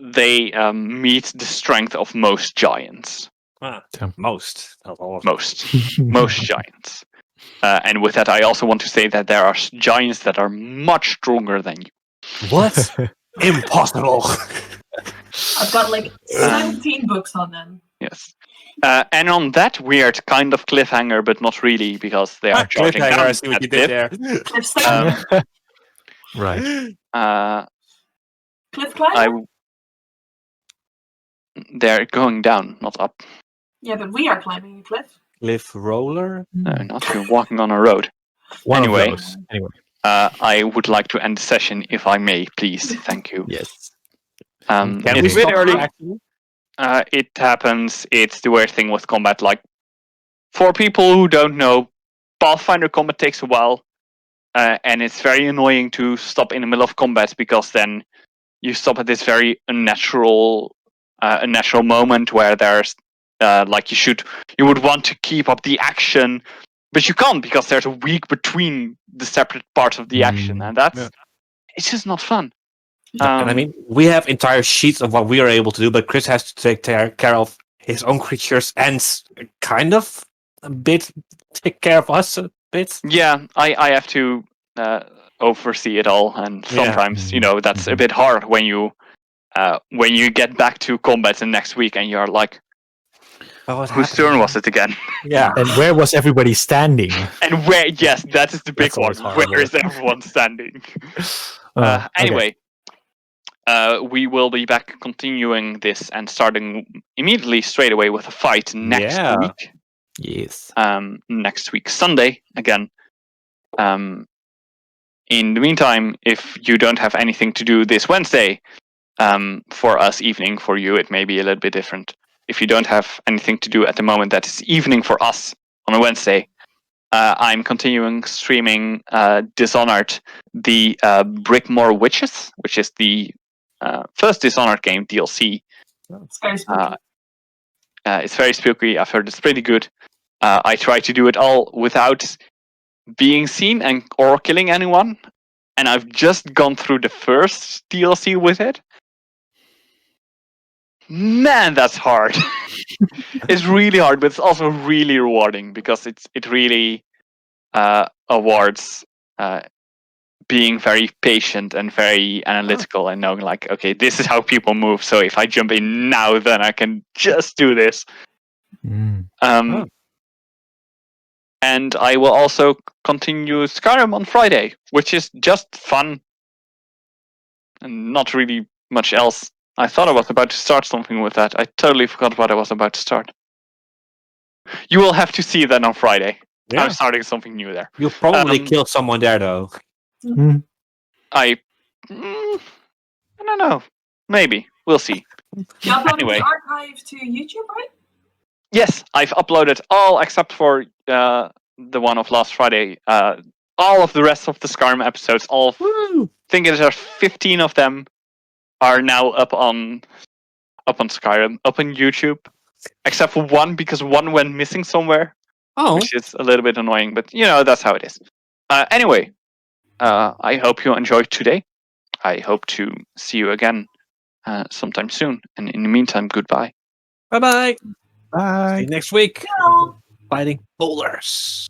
they meet the strength of most giants. Most, not all of Most giants. And with that, I also want to say that there are giants that are much stronger than you. What? Impossible. I've got like 17 books on them. Yes. And on that weird kind of cliffhanger, but not really, because they are charging down. I see what you did there. Cliff Right. Cliff climber? They're going down, not up. Yeah, but we are climbing a cliff. Cliff roller? No, not you're walking on a road. Anyway. I would like to end the session, if I may, please. Thank you. Yes. Can we it's a bit stop early. actually? It happens. It's the weird thing with combat. Like, For people who don't know, Pathfinder combat takes a while, and it's very annoying to stop in the middle of combat because then you stop at this very unnatural moment where there's like you would want to keep up the action, but you can't because there's a week between the separate parts of the action, and it's just not fun. And I mean, we have entire sheets of what we are able to do, but Chris has to take care of his own creatures and kind of a bit take care of us a bit. Yeah, I have to oversee it all, and sometimes that's a bit hard when you get back to combat the next week and you're like, whose turn was it again? Yeah. And where was everybody standing? And where? Yes, that is the big one. Where is everyone standing? Anyway, we will be back continuing this and starting immediately straight away with a fight next week. Yes. Next week, Sunday, again. In the meantime, if you don't have anything to do this Wednesday, for us evening, for you it may be a little bit different. If you don't have anything to do at the moment that is evening for us on a Wednesday, I'm continuing streaming Dishonored, the Brickmore Witches, which is the first Dishonored game DLC. It's very spooky. It's very spooky. I've heard it's pretty good. I try to do it all without being seen or killing anyone, and I've just gone through the first DLC with it. Man, that's hard. It's really hard, but it's also really rewarding because it really awards being very patient and very analytical and knowing like, okay, this is how people move. So if I jump in now, then I can just do this. And I will also continue Skyrim on Friday, which is just fun and not really much else. I thought I was about to start something with that. I totally forgot what I was about to start. You will have to see that on Friday. Yeah. I'm starting something new there. You'll probably kill someone there, though. I don't know. Maybe. We'll see. You uploaded the archive to YouTube, right? Yes, I've uploaded all except for the one of last Friday. All of the rest of the Skyrim episodes, I think there are 15 of them, are now up on Skyrim, up on YouTube. Except for one, because one went missing somewhere. Which is a little bit annoying, but that's how it is. Anyway, I hope you enjoyed today. I hope to see you again sometime soon. And in the meantime, goodbye. Bye-bye. Bye. See you next week. Ciao. Fighting boulders.